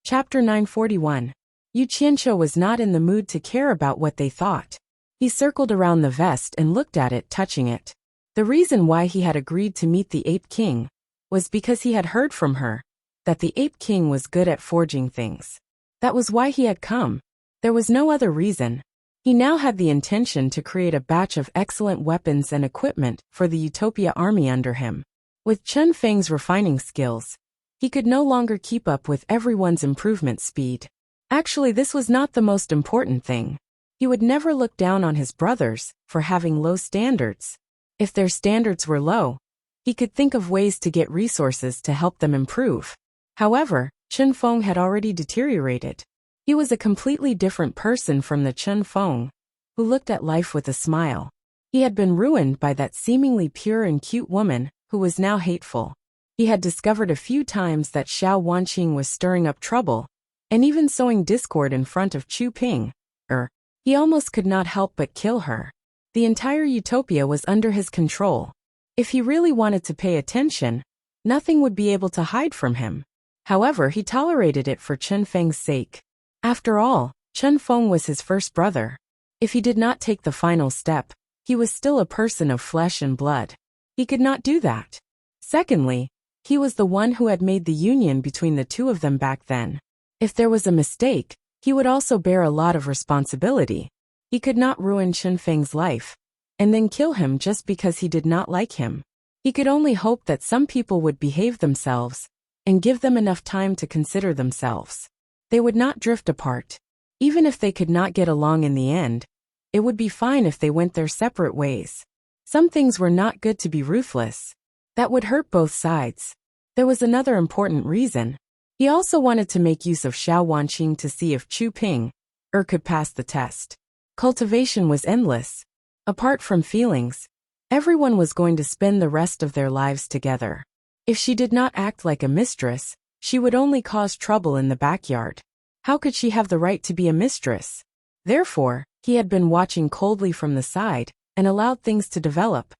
Chapter 941. Yu Qianqiu was not in the mood to care about what they thought. He circled around the vest and looked at it, touching it. The reason why he had agreed to meet the Ape King was because he had heard from her that the Ape King was good at forging things. That was why he had come. There was no other reason. He now had the intention to create a batch of excellent weapons and equipment for the Utopia army under him. With Chen Feng's refining skills, he could no longer keep up with everyone's improvement speed. Actually, this was not the most important thing. He would never look down on his brothers for having low standards. If their standards were low, he could think of ways to get resources to help them improve. However, Chen Feng had already deteriorated. He was a completely different person from the Chen Feng, who looked at life with a smile. He had been ruined by that seemingly pure and cute woman who was now hateful. He had discovered a few times that Xiao Wanqing was stirring up trouble, and even sowing discord in front of Chu Ping. He almost could not help but kill her. The entire Utopia was under his control. If he really wanted to pay attention, nothing would be able to hide from him. However, he tolerated it for Chen Feng's sake. After all, Chen Feng was his first brother. If he did not take the final step, he was still a person of flesh and blood. He could not do that. Secondly, he was the one who had made the union between the two of them back then. If there was a mistake, he would also bear a lot of responsibility. He could not ruin Chen Feng's life and then kill him just because he did not like him. He could only hope that some people would behave themselves and give them enough time to consider themselves. They would not drift apart. Even if they could not get along in the end, it would be fine if they went their separate ways. Some things were not good to be ruthless. That would hurt both sides. There was another important reason. He also wanted to make use of Xiao Wanqing to see if Chu Ping could pass the test. Cultivation was endless. Apart from feelings, everyone was going to spend the rest of their lives together. If she did not act like a mistress, she would only cause trouble in the backyard. How could she have the right to be a mistress? Therefore, he had been watching coldly from the side and allowed things to develop.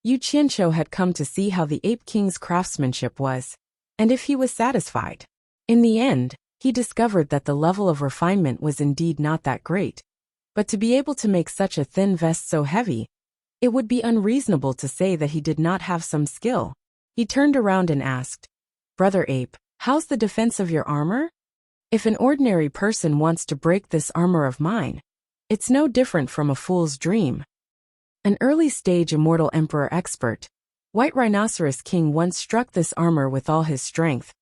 Yu Qianqiu had come to see how the Ape King's craftsmanship was, and if he was satisfied. In the end, he discovered that the level of refinement was indeed not that great. But to be able to make such a thin vest so heavy, it would be unreasonable to say that he did not have some skill. He turned around and asked, "Brother Ape, how's the defense of your armor? If an ordinary person wants to break this armor of mine, it's no different from a fool's dream." An early-stage immortal emperor expert, White Rhinoceros King once struck this armor with all his strength,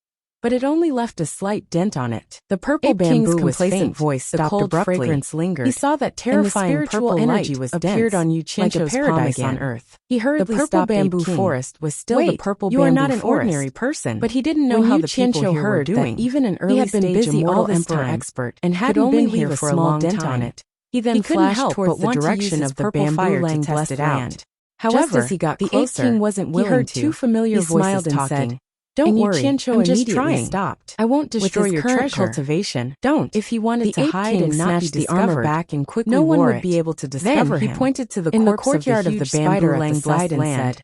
but it only left a slight dent on it. The purple Ape bamboo King's was complacent faint, voice the stopped cold abruptly. fragrance lingered. He saw that terrifying terrifying purple energy light was appeared dense, on Yu like a Qianqiu's paradise palm on again. earth. He The hurriedly purple stopped bamboo Ape King. forest was still the Wait, purple you bamboo are not an forest. ordinary person. But he didn't know When how Yu the people Qianqiu here were heard that doing. even an He had been early-stage busy immortal all this emperor time expert and could hadn't only been here leave a for a small long dent time. on it. He then He couldn't flashed help towards but the want to use direction his of the purple bamboo fire to laying test blessed it out. land. However, Just as he got the Ape closer, King wasn't he willing heard to. two familiar He smiled voices and talking. said, "Don't And Yu worry, Qianqiu I'm just immediately trying. stopped. I won't With destroy his your current treasure. cultivation, Don't." If he wanted the to Ape hide King and not snatched be the armor discovered, back and quickly no one wore would it. be able to discover Then he him. pointed to the In the corpse courtyard of of the the huge bamboo spider laying at the side blessed and land, said,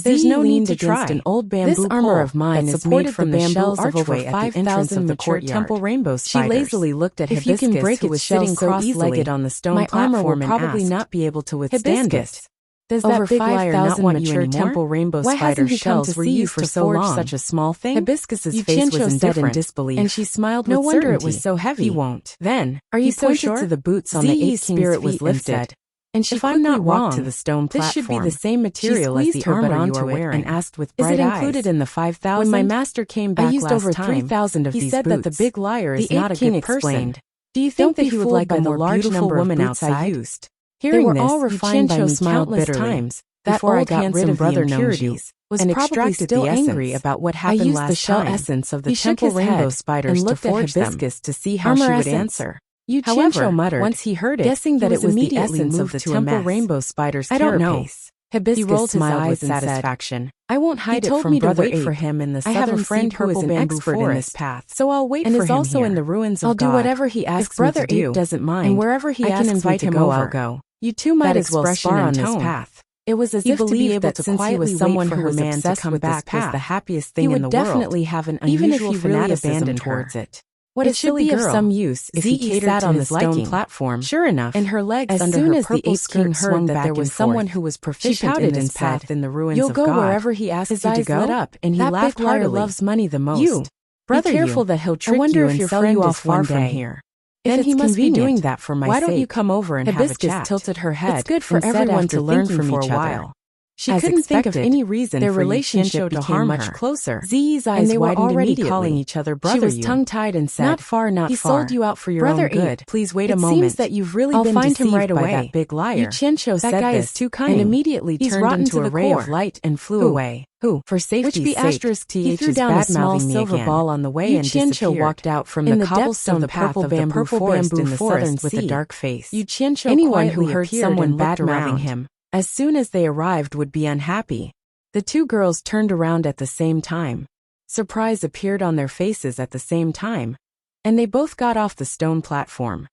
"There's "Zee no need leaned to against try. an old bamboo This armor pole of mine that is made supported from the the bamboo shells of over archway at the entrance 5,000 of the mature courtyard. temple rainbow She spiders." lazily looked at If you can Hibiscus, break who its was shells sitting so cross-legged easily, on the stone my armor will platform and probably asked, not be able to withstand "Hibiscus, it. Does over that big liar not 5,000 want you mature anymore? temple rainbow Why spider hasn't he come shells to were see you used for to so forge long?" such a small thing?" Hibiscus's Yu face was Qianqiu in said in disbelief, and she smiled "No with wonder certainty. it was so heavy. He won't. Then, Are you he so pointed sure? to the boots on the Zee's Ape King's spirit was feet and lifted, said, and she "If I'm quickly not walked to wrong, the stone this should be platform. the same material as She the squeezed her butt armor you onto are it wearing and asked with Is bright it eyes. included in the 5,000? When my master came back I used last over time, 3,000 of he these said boots. that the big liar is The not Ape a King good person. explained. Do you Don't think that be he would fooled like by a the more large beautiful number of woman boots I outside? used. Hearing They were this, all Yu refined by Qianqiu me smiled countless bitterly. times That before I old got rid handsome of the brother knows you, impurities was and probably extracted still the angry essence. about what I happened used last the shell time. essence of the He shook temple his rainbow head spiders and to looked at forge them. Hibiscus to see how Armor she would essence. answer. Yu However, Qianqiu muttered, once he heard it, guessing that he it was the immediately essence of moved the to temple amass. rainbow spider's "I don't know." carapace. Hibiscus He rolled his smiled eyes with and said, satisfaction. "I won't He hide it told from me to Brother wait Ape. for him in the I have a southern friend sea who is purple an bamboo expert in this forest, path, so I'll wait and for is him also here. in the ruins of I'll do God. whatever he asks If Brother me to do, Ape doesn't mind, and wherever he I can asks me invite to him go, over. I'll go." You two might That as well expression spar on and this tone. path. It was as He if to be believed able that to since he quietly was wait someone for who her was man to obsessed come with this back was path, the happiest he thing in would the world. definitely have an Even if unusual he really fanaticism abandoned her, towards it. What a It should silly be of girl. some use if he Ze catered sat to on the his stone liking. platform. Sure enough, And her legs as under soon her as the purple ape king skirt heard swung that back there and was someone forth. who was She proficient pouted in this and said, path in the ruins "You'll of go God, wherever he asks his you to eyes go?" lit up and he That laughed big liar heartily. loves money the most. You, brother, be careful you. that he'll I trick wonder you if and your sell friend you is off far one from day. here. Then If he it's must be convenient, doing that for my why don't you sake. come over and have a Hibiscus chat? tilted her head. It's good for and said everyone after to learn thinking from for each a other. while. She As couldn't think of expected, any reason their for relationship Yuchincho to became harm much her. closer. Zee's eyes And they were widened already immediately. calling each other She brother. was tongue-tied and said, Not far, not "He far. sold you out for your Brother own good. Ape, please wait a It moment. seems that you've really I'll been find him deceived right by away." that big liar. Yuchincho That said guy this is too cunning. and immediately He's turned rotten into to a the ray of core. light and flew Who? away. For safety's Which be sake, he threw down a small silver ball on the way and Yuchincho disappeared. walked out from In the the depths cobblestone of the path purple of the bamboo purple forest bamboo in the forest southern with a sea. dark face. Yuchincho Anyone who quietly heard appeared someone and looked bad-mouthing around. him, as soon as they arrived, would be unhappy. The two girls turned around at the same time. Surprise appeared on their faces at the same time, and they both got off the stone platform.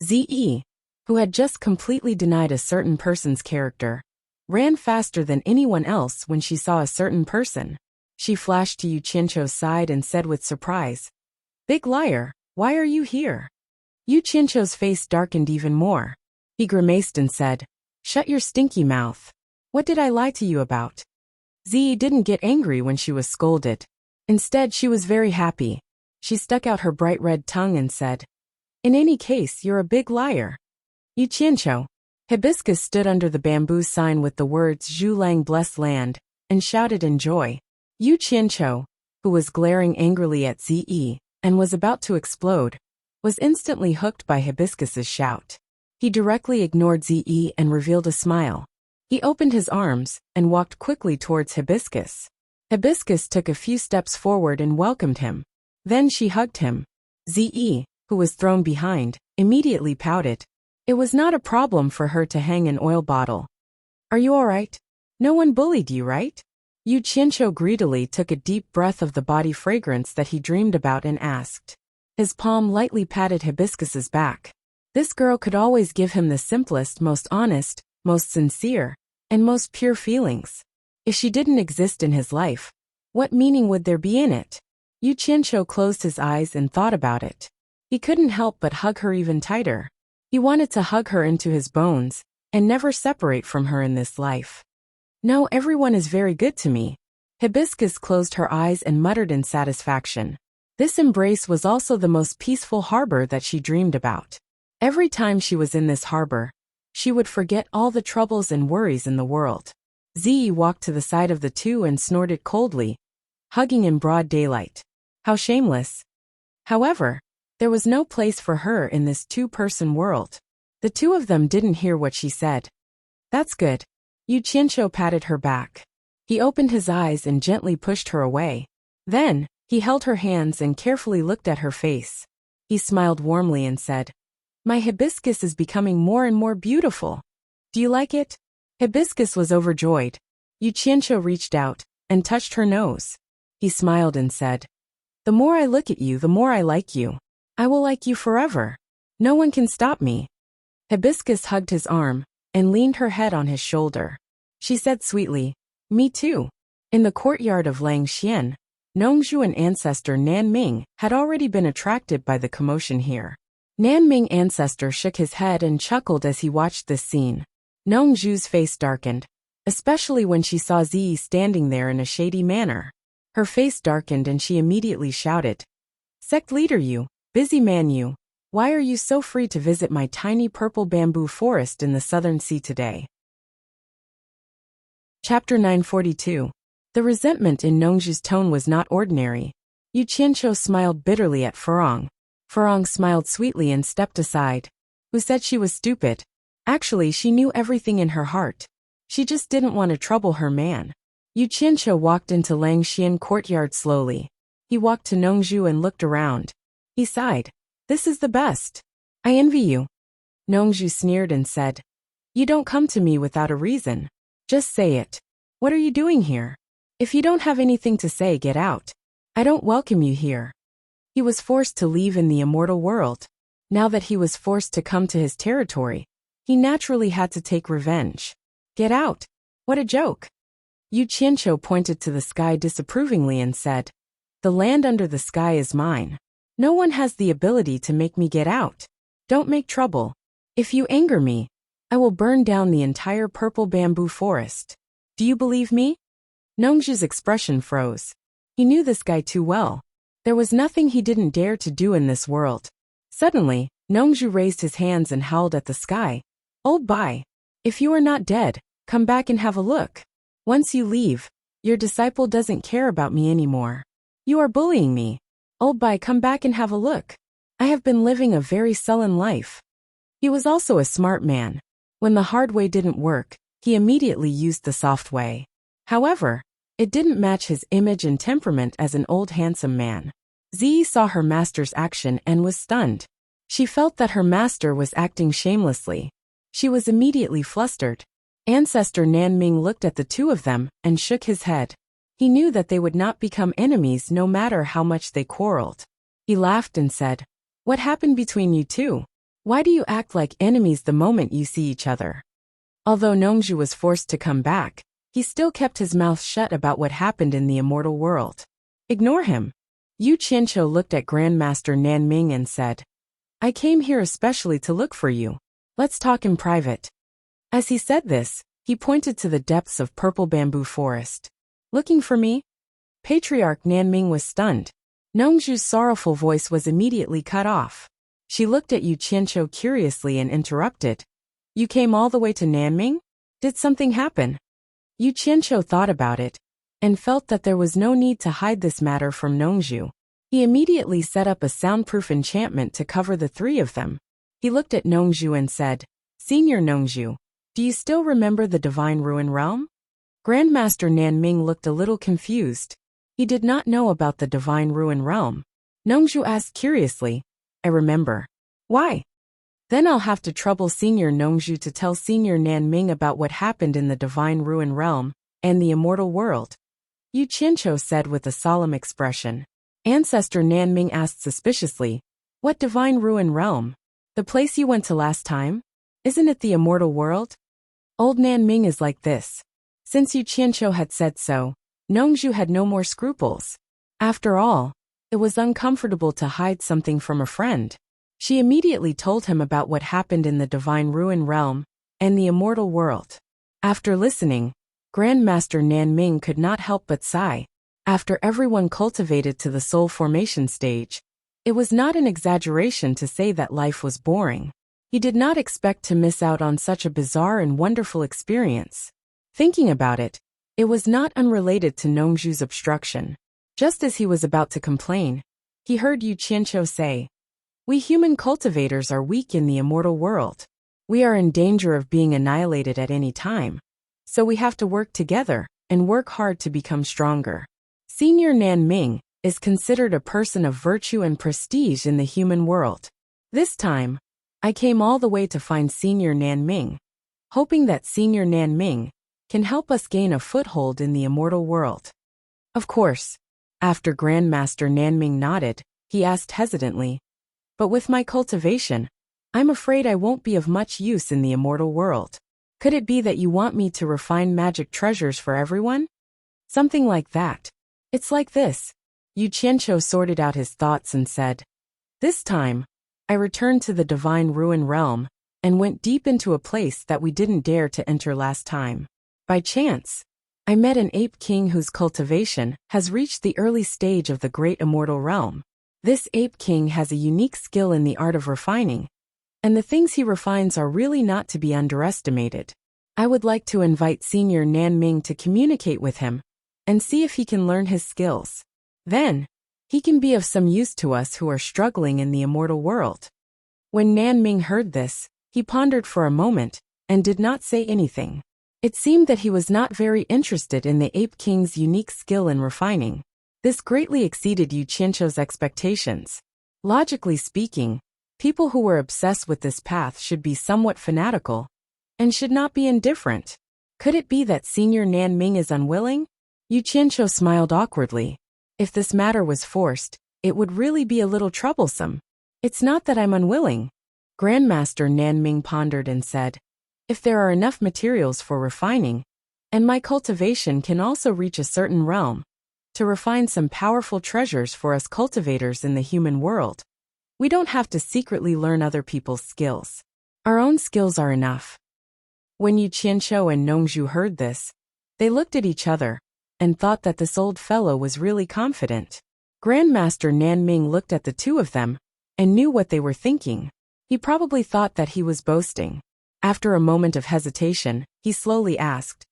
Ze, who had just completely denied a certain person's character, ran faster than anyone else when she saw a certain person. She flashed to Yuchincho's side and said with surprise, "Big liar, why are you here?" Yuchincho's face darkened even more. He grimaced and said, "Shut your stinky mouth. What did I lie to you about?" Ze didn't get angry when she was scolded. Instead, she was very happy. She stuck out her bright red tongue and said, "In any case, you're a big liar." Yuchincho. Hibiscus stood under the bamboo sign with the words "Zhu Lang bless land," and shouted in joy. Yuchincho, who was glaring angrily at Ze and was about to explode, was instantly hooked by Hibiscus's shout. He directly ignored Ze and revealed a smile. He opened his arms and walked quickly towards Hibiscus. Hibiscus took a few steps forward and welcomed him. Then she hugged him. Ze, who was thrown behind, immediately pouted. It was not a problem for her to hang an oil bottle. "Are you all right? No one bullied you, right?" Yuchincho greedily took a deep breath of the body fragrance that he dreamed about and asked. His palm lightly patted Hibiscus's back. This girl could always give him the simplest, most honest, most sincere, and most pure feelings. If she didn't exist in his life, what meaning would there be in it? Yuchincho closed his eyes and thought about it. He couldn't help but hug her even tighter. He wanted to hug her into his bones and never separate from her in this life. "No, everyone is very good to me." Hibiscus closed her eyes and muttered in satisfaction. This embrace was also the most peaceful harbor that she dreamed about. Every time she was in this harbor, she would forget all the troubles and worries in the world. Ze walked to the side of the two and snorted coldly, hugging in broad daylight. How shameless. However, there was no place for her in this two-person world. The two of them didn't hear what she said. "That's good." Yuchincho patted her back. He opened his eyes and gently pushed her away. Then, he held her hands and carefully looked at her face. He smiled warmly and said, "My Hibiscus is becoming more and more beautiful. Do you like it?" Hibiscus was overjoyed. Yuchincho reached out and touched her nose. He smiled and said, "The more I look at you, the more I like you. I will like you forever. No one can stop me." Hibiscus hugged his arm and leaned her head on his shoulder. She said sweetly, "Me too." In the courtyard of Langxian, Nongzhu and ancestor Nan Ming had already been attracted by the commotion here. Nan Ming ancestor shook his head and chuckled as he watched this scene. Nongzhu's face darkened, especially when she saw Zi standing there in a shady manner. Her face darkened and she immediately shouted, "Sect leader you, busy man you, why are you so free to visit my tiny purple bamboo forest in the southern sea today?" Chapter 942. The resentment in Nongzhu's tone was not ordinary. Yuchincho smiled bitterly at Farong. Farong smiled sweetly and stepped aside. Who said she was stupid? Actually, she knew everything in her heart. She just didn't want to trouble her man. Yuchincho walked into Langxian courtyard slowly. He walked to Nongzhu and looked around. He sighed. "This is the best. I envy you." Nongzhu sneered and said, "You don't come to me without a reason. Just say it. What are you doing here? If you don't have anything to say, get out. I don't welcome you here." He was forced to leave in the immortal world. Now that he was forced to come to his territory, he naturally had to take revenge. "Get out. What a joke." Yuchincho pointed to the sky disapprovingly and said, "The land under the sky is mine. No one has the ability to make me get out. Don't make trouble. If you anger me, I will burn down the entire purple bamboo forest. Do you believe me? Nongju's expression froze. He knew this guy too well. There was nothing he didn't dare to do in this world. Suddenly, Nongju raised his hands and howled at the sky. Old Bai, if you are not dead, come back and have a look. Once you leave, your disciple doesn't care about me anymore. You are bullying me. Old Bai, come back and have a look. I have been living a very sullen life. He was also a smart man. When the hard way didn't work, he immediately used the soft way. However, it didn't match his image and temperament as an old handsome man. Ziyi saw her master's action and was stunned. She felt that her master was acting shamelessly. She was immediately flustered. Ancestor Nanming looked at the two of them and shook his head. He knew that they would not become enemies no matter how much they quarreled. He laughed and said, "What happened between you two? Why do you act like enemies the moment you see each other?" Although Nongju was forced to come back, he still kept his mouth shut about what happened in the immortal world. Ignore him. Yu Qianqiu looked at Grandmaster Nanming and said, "I came here especially to look for you. Let's talk in private." As he said this, he pointed to the depths of purple bamboo forest. "Looking for me?" Patriarch Nanming was stunned. Nongju's sorrowful voice was immediately cut off. She looked at Yu Qianqiu curiously and interrupted. "You came all the way to Nanming? Did something happen?" Yu Qianqiu thought about it and felt that there was no need to hide this matter from Nongju. He immediately set up a soundproof enchantment to cover the three of them. He looked at Nongju and said, "Senior Nongju, do you still remember the Divine Ruin Realm?" Grandmaster Nanming looked a little confused. He did not know about the Divine Ruin Realm. Nongju asked curiously, "I remember. Why?" "Then I'll have to trouble Senior Nongju to tell Senior Nanming about what happened in the Divine Ruin Realm and the immortal world," Yu Qianqiu said with a solemn expression. Ancestor Nanming asked suspiciously, "What Divine Ruin Realm? The place you went to last time? Isn't it the immortal world?" Old Nanming is like this. Since Yu Qianqiu had said so, Nongju had no more scruples. After all, it was uncomfortable to hide something from a friend. She immediately told him about what happened in the Divine Ruin Realm and the immortal world. After listening, Grandmaster Nanming could not help but sigh. After everyone cultivated to the soul formation stage, it was not an exaggeration to say that life was boring. He did not expect to miss out on such a bizarre and wonderful experience. Thinking about it, it was not unrelated to Nongju's obstruction. Just as he was about to complain, he heard Yu Qianqiu say, "We human cultivators are weak in the immortal world. We are in danger of being annihilated at any time. So we have to work together and work hard to become stronger." Senior Nanming is considered a person of virtue and prestige in the human world. This time, I came all the way to find Senior Nanming, hoping that Senior Nanming can help us gain a foothold in the immortal world. Of course. After Grandmaster Nanming nodded, he asked hesitantly, "But with my cultivation, I'm afraid I won't be of much use in the immortal world. Could it be that you want me to refine magic treasures for everyone?" "Something like that. It's like this." Yu Qianqiu sorted out his thoughts and said, "This time, I returned to the Divine Ruin Realm and went deep into a place that we didn't dare to enter last time. By chance, I met an ape king whose cultivation has reached the early stage of the great immortal realm. This ape king has a unique skill in the art of refining, and the things he refines are really not to be underestimated. I would like to invite Senior Nanming to communicate with him and see if he can learn his skills. Then, he can be of some use to us who are struggling in the immortal world." When Nanming heard this, he pondered for a moment and did not say anything. It seemed that he was not very interested in the Ape King's unique skill in refining. This greatly exceeded Yu Qianqiu's expectations. Logically speaking, people who were obsessed with this path should be somewhat fanatical and should not be indifferent. Could it be that Senior Nanming is unwilling? Yu Qianqiu smiled awkwardly. If this matter was forced, it would really be a little troublesome. "It's not that I'm unwilling." Grandmaster Nanming pondered and said, "If there are enough materials for refining, and my cultivation can also reach a certain realm, to refine some powerful treasures for us cultivators in the human world. We don't have to secretly learn other people's skills. Our own skills are enough. When Yu Qianqiu and Nongzhu heard this, they looked at each other and thought that this old fellow was really confident. Grandmaster Nanming looked at the two of them and knew what they were thinking. He probably thought that he was boasting. After a moment of hesitation, he slowly asked,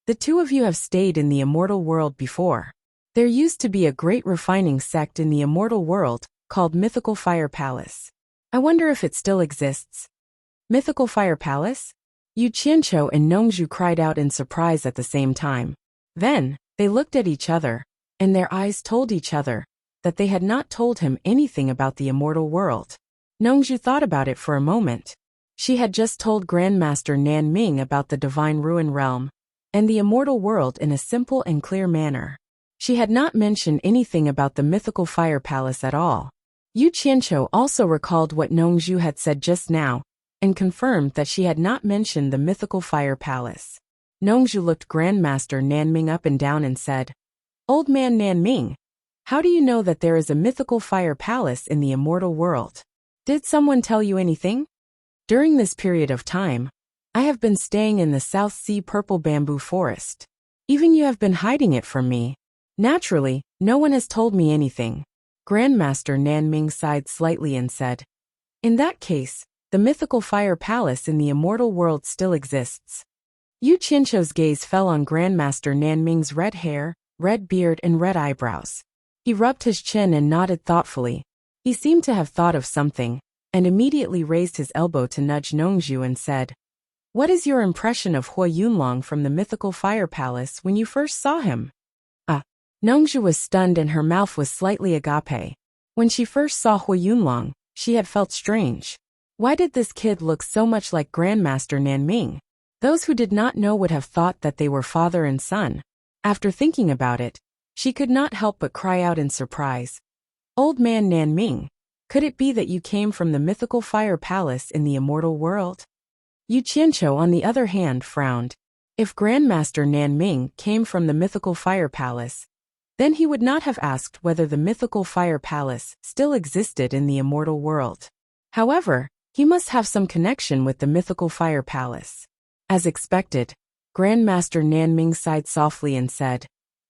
"The two of you have stayed in the immortal world before. There used to be a great refining sect in the immortal world called Mythical Fire Palace. I wonder if it still exists." Mythical Fire Palace? Yu Qianqiu and Nongzhu cried out in surprise at the same time. Then, they looked at each other, and their eyes told each other that they had not told him anything about the immortal world. Nongzhu thought about it for a moment. She had just told Grandmaster Nanming about the Divine Ruin Realm and the immortal world in a simple and clear manner. She had not mentioned anything about the Mythical Fire Palace at all. Yu Qianqiu also recalled what Nongzhu had said just now and confirmed that she had not mentioned the Mythical Fire Palace. Nongzhu looked Grandmaster Nanming up and down and said, "Old man Nanming, how do you know that there is a Mythical Fire Palace in the immortal world? Did someone tell you anything?" "During this period of time, I have been staying in the South Sea Purple Bamboo Forest. Even you have been hiding it from me. Naturally, no one has told me anything." Grandmaster Nanming sighed slightly and said, "In that case, the Mythical Fire Palace in the immortal world still exists." Yu Qianqiu's gaze fell on Grandmaster Nanming's red hair, red beard and red eyebrows. He rubbed his chin and nodded thoughtfully. He seemed to have thought of something, and immediately raised his elbow to nudge Nongzhu and said, "What is your impression of Hua Yunlong from the Mythical Fire Palace when you first saw him?" Nongzhu was stunned and her mouth was slightly agape. When she first saw Hua Yunlong, she had felt strange. Why did this kid look so much like Grandmaster Nanming? Those who did not know would have thought that they were father and son. After thinking about it, she could not help but cry out in surprise. "Old man Nanming, could it be that you came from the Mythical Fire Palace in the immortal world?" Yu Qianqiu, on the other hand, frowned. If Grandmaster Nanming came from the Mythical Fire Palace, then he would not have asked whether the Mythical Fire Palace still existed in the immortal world. However, he must have some connection with the Mythical Fire Palace. As expected, Grandmaster Nanming sighed softly and said,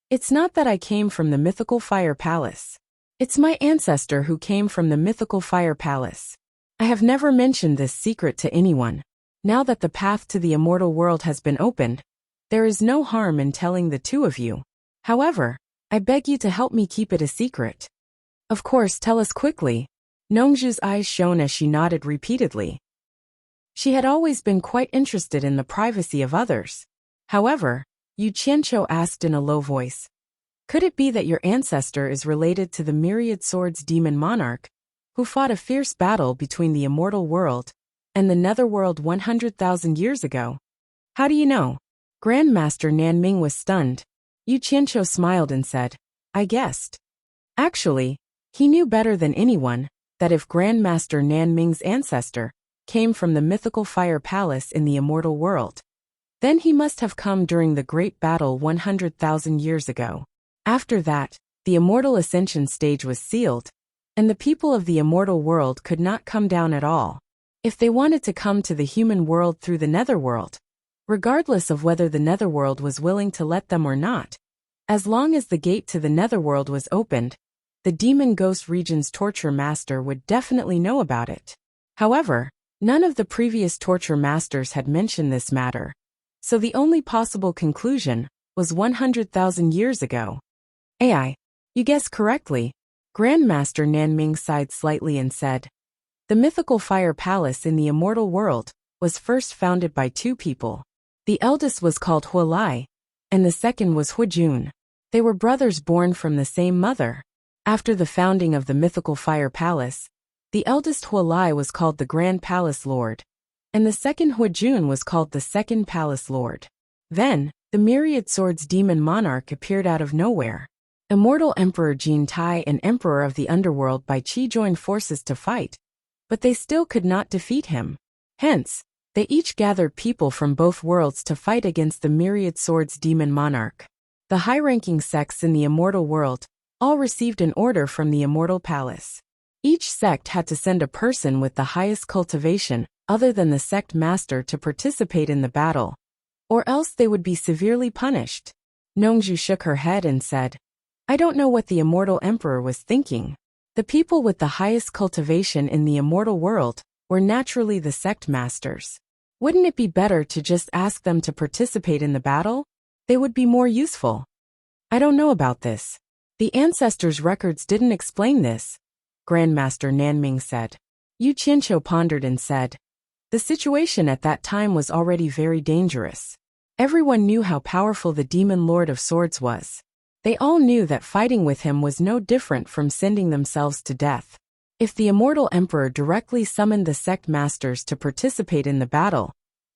"It's not that I came from the Mythical Fire Palace. It's my ancestor who came from the Mythical Fire Palace. I have never mentioned this secret to anyone. Now that the path to the immortal world has been opened, there is no harm in telling the two of you. However, I beg you to help me keep it a secret." "Of course, tell us quickly." Nongzhu's eyes shone as she nodded repeatedly. She had always been quite interested in the privacy of others. However, Yu Qianqiu asked in a low voice, "Could it be that your ancestor is related to the Myriad Swords Demon Monarch, who fought a fierce battle between the immortal world and the netherworld 100,000 years ago?" "How do you know?" Grandmaster Nanming was stunned. Yu Qianqiu smiled and said, "I guessed." Actually, he knew better than anyone that if Grandmaster Nanming's ancestor came from the Mythical Fire Palace in the immortal world, then he must have come during the great battle 100,000 years ago. After that, the immortal Ascension stage was sealed, and the people of the immortal world could not come down at all. If they wanted to come to the human world through the netherworld, regardless of whether the netherworld was willing to let them or not, as long as the gate to the netherworld was opened, the Demon Ghost Region's torture master would definitely know about it. However, none of the previous torture masters had mentioned this matter, so the only possible conclusion was 100,000 years ago. "AI, you guessed correctly." Grandmaster Nanming sighed slightly and said, "The Mythical Fire Palace in the immortal world was first founded by two people. The eldest was called Hua Lai, and the second was Hua Jun. They were brothers born from the same mother. After the founding of the Mythical Fire Palace, the eldest Hua Lai was called the Grand Palace Lord, and the second Hua Jun was called the Second Palace Lord. Then, the Myriad Swords Demon Monarch appeared out of nowhere. Immortal Emperor Jin Tai and Emperor of the Underworld Bai Qi joined forces to fight, but they still could not defeat him. Hence, they each gathered people from both worlds to fight against the Myriad Swords Demon Monarch. the high-ranking sects in the immortal world, all received an order from the immortal palace. Each sect had to send a person with the highest cultivation, other than the sect master, to participate in the battle, or else they would be severely punished. Nongju shook her head and said, I don't know what the immortal emperor was thinking. The people with the highest cultivation in the immortal world were naturally the sect masters. Wouldn't it be better to just ask them to participate in the battle? They would be more useful. I don't know about this. The ancestors' records didn't explain this, Grandmaster Nanming said. Yu Qianqiu pondered and said, the situation at that time was already very dangerous. Everyone knew how powerful the Demon Lord of Swords was. They all knew that fighting with him was no different from sending themselves to death. If the immortal emperor directly summoned the sect masters to participate in the battle,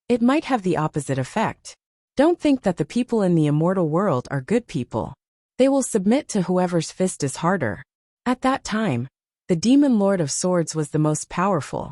it might have the opposite effect. Don't think that the people in the immortal world are good people. They will submit to whoever's fist is harder. At that time, the Demon Lord of Swords was the most powerful.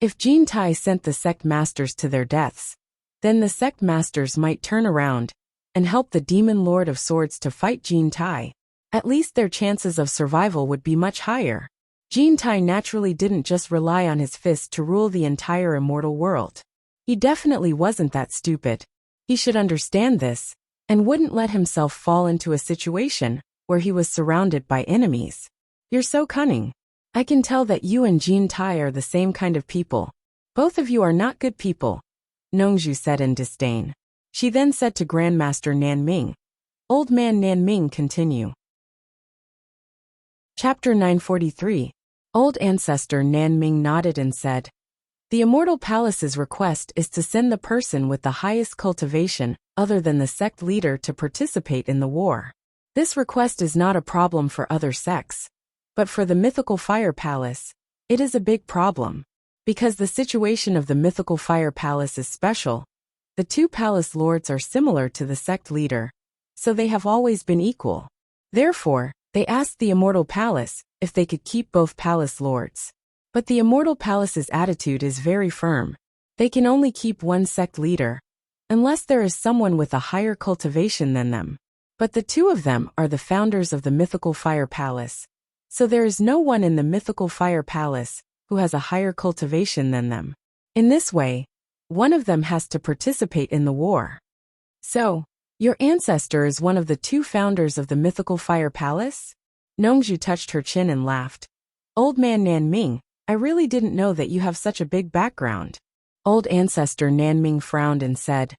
If Jin Tai sent the sect masters to their deaths, then the sect masters might turn around and help the Demon Lord of Swords to fight Jin Tai. At least their chances of survival would be much higher. Jin Tai naturally didn't just rely on his fist to rule the entire immortal world. He definitely wasn't that stupid. He should understand this, and wouldn't let himself fall into a situation where he was surrounded by enemies. You're so cunning. I can tell that you and Jin Tai are the same kind of people. Both of you are not good people, Nongju said in disdain. She then said to Grandmaster Nanming, Old Man Nanming, continue. Chapter 943. Old Ancestor Nanming nodded and said, the Immortal Palace's request is to send the person with the highest cultivation, other than the sect leader, to participate in the war. This request is not a problem for other sects, but for the Mythical Fire Palace, it is a big problem. Because the situation of the Mythical Fire Palace is special, the two palace lords are similar to the sect leader, so they have always been equal. Therefore, they asked the Immortal Palace if they could keep both palace lords. But the Immortal Palace's attitude is very firm. They can only keep one sect leader, unless there is someone with a higher cultivation than them. But the two of them are the founders of the Mythical Fire Palace, so there is no one in the Mythical Fire Palace who has a higher cultivation than them. In this way, one of them has to participate in the war. So, your ancestor is one of the two founders of the Mythical Fire Palace? Nongju touched her chin and laughed. Old Man Nanming, I really didn't know that you have such a big background. Old Ancestor Nanming frowned and said,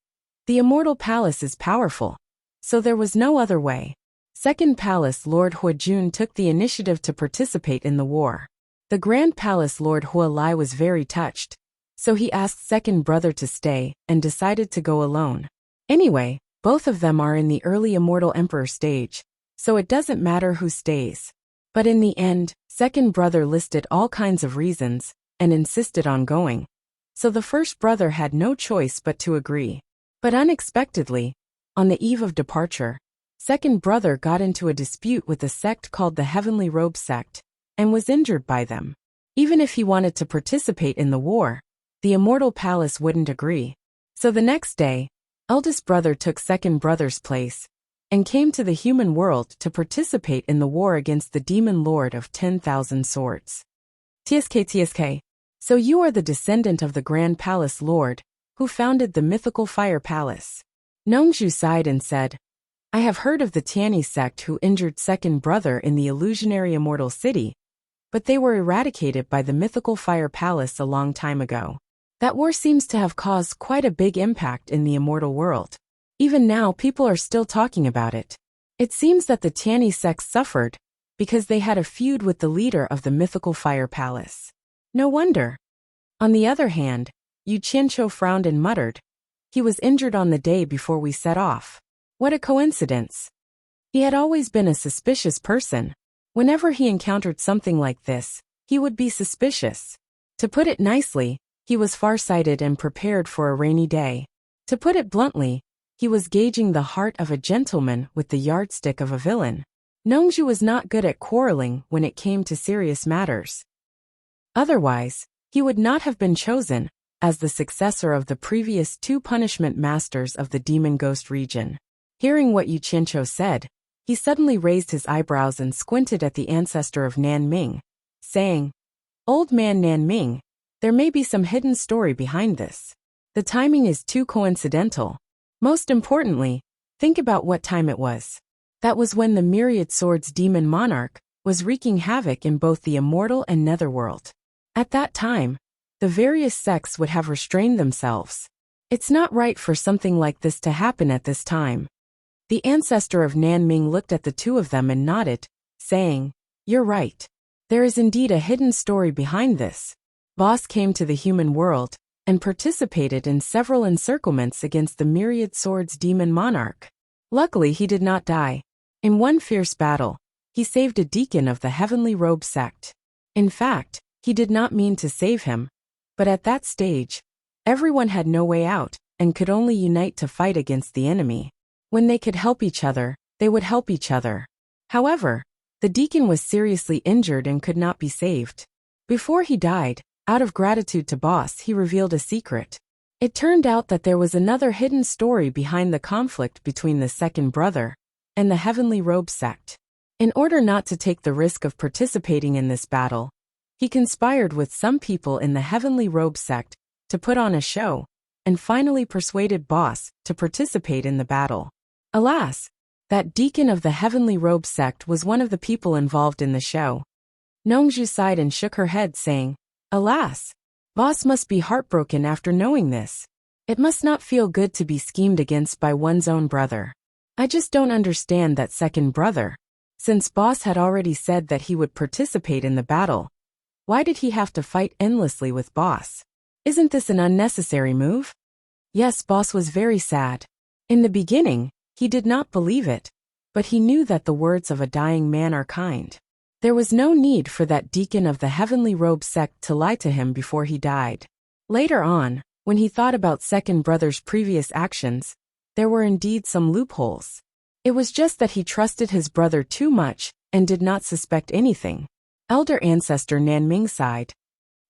the Immortal Palace is powerful, so there was no other way. Second Palace Lord Huajun took the initiative to participate in the war. The Grand Palace Lord Hualai was very touched, so he asked Second Brother to stay and decided to go alone. Anyway, both of them are in the early Immortal Emperor stage, so it doesn't matter who stays. But in the end, Second Brother listed all kinds of reasons and insisted on going. So the first brother had no choice but to agree. But unexpectedly, on the eve of departure, Second Brother got into a dispute with a sect called the Heavenly Robe Sect, and was injured by them. Even if he wanted to participate in the war, the Immortal Palace wouldn't agree. So the next day, eldest brother took Second Brother's place, and came to the human world to participate in the war against the Demon Lord of 10,000 Swords. TSK. So you are the descendant of the Grand Palace Lord, who founded the Mythical Fire Palace. Nongju sighed and said, I have heard of the Tianyi sect who injured Second Brother in the illusionary Immortal City, but they were eradicated by the Mythical Fire Palace a long time ago. That war seems to have caused quite a big impact in the immortal world. Even now people are still talking about it. It seems that the Tianyi sect suffered because they had a feud with the leader of the Mythical Fire Palace. No wonder. On the other hand, Yu Qianqiu frowned and muttered, he was injured on the day before we set off. What a coincidence. He had always been a suspicious person. Whenever he encountered something like this, he would be suspicious. To put it nicely, he was farsighted and prepared for a rainy day. To put it bluntly, he was gauging the heart of a gentleman with the yardstick of a villain. Nongju was not good at quarreling when it came to serious matters. Otherwise, he would not have been chosen as the successor of the previous two punishment masters of the Demon Ghost region. Hearing what Yu Qianqiu said, he suddenly raised his eyebrows and squinted at the ancestor of Nan Ming, saying, "Old man Nan Ming, there may be some hidden story behind this. The timing is too coincidental. Most importantly, think about what time it was. That was when the Myriad Swords demon monarch was wreaking havoc in both the immortal and netherworld. At that time, the various sects would have restrained themselves. It's not right for something like this to happen at this time." The ancestor of Nan Ming looked at the two of them and nodded, saying, "You're right. There is indeed a hidden story behind this. Boss came to the human world and participated in several encirclements against the Myriad Swords demon monarch. Luckily he did not die. In one fierce battle, he saved a deacon of the Heavenly Robe sect. In fact, he did not mean to save him, but at that stage, everyone had no way out and could only unite to fight against the enemy. When they could help each other, they would help each other. However, the deacon was seriously injured and could not be saved. Before he died, out of gratitude to Boss, he revealed a secret. It turned out that there was another hidden story behind the conflict between the second brother and the Heavenly Robe sect. In order not to take the risk of participating in this battle, he conspired with some people in the Heavenly Robe sect to put on a show, and finally persuaded Boss to participate in the battle. Alas, that deacon of the Heavenly Robe sect was one of the people involved in the show. Nongzhu sighed and shook her head, saying, "Alas, Boss must be heartbroken after knowing this. It must not feel good to be schemed against by one's own brother. I just don't understand that second brother. Since Boss had already said that he would participate in the battle, why did he have to fight endlessly with Boss? Isn't this an unnecessary move?" Yes, Boss was very sad. In the beginning, he did not believe it, but he knew that the words of a dying man are kind. There was no need for that deacon of the Heavenly Robe sect to lie to him before he died. Later on, when he thought about second brother's previous actions, there were indeed some loopholes. It was just that he trusted his brother too much and did not suspect anything. Elder ancestor Nan Ming sighed.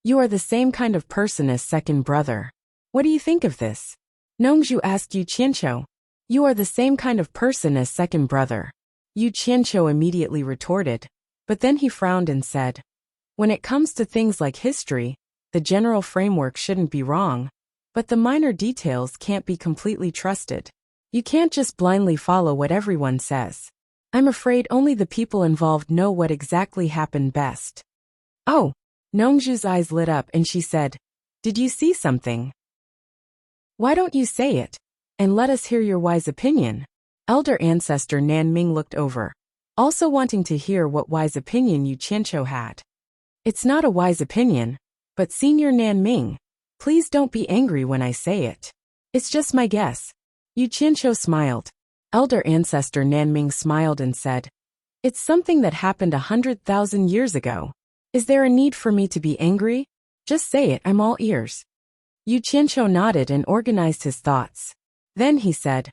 "You are the same kind of person as second brother. What do you think of this?" Nongzhu asked Yu Qianqiu. "You are the same kind of person as second brother," Yu Qianqiu immediately retorted, but then he frowned and said, "When it comes to things like history, the general framework shouldn't be wrong, but the minor details can't be completely trusted. You can't just blindly follow what everyone says. I'm afraid only the people involved know what exactly happened best." "Oh," Nongzhu's eyes lit up and she said, "Did you see something? Why don't you say it, and let us hear your wise opinion?" Elder ancestor Nan Ming looked over, also wanting to hear what wise opinion Yu Qianqiu had. "It's not a wise opinion, but Senior Nan Ming, please don't be angry when I say it. It's just my guess." Yu Qianqiu smiled. Elder ancestor Nan Ming smiled and said, "It's something that happened 100,000 years ago. Is there a need for me to be angry? Just say it, I'm all ears." Yu Qianqiu nodded and organized his thoughts. Then he said,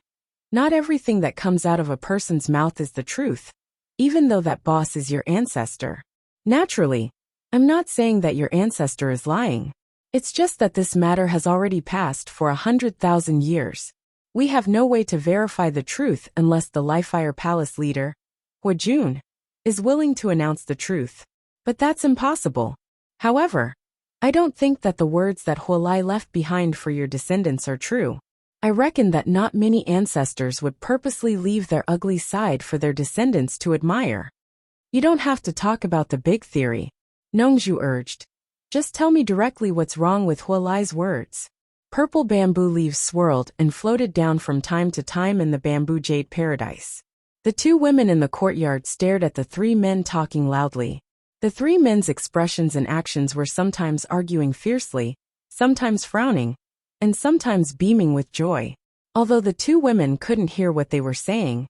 "Not everything that comes out of a person's mouth is the truth, even though that boss is your ancestor. Naturally, I'm not saying that your ancestor is lying. It's just that this matter has already passed for 100,000 years. We have no way to verify the truth unless the Lifefire Palace leader, Huajun, is willing to announce the truth. But that's impossible. However, I don't think that the words that Huolai left behind for your descendants are true. I reckon that not many ancestors would purposely leave their ugly side for their descendants to admire." "You don't have to talk about the big theory," Nongzhu urged. "Just tell me directly what's wrong with Huolai's words." Purple bamboo leaves swirled and floated down from time to time in the bamboo jade paradise. The two women in the courtyard stared at the three men talking loudly. The three men's expressions and actions were sometimes arguing fiercely, sometimes frowning, and sometimes beaming with joy. Although the two women couldn't hear what they were saying,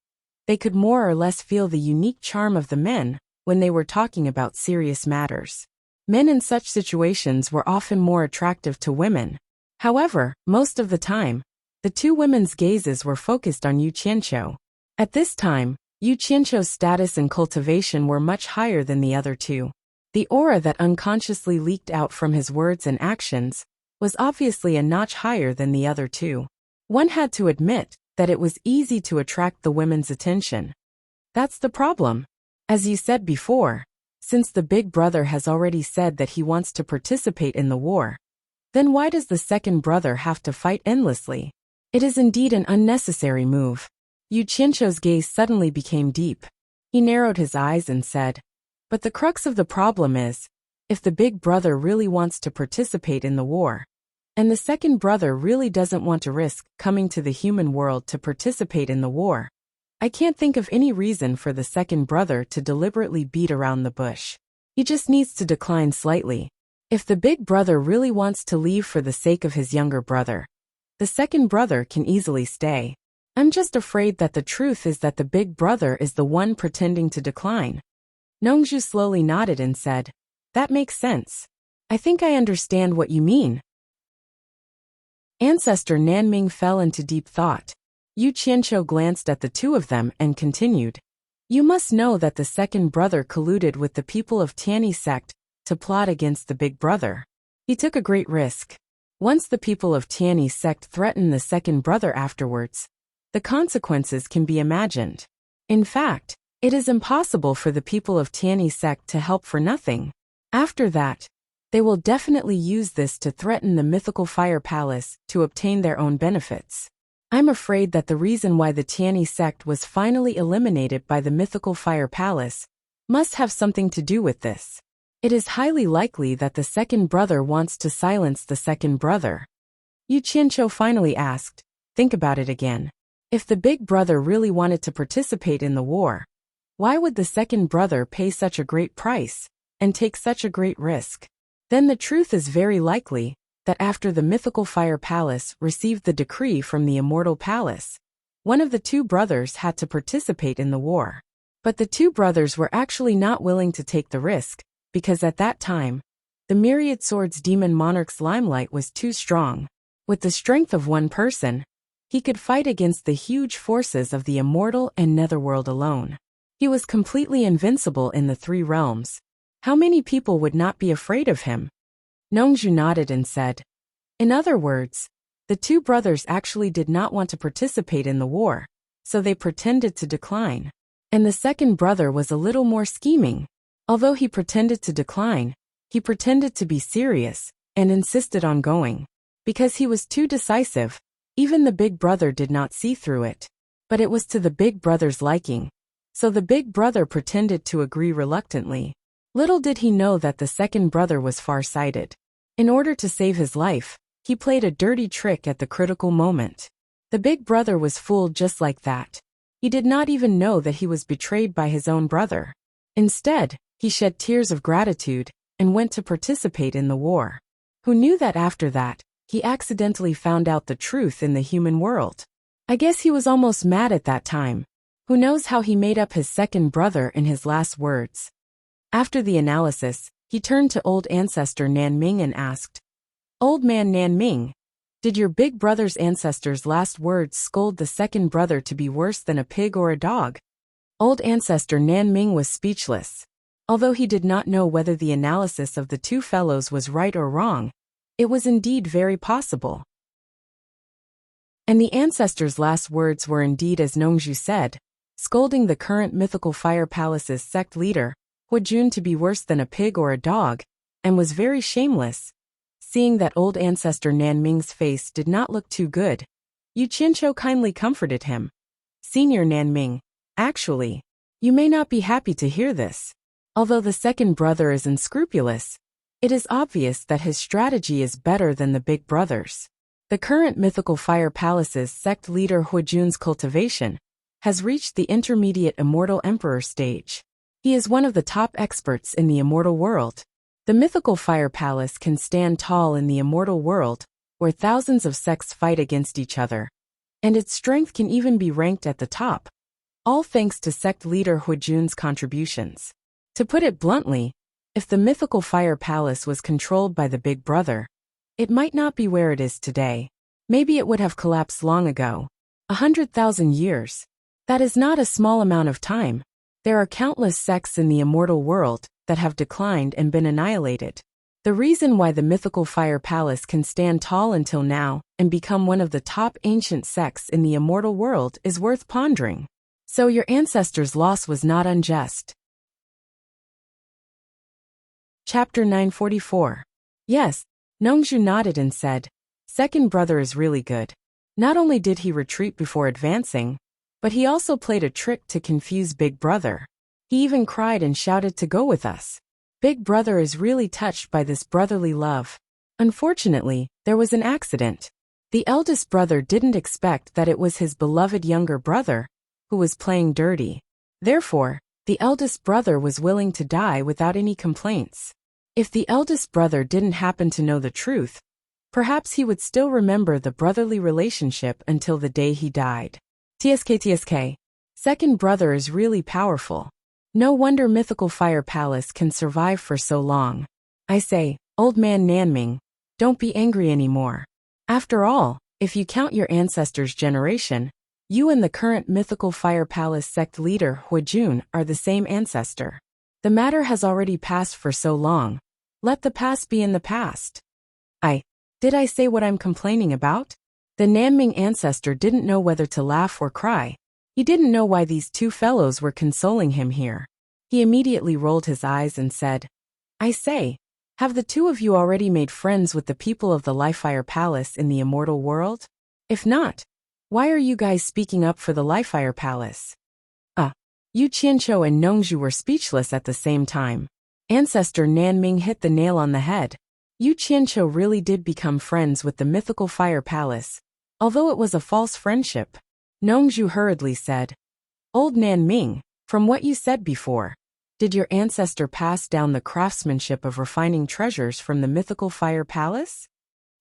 they could more or less feel the unique charm of the men when they were talking about serious matters. Men in such situations were often more attractive to women. However, most of the time, the two women's gazes were focused on Yu Qianqiu. At this time, Yu Qianqiu's status and cultivation were much higher than the other two. The aura that unconsciously leaked out from his words and actions was obviously a notch higher than the other two. One had to admit that it was easy to attract the women's attention. That's the problem. As you said before, since the big brother has already said that he wants to participate in the war, then why does the second brother have to fight endlessly? It is indeed an unnecessary move. Yu Qianqiu's gaze suddenly became deep. He narrowed his eyes and said, but the crux of the problem is, if the big brother really wants to participate in the war, and the second brother really doesn't want to risk coming to the human world to participate in the war, I can't think of any reason for the second brother to deliberately beat around the bush. He just needs to decline slightly. If the big brother really wants to leave for the sake of his younger brother, the second brother can easily stay. I'm just afraid that the truth is that the big brother is the one pretending to decline. Nongzhu slowly nodded and said, that makes sense. I think I understand what you mean. Ancestor Nanming fell into deep thought. Yu Qianqiu glanced at the two of them and continued, you must know that the second brother colluded with the people of Tianyi sect to plot against the big brother. He took a great risk. Once the people of Tianyi sect threaten the second brother afterwards, the consequences can be imagined. In fact, it is impossible for the people of Tianyi sect to help for nothing. After that, they will definitely use this to threaten the mythical fire palace to obtain their own benefits. I'm afraid that the reason why the Tianyi sect was finally eliminated by the mythical fire palace must have something to do with this. It is highly likely that the second brother wants to silence the second brother. Yu Qianqiu finally asked, think about it again. If the big brother really wanted to participate in the war, why would the second brother pay such a great price and take such a great risk? Then the truth is very likely that after the mythical fire palace received the decree from the immortal palace, one of the two brothers had to participate in the war. But the two brothers were actually not willing to take the risk, because at that time, the Myriad Swords Demon Monarch's limelight was too strong. With the strength of one person, he could fight against the huge forces of the immortal and netherworld alone. He was completely invincible in the three realms. How many people would not be afraid of him? Nongzhu nodded and said, in other words, the two brothers actually did not want to participate in the war, so they pretended to decline. And the second brother was a little more scheming. Although he pretended to decline, he pretended to be serious and insisted on going. Because he was too decisive, even the big brother did not see through it. But it was to the big brother's liking. So the big brother pretended to agree reluctantly. Little did he know that the second brother was far-sighted. In order to save his life, he played a dirty trick at the critical moment. The big brother was fooled just like that. He did not even know that he was betrayed by his own brother. Instead, he shed tears of gratitude and went to participate in the war. Who knew that after that, he accidentally found out the truth in the human world? I guess he was almost mad at that time. Who knows how he made up his second brother in his last words? After the analysis, he turned to old ancestor Nanming and asked, Old man Nanming, did your big brother's ancestor's last words scold the second brother to be worse than a pig or a dog? Old ancestor Nanming was speechless. Although he did not know whether the analysis of the two fellows was right or wrong, it was indeed very possible. And the ancestor's last words were indeed as Nongzhu said, scolding the current mythical fire palace's sect leader, Huajun, to be worse than a pig or a dog, and was very shameless. Seeing that old ancestor Nanming's face did not look too good, Yu Qianqiu kindly comforted him. Senior Nanming, actually, you may not be happy to hear this. Although the second brother is unscrupulous, it is obvious that his strategy is better than the big brother's. The current mythical fire palace's sect leader Huajun's cultivation has reached the intermediate immortal emperor stage. He is one of the top experts in the immortal world. The mythical fire palace can stand tall in the immortal world, where thousands of sects fight against each other. And its strength can even be ranked at the top. All thanks to sect leader Huajun's contributions. To put it bluntly, if the mythical fire palace was controlled by the big brother, it might not be where it is today. Maybe it would have collapsed long ago. 100,000 years. That is not a small amount of time. There are countless sects in the immortal world that have declined and been annihilated. The reason why the mythical fire palace can stand tall until now and become one of the top ancient sects in the immortal world is worth pondering. So your ancestors' loss was not unjust. Chapter 944. Yes, Nongju nodded and said, "Second brother is really good. Not only did he retreat before advancing, but he also played a trick to confuse Big Brother. He even cried and shouted to go with us. Big Brother is really touched by this brotherly love. Unfortunately, there was an accident. The eldest brother didn't expect that it was his beloved younger brother who was playing dirty. Therefore, the eldest brother was willing to die without any complaints. If the eldest brother didn't happen to know the truth, perhaps he would still remember the brotherly relationship until the day he died. TSK. Second brother is really powerful. No wonder mythical fire palace can survive for so long. I say, old man Nanming, don't be angry anymore. After all, if you count your ancestors' generation, you and the current mythical fire palace sect leader Huijun are the same ancestor. The matter has already passed for so long. Let the past be in the past." Did I say what I'm complaining about? The Nanming ancestor didn't know whether to laugh or cry. He didn't know why these two fellows were consoling him here. He immediately rolled his eyes and said, "I say, have the two of you already made friends with the people of the Lifefire Palace in the immortal world? If not, why are you guys speaking up for the Lifefire Palace?" Yu Qianqiu and Nongju were speechless at the same time. Ancestor Nanming hit the nail on the head. Yu Qianqiu really did become friends with the mythical fire palace, although it was a false friendship. Nongju hurriedly said, "Old Nanming, from what you said before, did your ancestor pass down the craftsmanship of refining treasures from the mythical fire palace?"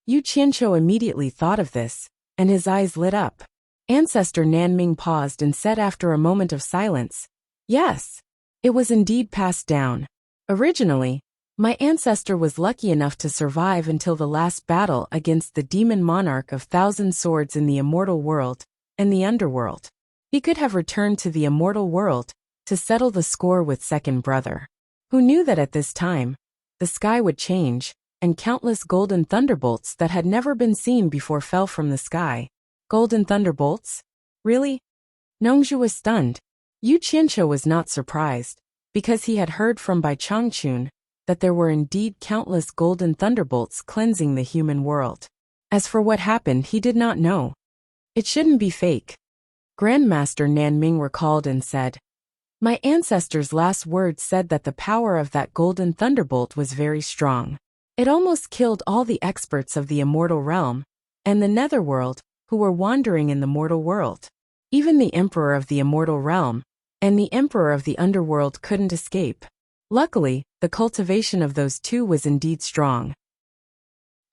Yu Qianqiu immediately thought of this, and his eyes lit up. Ancestor Nanming paused and said after a moment of silence, "Yes, it was indeed passed down. Originally, my ancestor was lucky enough to survive until the last battle against the demon monarch of thousand swords in the immortal world and the underworld. He could have returned to the immortal world to settle the score with second brother. Who knew that at this time, the sky would change, and countless golden thunderbolts that had never been seen before fell from the sky. Golden thunderbolts? Really? Nongju was stunned. Yu Qianqiu was not surprised, because he had heard from Bai Changchun that there were indeed countless golden thunderbolts cleansing the human world. As for what happened, he did not know. It shouldn't be fake. Grandmaster Nanming recalled and said, "My ancestor's last words said that the power of that golden thunderbolt was very strong. It almost killed all the experts of the immortal realm and the netherworld who were wandering in the mortal world. Even the emperor of the immortal realm and the emperor of the underworld couldn't escape. Luckily, the cultivation of those two was indeed strong.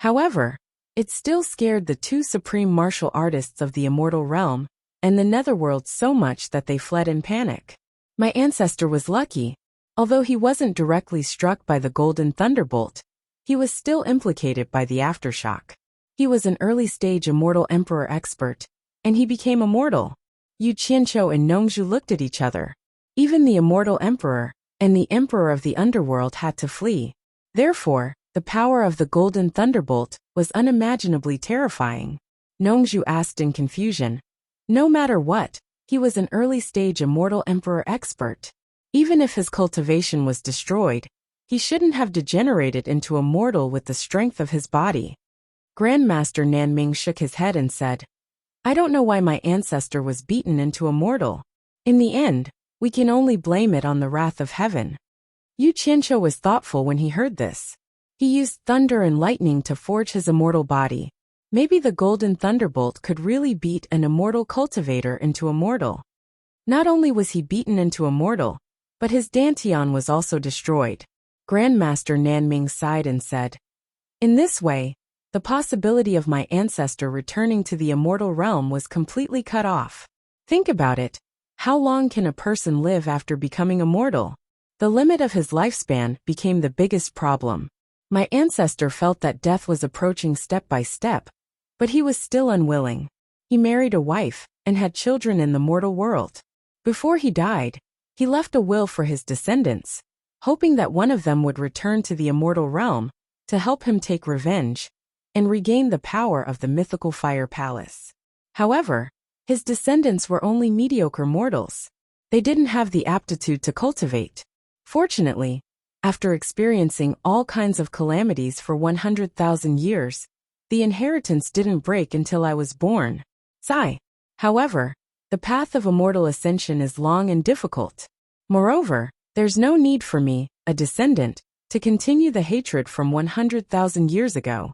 However, it still scared the two supreme martial artists of the immortal realm and the netherworld so much that they fled in panic. My ancestor was lucky. Although he wasn't directly struck by the golden thunderbolt, he was still implicated by the aftershock. He was an early-stage immortal emperor expert, and he became immortal." Yu Qianqiu and Nongju looked at each other. Even the immortal emperor and the emperor of the underworld had to flee. Therefore, the power of the golden thunderbolt was unimaginably terrifying. Nongju asked in confusion. No matter what, he was an early-stage immortal emperor expert. Even if his cultivation was destroyed, he shouldn't have degenerated into a mortal with the strength of his body. Grandmaster Nanming shook his head and said, "I don't know why my ancestor was beaten into a mortal. In the end, we can only blame it on the wrath of heaven." Yu Qianqiu was thoughtful when he heard this. He used thunder and lightning to forge his immortal body. Maybe the golden thunderbolt could really beat an immortal cultivator into a mortal. Not only was he beaten into a mortal, but his dantian was also destroyed. Grandmaster Nanming sighed and said, "In this way, the possibility of my ancestor returning to the immortal realm was completely cut off. Think about it. How long can a person live after becoming immortal? The limit of his lifespan became the biggest problem. My ancestor felt that death was approaching step by step, but he was still unwilling. He married a wife and had children in the mortal world. Before he died, he left a will for his descendants, hoping that one of them would return to the immortal realm to help him take revenge and regain the power of the mythical fire palace. However, his descendants were only mediocre mortals. They didn't have the aptitude to cultivate. Fortunately, after experiencing all kinds of calamities for 100,000 years, the inheritance didn't break until I was born. Sigh. However, the path of immortal ascension is long and difficult. Moreover, there's no need for me, a descendant, to continue the hatred from 100,000 years ago.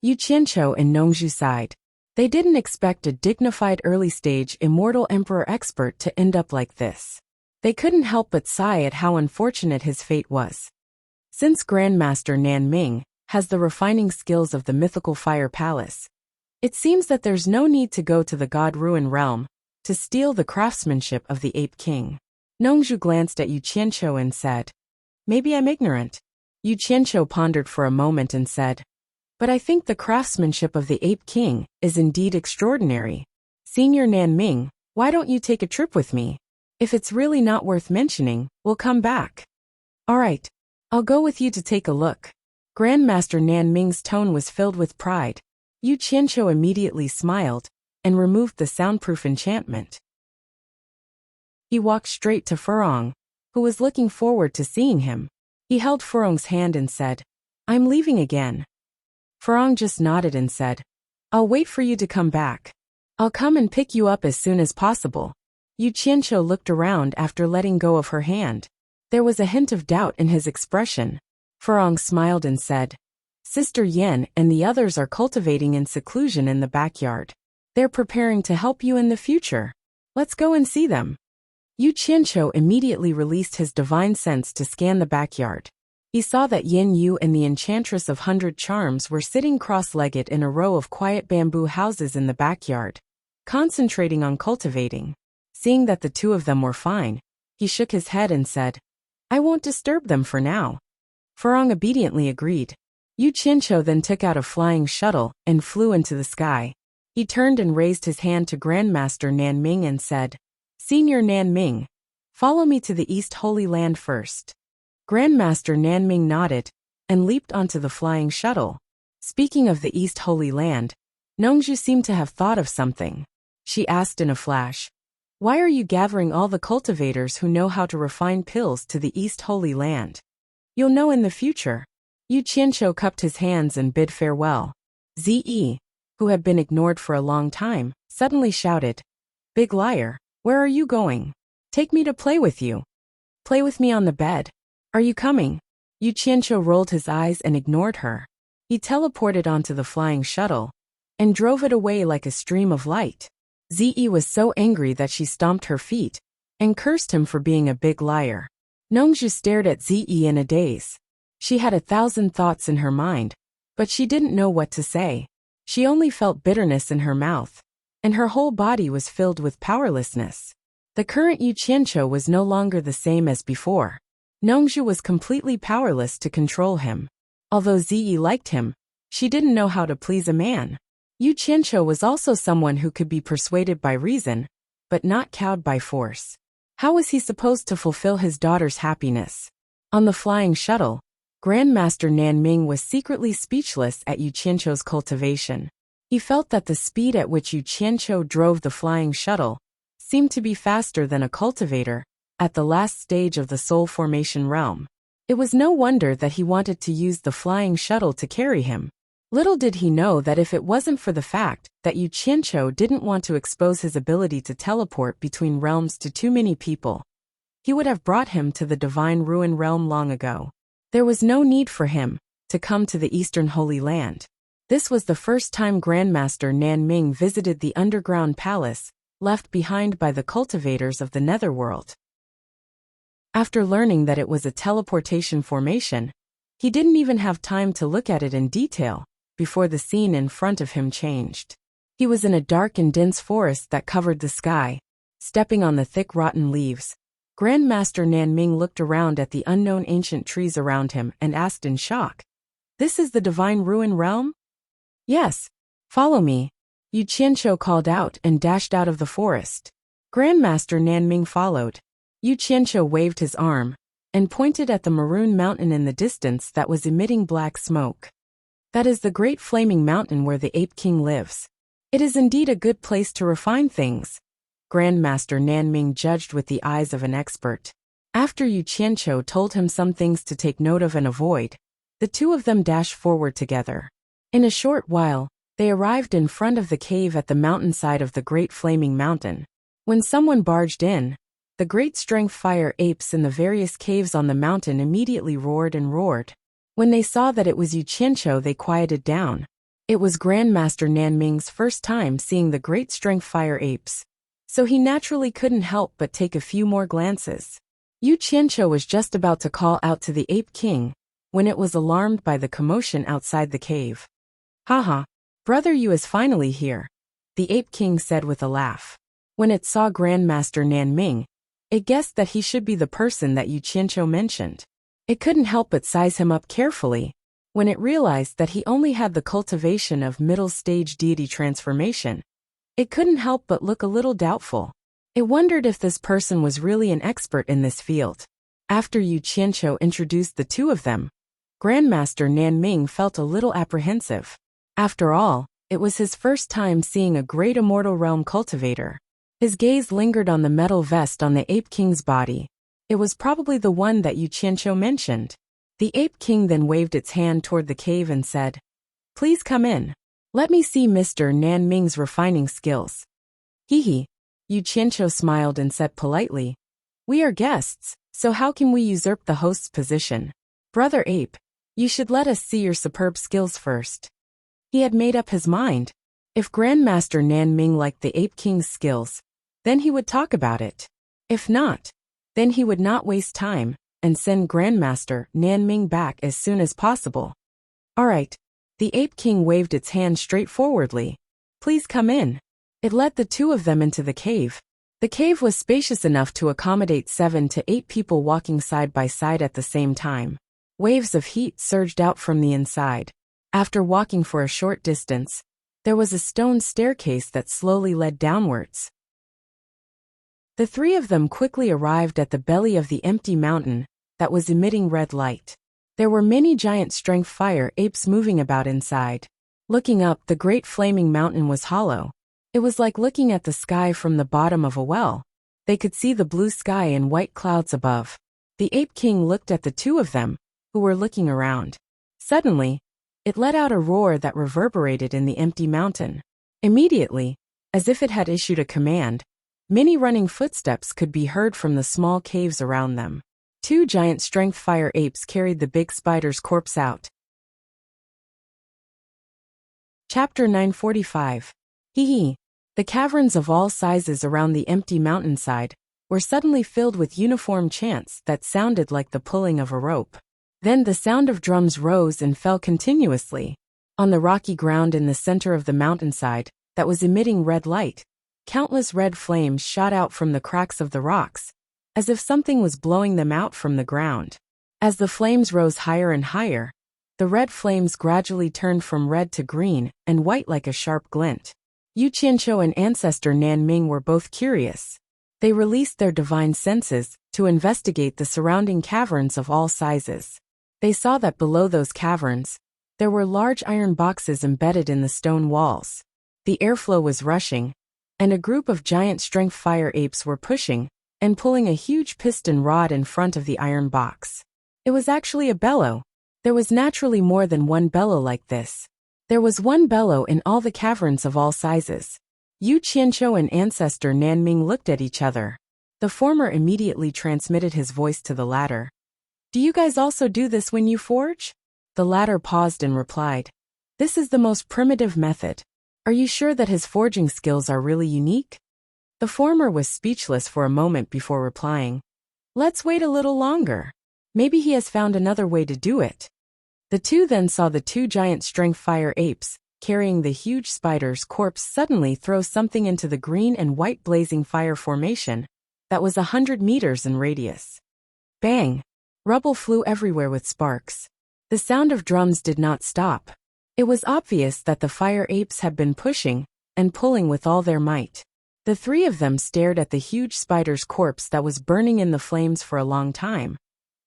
Yu Qianqiu and Nongzhu sighed. They didn't expect a dignified early-stage immortal emperor expert to end up like this. They couldn't help but sigh at how unfortunate his fate was. Since Grandmaster Nan Ming has the refining skills of the mythical fire palace, it seems that there's no need to go to the god ruin realm to steal the craftsmanship of the Ape King. Nongzhu glanced at Yu Qianqiu and said, "Maybe I'm ignorant." Yu Qianqiu pondered for a moment and said, "But I think the craftsmanship of the Ape King is indeed extraordinary. Senior Nan Ming, why don't you take a trip with me? If it's really not worth mentioning, we'll come back." "All right, I'll go with you to take a look." Grandmaster Nan Ming's tone was filled with pride. Yu Qianqiu immediately smiled and removed the soundproof enchantment. He walked straight to Furong, who was looking forward to seeing him. He held Furong's hand and said, "I'm leaving again." Furong just nodded and said, "I'll wait for you to come back. I'll come and pick you up as soon as possible." Yu Qianqiu looked around after letting go of her hand. There was a hint of doubt in his expression. Furong smiled and said, "Sister Yen and the others are cultivating in seclusion in the backyard. They're preparing to help you in the future. Let's go and see them." Yu Qianqiu immediately released his divine sense to scan the backyard. He saw that Yin Yu and the Enchantress of 100 Charms were sitting cross-legged in a row of quiet bamboo houses in the backyard, concentrating on cultivating. Seeing that the two of them were fine, he shook his head and said, "I won't disturb them for now." Furong obediently agreed. Yu Qianqiu then took out a flying shuttle and flew into the sky. He turned and raised his hand to Grandmaster Nan Ming and said, "Senior Nan Ming, follow me to the East Holy Land first." Grandmaster Nan Ming nodded and leaped onto the flying shuttle. Speaking of the East Holy Land, Nongzhu seemed to have thought of something. She asked in a flash, "Why are you gathering all the cultivators who know how to refine pills to the East Holy Land? You'll know in the future." Yu Qianqiu cupped his hands and bid farewell. Ze, who had been ignored for a long time, suddenly shouted, "Big liar, where are you going? Take me to play with you. Play with me on the bed. Are you coming?" Yu Qianqiu rolled his eyes and ignored her. He teleported onto the flying shuttle and drove it away like a stream of light. Ze was so angry that she stomped her feet and cursed him for being a big liar. Nongzhu stared at Ze in a daze. She had 1,000 thoughts in her mind, but she didn't know what to say. She only felt bitterness in her mouth, and her whole body was filled with powerlessness. The current Yu Qianqiu was no longer the same as before. Nongzhu was completely powerless to control him. Although Ze liked him, she didn't know how to please a man. Yu Qianqiu was also someone who could be persuaded by reason, but not cowed by force. How was he supposed to fulfill his daughter's happiness? On the flying shuttle, Grandmaster Nan Ming was secretly speechless at Yu Qianqiu's cultivation. He felt that the speed at which Yu Qianqiu drove the flying shuttle seemed to be faster than a cultivator at the last stage of the soul formation realm. It was no wonder that he wanted to use the flying shuttle to carry him. Little did he know that if it wasn't for the fact that Yu Qianqiu didn't want to expose his ability to teleport between realms to too many people, he would have brought him to the Divine Ruin realm long ago. There was no need for him to come to the Eastern Holy Land. This was the first time Grandmaster Nan Ming visited the underground palace left behind by the cultivators of the Netherworld. After learning that it was a teleportation formation, he didn't even have time to look at it in detail before the scene in front of him changed. He was in a dark and dense forest that covered the sky, stepping on the thick rotten leaves. Grandmaster Nan Ming looked around at the unknown ancient trees around him and asked in shock, "This is the Divine Ruin realm?" "Yes, follow me," Yu Qianqiu called out and dashed out of the forest. Grandmaster Nan Ming followed. Yu Qianqiu waved his arm and pointed at the maroon mountain in the distance that was emitting black smoke. That is the great flaming mountain where the Ape King lives. It is indeed a good place to refine things, Grandmaster Nanming judged with the eyes of an expert. After Yu Qianqiu told him some things to take note of and avoid, the two of them dashed forward together. In a short while, they arrived in front of the cave at the mountainside of the Great Flaming Mountain. When someone barged in, the great strength fire apes in the various caves on the mountain immediately roared and roared. When they saw that it was Yu Qianqiu, they quieted down. It was Grandmaster Nanming's first time seeing the great strength fire apes, so he naturally couldn't help but take a few more glances. Yu Qianqiu was just about to call out to the Ape King when it was alarmed by the commotion outside the cave. Haha, Brother Yu is finally here, the Ape King said with a laugh. When it saw Grandmaster Nanming, it guessed that he should be the person that Yu Qianqiu mentioned. It couldn't help but size him up carefully when it realized that he only had the cultivation of middle-stage deity transformation. It couldn't help but look a little doubtful. It wondered if this person was really an expert in this field. After Yu Qianqiu introduced the two of them, Grandmaster Nanming felt a little apprehensive. After all, it was his first time seeing a great immortal realm cultivator. His gaze lingered on the metal vest on the Ape King's body. It was probably the one that Yu Qianqiu mentioned. The Ape King then waved its hand toward the cave and said, "Please come in. Let me see Mr. Nanming's refining skills." Hee. Yu Qianqiu smiled and said politely, "We are guests, so how can we usurp the host's position? Brother Ape, you should let us see your superb skills first." He had made up his mind. If Grandmaster Nanming liked the Ape King's skills, then he would talk about it. If not, then he would not waste time and send Grandmaster Nanming back as soon as possible. All right. The Ape King waved its hand straightforwardly. "Please come in." It led the two of them into the cave. The cave was spacious enough to accommodate 7 to 8 people walking side by side at the same time. Waves of heat surged out from the inside. After walking for a short distance, there was a stone staircase that slowly led downwards. The three of them quickly arrived at the belly of the empty mountain that was emitting red light. There were many giant strength fire apes moving about inside. Looking up, the great flaming mountain was hollow. It was like looking at the sky from the bottom of a well. They could see the blue sky and white clouds above. The Ape King looked at the two of them, who were looking around. Suddenly, it let out a roar that reverberated in the empty mountain. Immediately, as if it had issued a command, many running footsteps could be heard from the small caves around them. 2 giant strength fire apes carried the big spider's corpse out. Chapter 945. Hee. The caverns of all sizes around the empty mountainside were suddenly filled with uniform chants that sounded like the pulling of a rope. Then the sound of drums rose and fell continuously. On the rocky ground in the center of the mountainside that was emitting red light, countless red flames shot out from the cracks of the rocks, as if something was blowing them out from the ground. As the flames rose higher and higher, the red flames gradually turned from red to green and white like a sharp glint. Yu Qianqiu and Ancestor Nanming were both curious. They released their divine senses to investigate the surrounding caverns of all sizes. They saw that below those caverns, there were large iron boxes embedded in the stone walls. The airflow was rushing, and a group of giant strength fire apes were pushing and pulling a huge piston rod in front of the iron box. It was actually a bellow. There was naturally more than one bellow like this. There was one bellow in all the caverns of all sizes. Yu Qianqiu and Ancestor Nanming looked at each other. The former immediately transmitted his voice to the latter. "Do you guys also do this when you forge?" The latter paused and replied, "This is the most primitive method. Are you sure that his forging skills are really unique?" The former was speechless for a moment before replying, "Let's wait a little longer. Maybe he has found another way to do it." The two then saw the 2 giant strength fire apes, carrying the huge spider's corpse, suddenly throw something into the green and white blazing fire formation that was 100 meters in radius. Bang! Rubble flew everywhere with sparks. The sound of drums did not stop. It was obvious that the fire apes had been pushing and pulling with all their might. The 3 of them stared at the huge spider's corpse that was burning in the flames for a long time.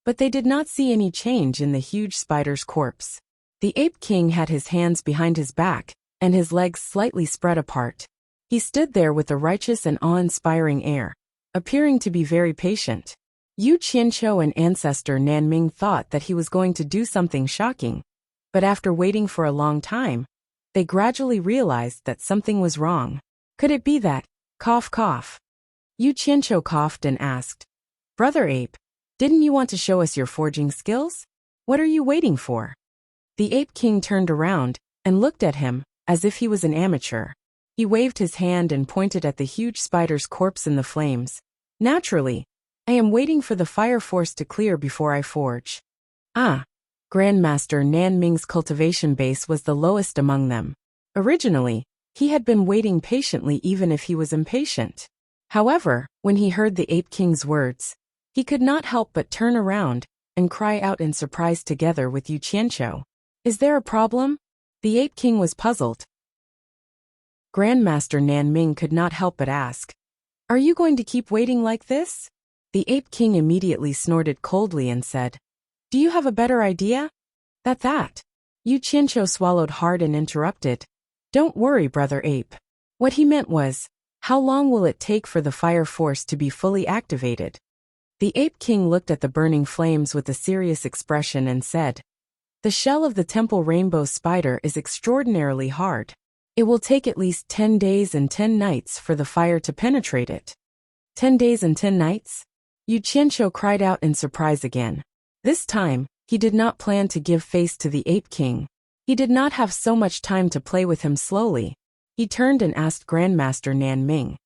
But they did not see any change in the huge spider's corpse. The Ape King had his hands behind his back, and his legs slightly spread apart. He stood there with a righteous and awe-inspiring air, appearing to be very patient. Yu Qianqiu and ancestor Nanming thought that he was going to do something shocking, but after waiting for a long time, they gradually realized that something was wrong. Could it be that? Cough cough. Yu Qianqiu coughed and asked, "Brother Ape, didn't you want to show us your forging skills? What are you waiting for?" The Ape King turned around and looked at him as if he was an amateur. He waved his hand and pointed at the huge spider's corpse in the flames. "Naturally, I am waiting for the fire force to clear before I forge." Ah. Grandmaster Nanming's cultivation base was the lowest among them. Originally, he had been waiting patiently even if he was impatient. However, when he heard the Ape King's words, he could not help but turn around and cry out in surprise together with Yu Qianqiu. "Is there a problem?" The Ape King was puzzled. Grandmaster Nanming could not help but ask, "Are you going to keep waiting like this?" The Ape King immediately snorted coldly and said, "Do you have a better idea?" That. Yu Qianqiu swallowed hard and interrupted, "Don't worry, Brother Ape." What he meant was, how long will it take for the fire force to be fully activated? The Ape King looked at the burning flames with a serious expression and said, "The shell of the temple rainbow spider is extraordinarily hard. It will take at least 10 days and 10 nights for the fire to penetrate it." 10 days and 10 nights? Yu Qianqiu cried out in surprise again. This time, he did not plan to give face to the Ape King. He did not have so much time to play with him slowly. He turned and asked Grandmaster Nanming,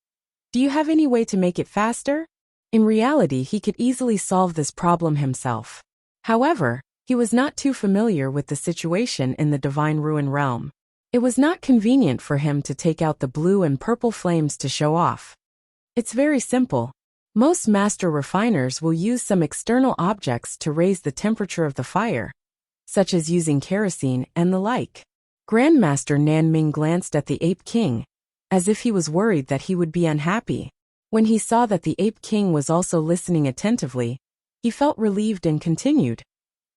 "Do you have any way to make it faster?" In reality, he could easily solve this problem himself. However, he was not too familiar with the situation in the Divine Ruin realm. It was not convenient for him to take out the blue and purple flames to show off. It's very simple. Most master refiners will use some external objects to raise the temperature of the fire, such as using kerosene and the like. Grandmaster Nanming glanced at the Ape King, as if he was worried that he would be unhappy. When he saw that the Ape King was also listening attentively, he felt relieved and continued.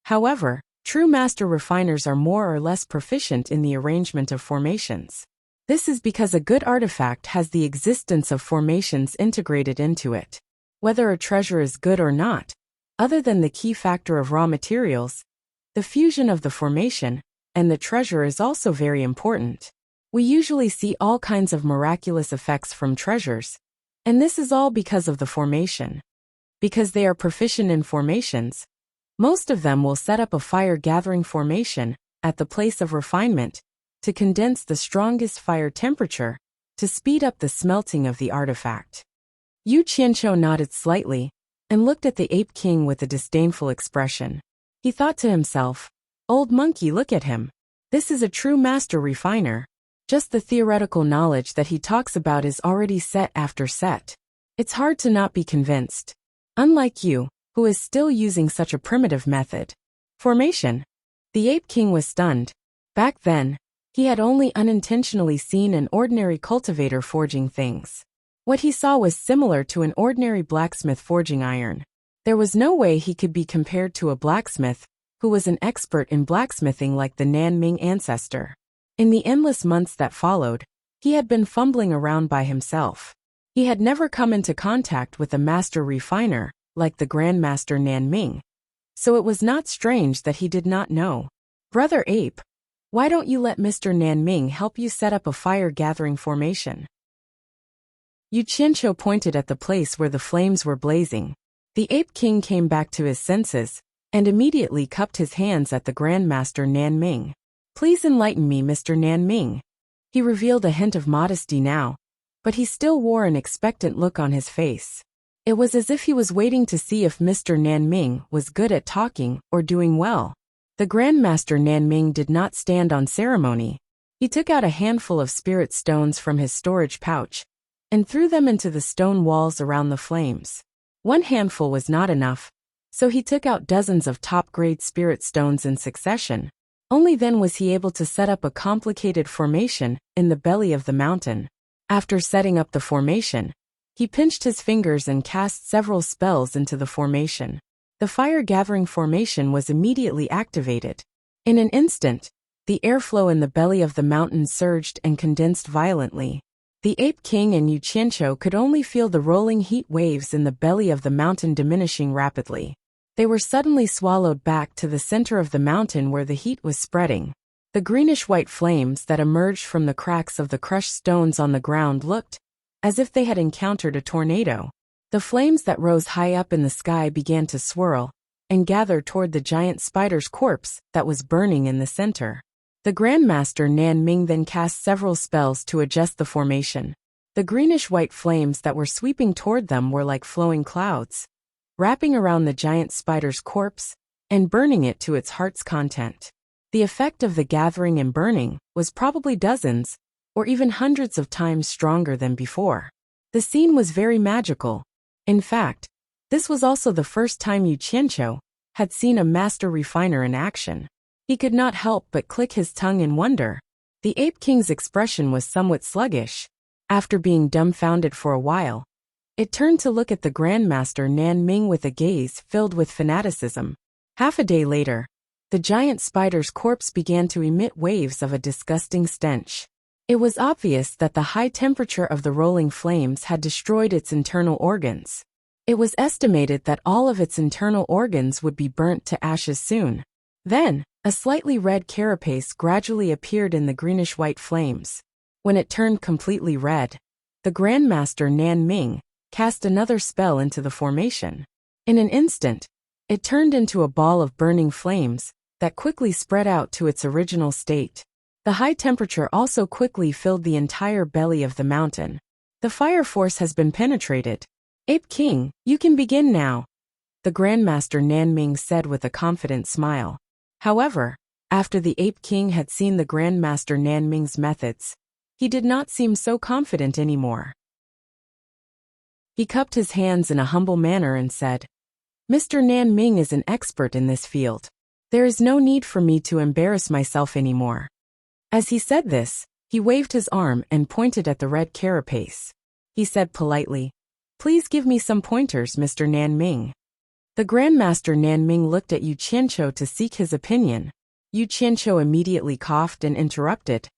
However, true master refiners are more or less proficient in the arrangement of formations. This is because a good artifact has the existence of formations integrated into it. Whether a treasure is good or not, other than the key factor of raw materials, the fusion of the formation and the treasure is also very important. We usually see all kinds of miraculous effects from treasures, and this is all because of the formation. Because they are proficient in formations, most of them will set up a fire-gathering formation at the place of refinement to condense the strongest fire temperature to speed up the smelting of the artifact. Yu Qianqiu nodded slightly and looked at the Ape King with a disdainful expression. He thought to himself, "Old monkey, look at him. This is a true master refiner. Just the theoretical knowledge that he talks about is already set after set. It's hard to not be convinced. Unlike you, who is still using such a primitive method." Formation. The Ape King was stunned. Back then, he had only unintentionally seen an ordinary cultivator forging things. What he saw was similar to an ordinary blacksmith forging iron. There was no way he could be compared to a blacksmith who was an expert in blacksmithing like the Nanming ancestor. In the endless months that followed, he had been fumbling around by himself. He had never come into contact with a master refiner like the Grandmaster Nanming, so it was not strange that he did not know. "Brother Ape, why don't you let Mr. Nanming help you set up a fire-gathering formation?" Yu Qianqiu pointed at the place where the flames were blazing. The Ape King came back to his senses and immediately cupped his hands at the Grandmaster Nanming. "Please enlighten me, Mr. Nanming." He revealed a hint of modesty now, but he still wore an expectant look on his face. It was as if he was waiting to see if Mr. Nanming was good at talking or doing well. The Grandmaster Nanming did not stand on ceremony. He took out a handful of spirit stones from his storage pouch and threw them into the stone walls around the flames. One handful was not enough, so he took out dozens of top-grade spirit stones in succession. Only then was he able to set up a complicated formation in the belly of the mountain. After setting up the formation, he pinched his fingers and cast several spells into the formation. The fire-gathering formation was immediately activated. In an instant, the airflow in the belly of the mountain surged and condensed violently. The Ape King and Yu Qianqiu could only feel the rolling heat waves in the belly of the mountain diminishing rapidly. They were suddenly swallowed back to the center of the mountain where the heat was spreading. The greenish-white flames that emerged from the cracks of the crushed stones on the ground looked as if they had encountered a tornado. The flames that rose high up in the sky began to swirl and gather toward the giant spider's corpse that was burning in the center. The Grandmaster Nan Ming then cast several spells to adjust the formation. The greenish-white flames that were sweeping toward them were like flowing clouds, wrapping around the giant spider's corpse and burning it to its heart's content. The effect of the gathering and burning was probably dozens or even hundreds of times stronger than before. The scene was very magical. In fact, this was also the first time Yu Qianqiu had seen a master refiner in action. He could not help but click his tongue in wonder. The Ape King's expression was somewhat sluggish. After being dumbfounded for a while, it turned to look at the Grandmaster Nan Ming with a gaze filled with fanaticism. Half a day later, the giant spider's corpse began to emit waves of a disgusting stench. It was obvious that the high temperature of the rolling flames had destroyed its internal organs. It was estimated that all of its internal organs would be burnt to ashes soon. Then, a slightly red carapace gradually appeared in the greenish-white flames. When it turned completely red, the Grandmaster Nan Ming cast another spell into the formation. In an instant, it turned into a ball of burning flames that quickly spread out to its original state. The high temperature also quickly filled the entire belly of the mountain. The fire force has been penetrated. Ape King, you can begin now, the Grandmaster Nan Ming said with a confident smile. However, after the Ape King had seen the Grandmaster Nan Ming's methods, he did not seem so confident anymore. He cupped his hands in a humble manner and said, "Mr. Nan Ming is an expert in this field. There is no need for me to embarrass myself anymore." As he said this, he waved his arm and pointed at the red carapace. He said politely, "Please give me some pointers, Mr. Nan Ming." The Grandmaster Nan Ming looked at Yu Qianqiu to seek his opinion. Yu Qianqiu immediately coughed and interrupted.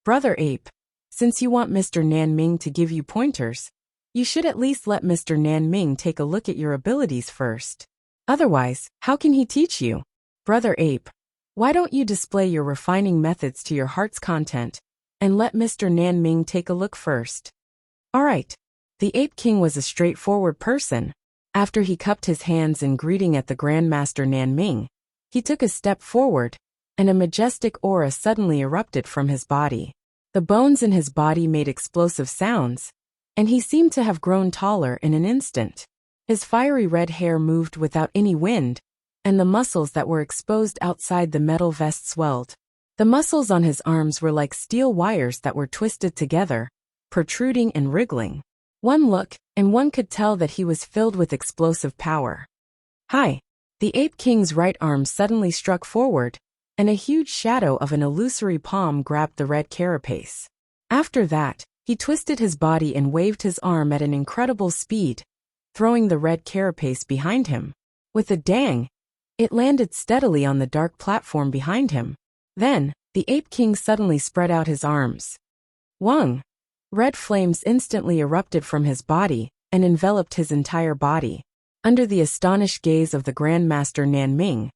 "Brother Ape, since you want Mr. Nan Ming to give you pointers, you should at least let Mr. Nan Ming take a look at your abilities first. Otherwise, how can he teach you? Brother Ape, why don't you display your refining methods to your heart's content and let Mr. Nan Ming take a look first?" All right. The Ape King was a straightforward person. After he cupped his hands in greeting at the Grandmaster Nan Ming, he took a step forward, and a majestic aura suddenly erupted from his body. The bones in his body made explosive sounds, and he seemed to have grown taller in an instant. His fiery red hair moved without any wind, and the muscles that were exposed outside the metal vest swelled. The muscles on his arms were like steel wires that were twisted together, protruding and wriggling. One look, and one could tell that he was filled with explosive power. Hi! The Ape King's right arm suddenly struck forward, and a huge shadow of an illusory palm grabbed the red carapace. After that, he twisted his body and waved his arm at an incredible speed, throwing the red carapace behind him. With a dang, it landed steadily on the dark platform behind him. Then, the Ape King suddenly spread out his arms. Wang! Red flames instantly erupted from his body and enveloped his entire body. Under the astonished gaze of the Grandmaster Nan Ming,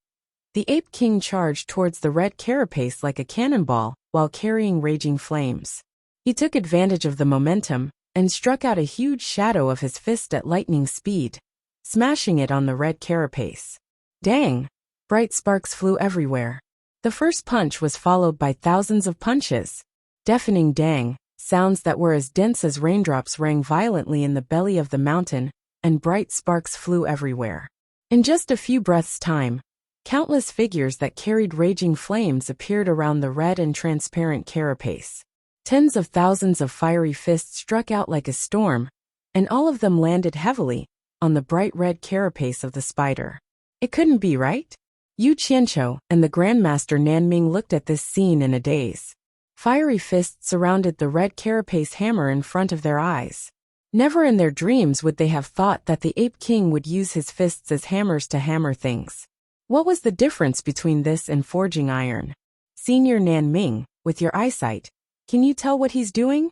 the Ape King charged towards the red carapace like a cannonball while carrying raging flames. He took advantage of the momentum and struck out a huge shadow of his fist at lightning speed, smashing it on the red carapace. Dang! Bright sparks flew everywhere. The first punch was followed by thousands of punches. Deafening dang! Sounds that were as dense as raindrops rang violently in the belly of the mountain, and bright sparks flew everywhere. In just a few breaths' time, countless figures that carried raging flames appeared around the red and transparent carapace. Tens of thousands of fiery fists struck out like a storm, and all of them landed heavily on the bright red carapace of the spider. It couldn't be right? Yu Qianqiu and the Grandmaster Nan Ming looked at this scene in a daze. Fiery fists surrounded the red carapace hammer in front of their eyes. Never in their dreams would they have thought that the Ape King would use his fists as hammers to hammer things. What was the difference between this and forging iron? Senior Nan Ming, with your eyesight, can you tell what he's doing?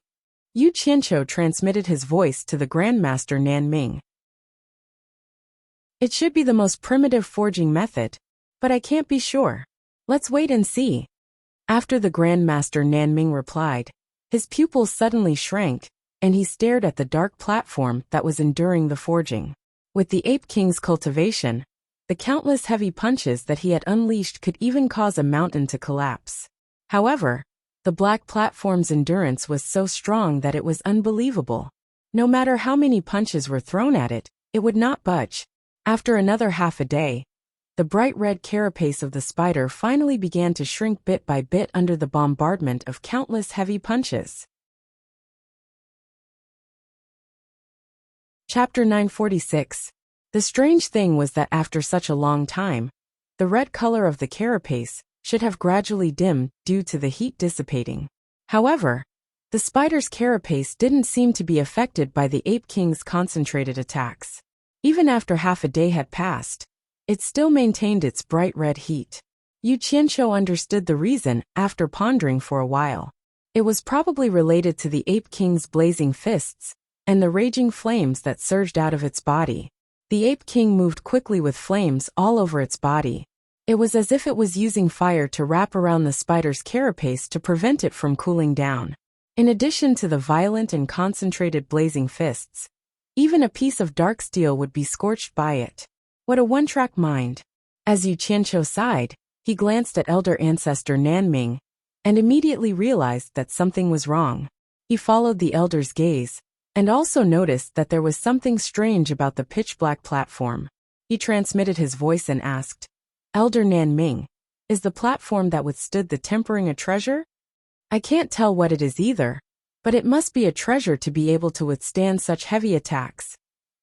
Yu Qianqiu transmitted his voice to the Grandmaster Nan Ming. It should be the most primitive forging method, but I can't be sure. Let's wait and see. After the Grandmaster Nan Ming replied, his pupils suddenly shrank, and he stared at the dark platform that was enduring the forging. With the Ape King's cultivation, the countless heavy punches that he had unleashed could even cause a mountain to collapse. However, the black platform's endurance was so strong that it was unbelievable. No matter how many punches were thrown at it, it would not budge. After another half a day, the bright red carapace of the spider finally began to shrink bit by bit under the bombardment of countless heavy punches. Chapter 946. The strange thing was that after such a long time, the red color of the carapace should have gradually dimmed due to the heat dissipating. However, the spider's carapace didn't seem to be affected by the Ape King's concentrated attacks. Even after half a day had passed, it still maintained its bright red heat. Yu Qianqiu understood the reason after pondering for a while. It was probably related to the Ape King's blazing fists and the raging flames that surged out of its body. The Ape King moved quickly with flames all over its body. It was as if it was using fire to wrap around the spider's carapace to prevent it from cooling down. In addition to the violent and concentrated blazing fists, even a piece of dark steel would be scorched by it. What a one-track mind. As Yu Qianqiu sighed, he glanced at elder ancestor Nan Ming and immediately realized that something was wrong. He followed the elder's gaze and also noticed that there was something strange about the pitch-black platform. He transmitted his voice and asked, "Elder Nan Ming, is the platform that withstood the tempering a treasure?" "I can't tell what it is either, but it must be a treasure to be able to withstand such heavy attacks,"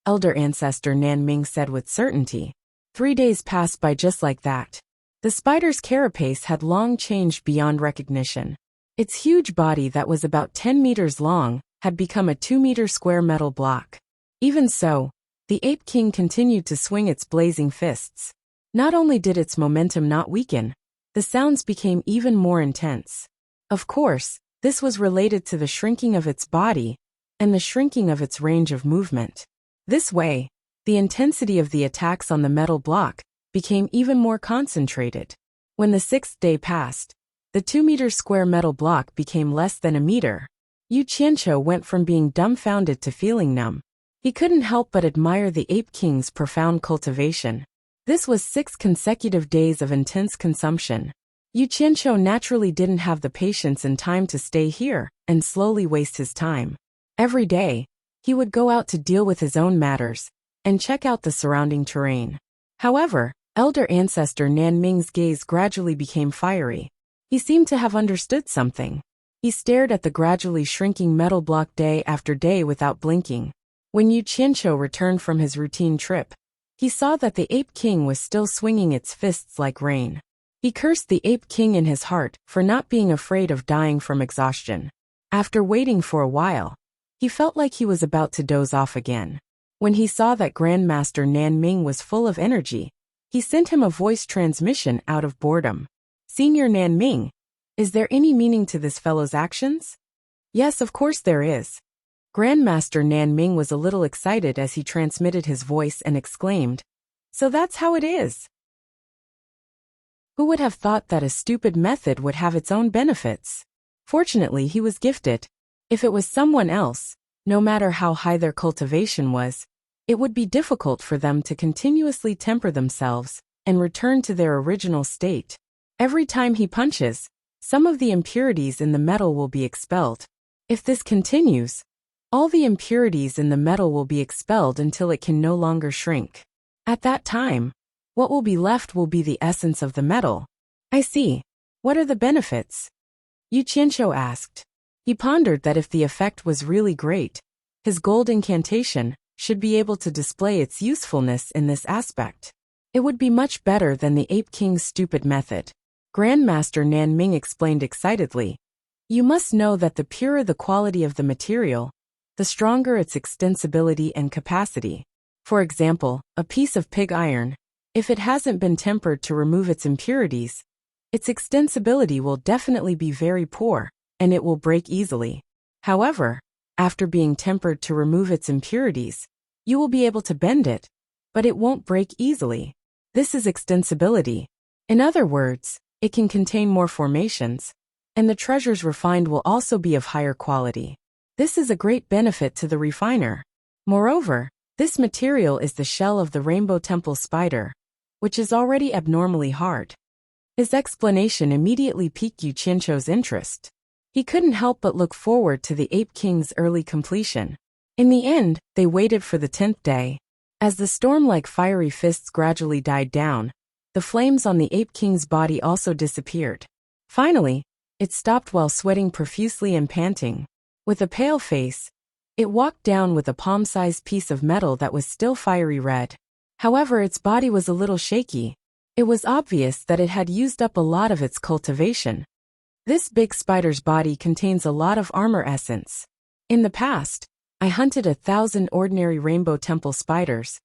elder ancestor Nan Ming said with certainty. 3 days passed by just like that. The spider's carapace had long changed beyond recognition. Its huge body that was about 10 meters long had become a 2-meter square metal block. Even so, the Ape King continued to swing its blazing fists. Not only did its momentum not weaken, the sounds became even more intense. Of course, this was related to the shrinking of its body and the shrinking of its range of movement. This way, the intensity of the attacks on the metal block became even more concentrated. When the 6th day passed, the 2-meter square metal block became less than a meter. Yu Qianqiu went from being dumbfounded to feeling numb. He couldn't help but admire the Ape King's profound cultivation. This was 6 consecutive days of intense consumption. Yu Qianqiu naturally didn't have the patience and time to stay here and slowly waste his time. Every day, he would go out to deal with his own matters and check out the surrounding terrain. However, elder ancestor Nan Ming's gaze gradually became fiery. He seemed to have understood something. He stared at the gradually shrinking metal block day after day without blinking. When Yu Qianqiu returned from his routine trip, he saw that the Ape King was still swinging its fists like rain. He cursed the Ape King in his heart for not being afraid of dying from exhaustion. After waiting for a while, he felt like he was about to doze off again. When he saw that Grandmaster Nan Ming was full of energy, he sent him a voice transmission out of boredom. "Senior Nan Ming, is there any meaning to this fellow's actions?" "Yes, of course there is." Grandmaster Nan Ming was a little excited as he transmitted his voice and exclaimed, "So that's how it is." Who would have thought that a stupid method would have its own benefits? Fortunately, he was gifted. If it was someone else, no matter how high their cultivation was, it would be difficult for them to continuously temper themselves and return to their original state. Every time he punches, some of the impurities in the metal will be expelled. If this continues, all the impurities in the metal will be expelled until it can no longer shrink. At that time, what will be left will be the essence of the metal. "I see. What are the benefits?" Yu Qianqiu asked. He pondered that if the effect was really great, his gold incantation should be able to display its usefulness in this aspect. It would be much better than the Ape King's stupid method. Grandmaster Nan Ming explained excitedly, "You must know that the purer the quality of the material, the stronger its extensibility and capacity. For example, a piece of pig iron, if it hasn't been tempered to remove its impurities, its extensibility will definitely be very poor, and it will break easily. However, after being tempered to remove its impurities, you will be able to bend it, but it won't break easily. This is extensibility. In other words, it can contain more formations, and the treasures refined will also be of higher quality. This is a great benefit to the refiner. Moreover, this material is the shell of the Rainbow Temple spider, which is already abnormally hard. His explanation immediately piqued Yu Qianqiu's interest. He couldn't help but look forward to the Ape King's early completion. In the end, they waited for the 10th day. As the storm-like fiery fists gradually died down, the flames on the Ape King's body also disappeared. Finally, it stopped while sweating profusely and panting. With a pale face, it walked down with a palm-sized piece of metal that was still fiery red. However, its body was a little shaky. It was obvious that it had used up a lot of its cultivation. This big spider's body contains a lot of armor essence. In the past, I hunted 1,000 ordinary Rainbow Temple spiders,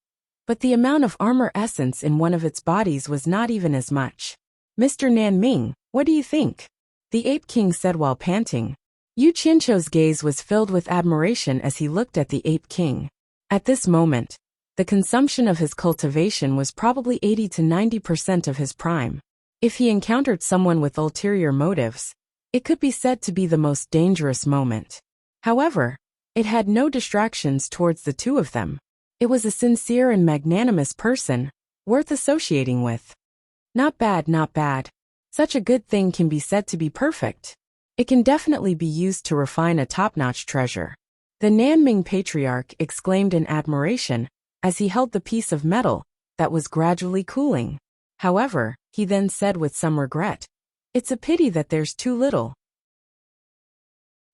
but the amount of armor essence in one of its bodies was not even as much. Mr. Nanming, what do you think? The Ape King said while panting. Yu Qianqiu's gaze was filled with admiration as he looked at the Ape King. At this moment, the consumption of his cultivation was probably 80 to 90% of his prime. If he encountered someone with ulterior motives, it could be said to be the most dangerous moment. However, it had no distractions towards the two of them. It was a sincere and magnanimous person, worth associating with. Not bad, not bad. Such a good thing can be said to be perfect. It can definitely be used to refine a top-notch treasure. The Nanming Patriarch exclaimed in admiration as he held the piece of metal that was gradually cooling. However, he then said with some regret, "It's a pity that there's too little.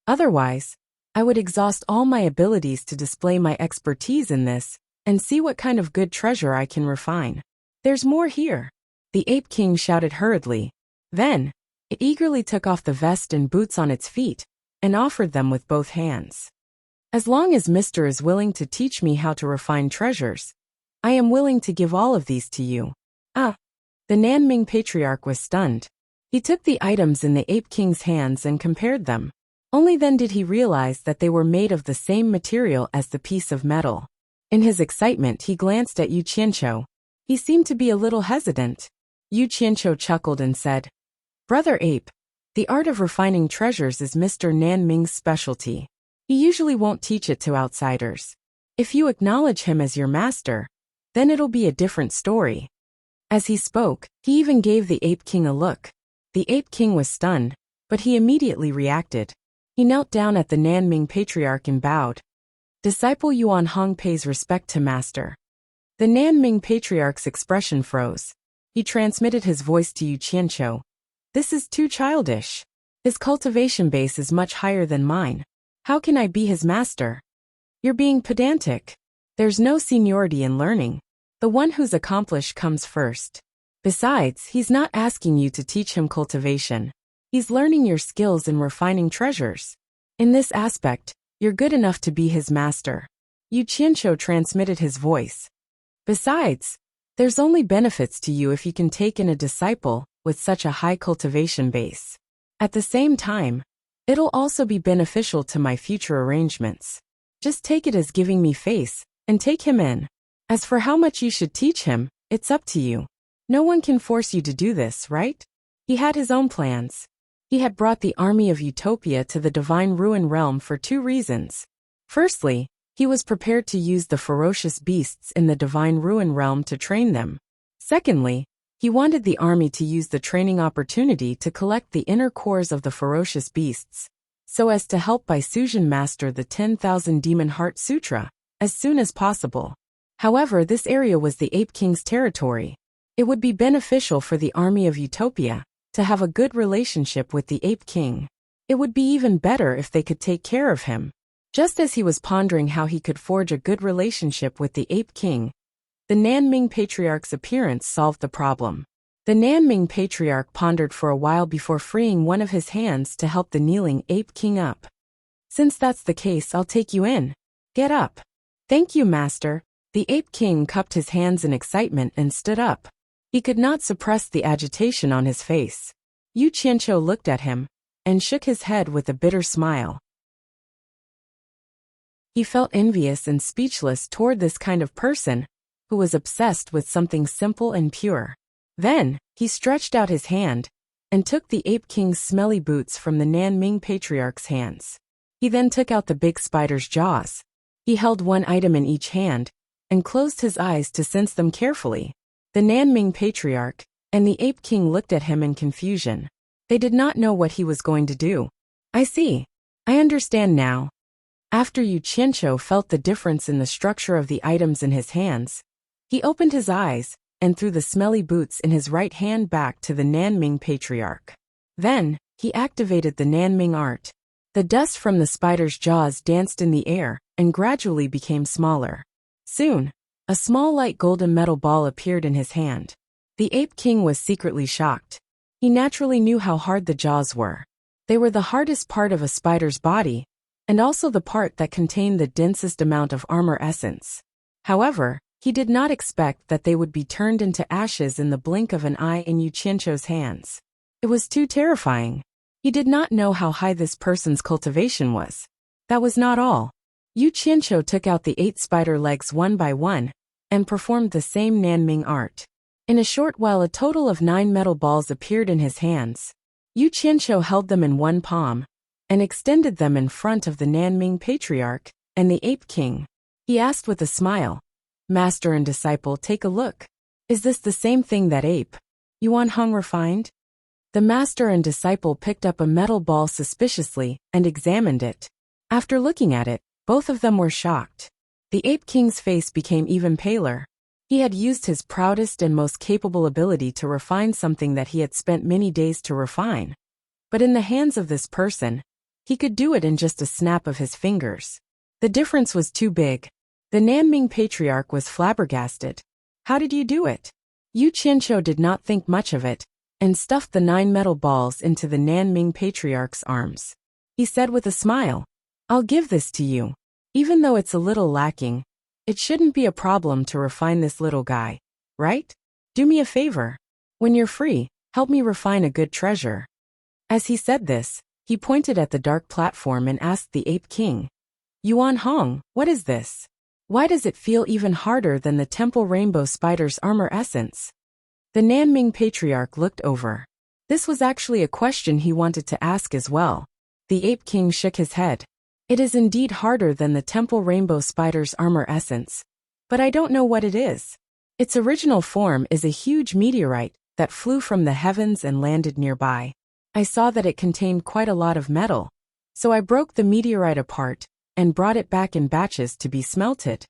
Otherwise, I would exhaust all my abilities to display my expertise in this and see what kind of good treasure I can refine. There's more here." The Ape King shouted hurriedly. Then, it eagerly took off the vest and boots on its feet and offered them with both hands. "As long as Mr. is willing to teach me how to refine treasures, I am willing to give all of these to you." Ah! The Nanming Patriarch was stunned. He took the items in the Ape King's hands and compared them. Only then did he realize that they were made of the same material as the piece of metal. In his excitement, he glanced at Yu Qianqiu. He seemed to be a little hesitant. Yu Qianqiu chuckled and said, "Brother Ape, the art of refining treasures is Mr. Nanming's specialty. He usually won't teach it to outsiders. If you acknowledge him as your master, then it'll be a different story." As he spoke, he even gave the Ape King a look. The Ape King was stunned, but he immediately reacted. He knelt down at the Nanming Patriarch and bowed. Disciple Yuan Hong pays respect to master. The Nanming Patriarch's expression froze. He transmitted his voice to Yu Qianqiu. "This is too childish. His cultivation base is much higher than mine. How can I be his master? You're being pedantic. There's no seniority in learning. The one who's accomplished comes first. Besides, he's not asking you to teach him cultivation. He's learning your skills in refining treasures. In this aspect, you're good enough to be his master." Yu Qianqiu transmitted his voice. "Besides, there's only benefits to you if you can take in a disciple with such a high cultivation base. At the same time, it'll also be beneficial to my future arrangements. Just take it as giving me face, and take him in. As for how much you should teach him, it's up to you. No one can force you to do this, right?" He had his own plans. He had brought the army of Utopia to the Divine Ruin Realm for two reasons. Firstly, he was prepared to use the ferocious beasts in the Divine Ruin Realm to train them. Secondly, he wanted the army to use the training opportunity to collect the inner cores of the ferocious beasts, so as to help Baisuzhen master the 10,000 Demon Heart Sutra as soon as possible. However, this area was the Ape King's territory. It would be beneficial for the army of Utopia to have a good relationship with the Ape King. It would be even better if they could take care of him. Just as he was pondering how he could forge a good relationship with the Ape King, the Nanming Patriarch's appearance solved the problem. The Nanming Patriarch pondered for a while before freeing one of his hands to help the kneeling Ape King up. Since that's the case, I'll take you in. Get up. Thank you, master. The Ape King cupped his hands in excitement and stood up. He could not suppress the agitation on his face. Yu Qianqiu looked at him and shook his head with a bitter smile. He felt envious and speechless toward this kind of person who was obsessed with something simple and pure. Then, he stretched out his hand and took the Ape King's smelly boots from the Nanming Patriarch's hands. He then took out the big spider's jaws. He held one item in each hand and closed his eyes to sense them carefully. The Nanming Patriarch and the Ape King looked at him in confusion. They did not know what he was going to do. I see. I understand now. After Yu Qianqiu felt the difference in the structure of the items in his hands, he opened his eyes and threw the smelly boots in his right hand back to the Nanming Patriarch. Then, he activated the Nanming art. The dust from the spider's jaws danced in the air and gradually became smaller. Soon, a small light golden metal ball appeared in his hand. The Ape King was secretly shocked. He naturally knew how hard the jaws were. They were the hardest part of a spider's body, and also the part that contained the densest amount of armor essence. However, he did not expect that they would be turned into ashes in the blink of an eye in Yu Qianqiu's hands. It was too terrifying. He did not know how high this person's cultivation was. That was not all. Yu Qianqiu took out the 8 spider legs one by one and performed the same Nanming art. In a short while, a total of 9 metal balls appeared in his hands. Yu Qianqiu held them in one palm and extended them in front of the Nanming Patriarch and the Ape King. He asked with a smile, "Master and disciple, take a look. Is this the same thing that Ape Yuan Hong refined?" The master and disciple picked up a metal ball suspiciously and examined it. After looking at it, both of them were shocked. The Ape King's face became even paler. He had used his proudest and most capable ability to refine something that he had spent many days to refine. But in the hands of this person, he could do it in just a snap of his fingers. The difference was too big. The Nanming Patriarch was flabbergasted. "How did you do it?" Yu Qianqiu did not think much of it and stuffed the 9 metal balls into the Nanming Patriarch's arms. He said with a smile, "I'll give this to you. Even though it's a little lacking, it shouldn't be a problem to refine this little guy, right? Do me a favor. When you're free, help me refine a good treasure." As he said this, he pointed at the dark platform and asked the Ape King, "Yuan Hong, what is this? Why does it feel even harder than the Temple Rainbow Spider's armor essence?" The Nanming Patriarch looked over. This was actually a question he wanted to ask as well. The Ape King shook his head. "It is indeed harder than the Temple Rainbow Spider's armor essence, but I don't know what it is. Its original form is a huge meteorite that flew from the heavens and landed nearby. I saw that it contained quite a lot of metal, so I broke the meteorite apart and brought it back in batches to be smelted.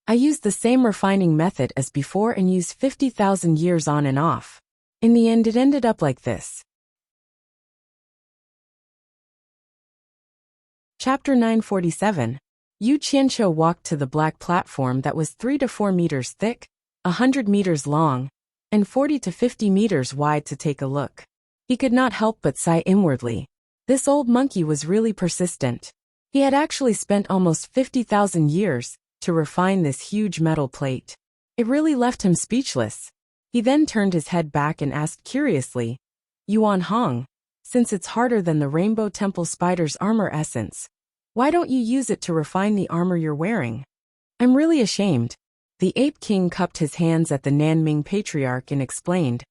I used the same refining method as before and used 50,000 years on and off. In the end, it ended up like this." Chapter 947. Yu Qianqiu walked to the black platform that was 3 to 4 meters thick, 100 meters long, and 40 to 50 meters wide to take a look. He could not help but sigh inwardly. This old monkey was really persistent. He had actually spent almost 50,000 years to refine this huge metal plate. It really left him speechless. He then turned his head back and asked curiously, "Yuan Hong, since it's harder than the Rainbow Temple Spider's armor essence, why don't you use it to refine the armor you're wearing?" "I'm really ashamed." The Ape King cupped his hands at the Nanming Patriarch and explained,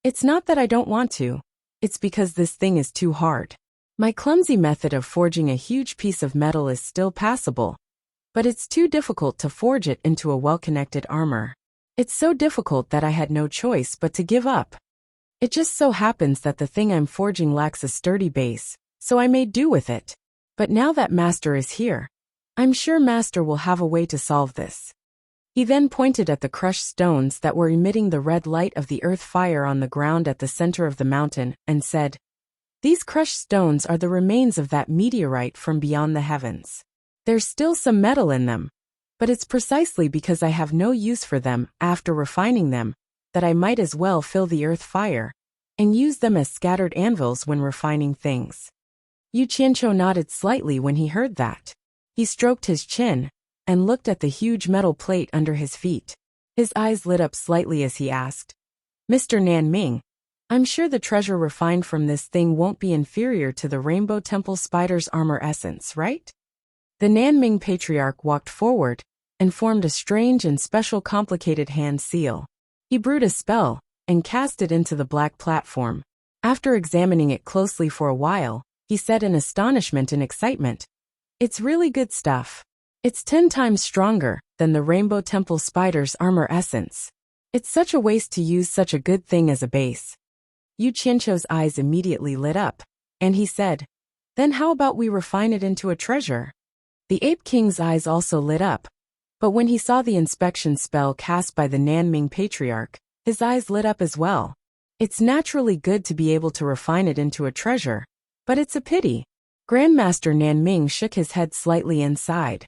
"It's not that I don't want to. It's because this thing is too hard. My clumsy method of forging a huge piece of metal is still passable, but it's too difficult to forge it into a well-connected armor. It's so difficult that I had no choice but to give up. It just so happens that the thing I'm forging lacks a sturdy base, so I made do with it. But now that Master is here, I'm sure Master will have a way to solve this." He then pointed at the crushed stones that were emitting the red light of the earth fire on the ground at the center of the mountain, and said, "These crushed stones are the remains of that meteorite from beyond the heavens. There's still some metal in them, but it's precisely because I have no use for them after refining them that I might as well fill the earth fire and use them as scattered anvils when refining things." Yu Qianqiu nodded slightly when he heard that. He stroked his chin and looked at the huge metal plate under his feet. His eyes lit up slightly as he asked, Mr. Nanming, I'm sure the treasure refined from this thing won't be inferior to the Rainbow Temple Spider's armor essence, right? The Nanming Patriarch walked forward and formed a strange and special complicated hand seal. He brewed a spell and cast it into the black platform. After examining it closely for a while, he said in astonishment and excitement, It's really good stuff. It's 10 times stronger than the Rainbow Temple Spider's armor essence. It's such a waste to use such a good thing as a base. Yu Qianqiu's eyes immediately lit up, and he said, Then how about we refine it into a treasure? The Ape King's eyes also lit up, but when he saw the inspection spell cast by the Nanming Patriarch, his eyes lit up as well. It's naturally good to be able to refine it into a treasure, but it's a pity. Grandmaster Nanming shook his head slightly and sighed.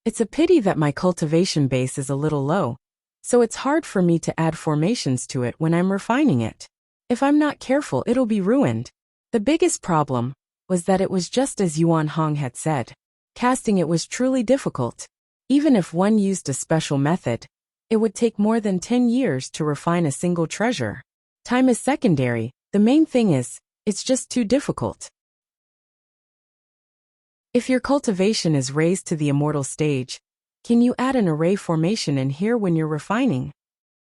It's a pity that my cultivation base is a little low, so it's hard for me to add formations to it when I'm refining it. If I'm not careful, it'll be ruined. The biggest problem was that it was just as Yuan Hong had said. Casting it was truly difficult. Even if one used a special method, it would take more than 10 years to refine a single treasure. Time is secondary, the main thing is, it's just too difficult. If your cultivation is raised to the immortal stage, can you add an array formation in here when you're refining?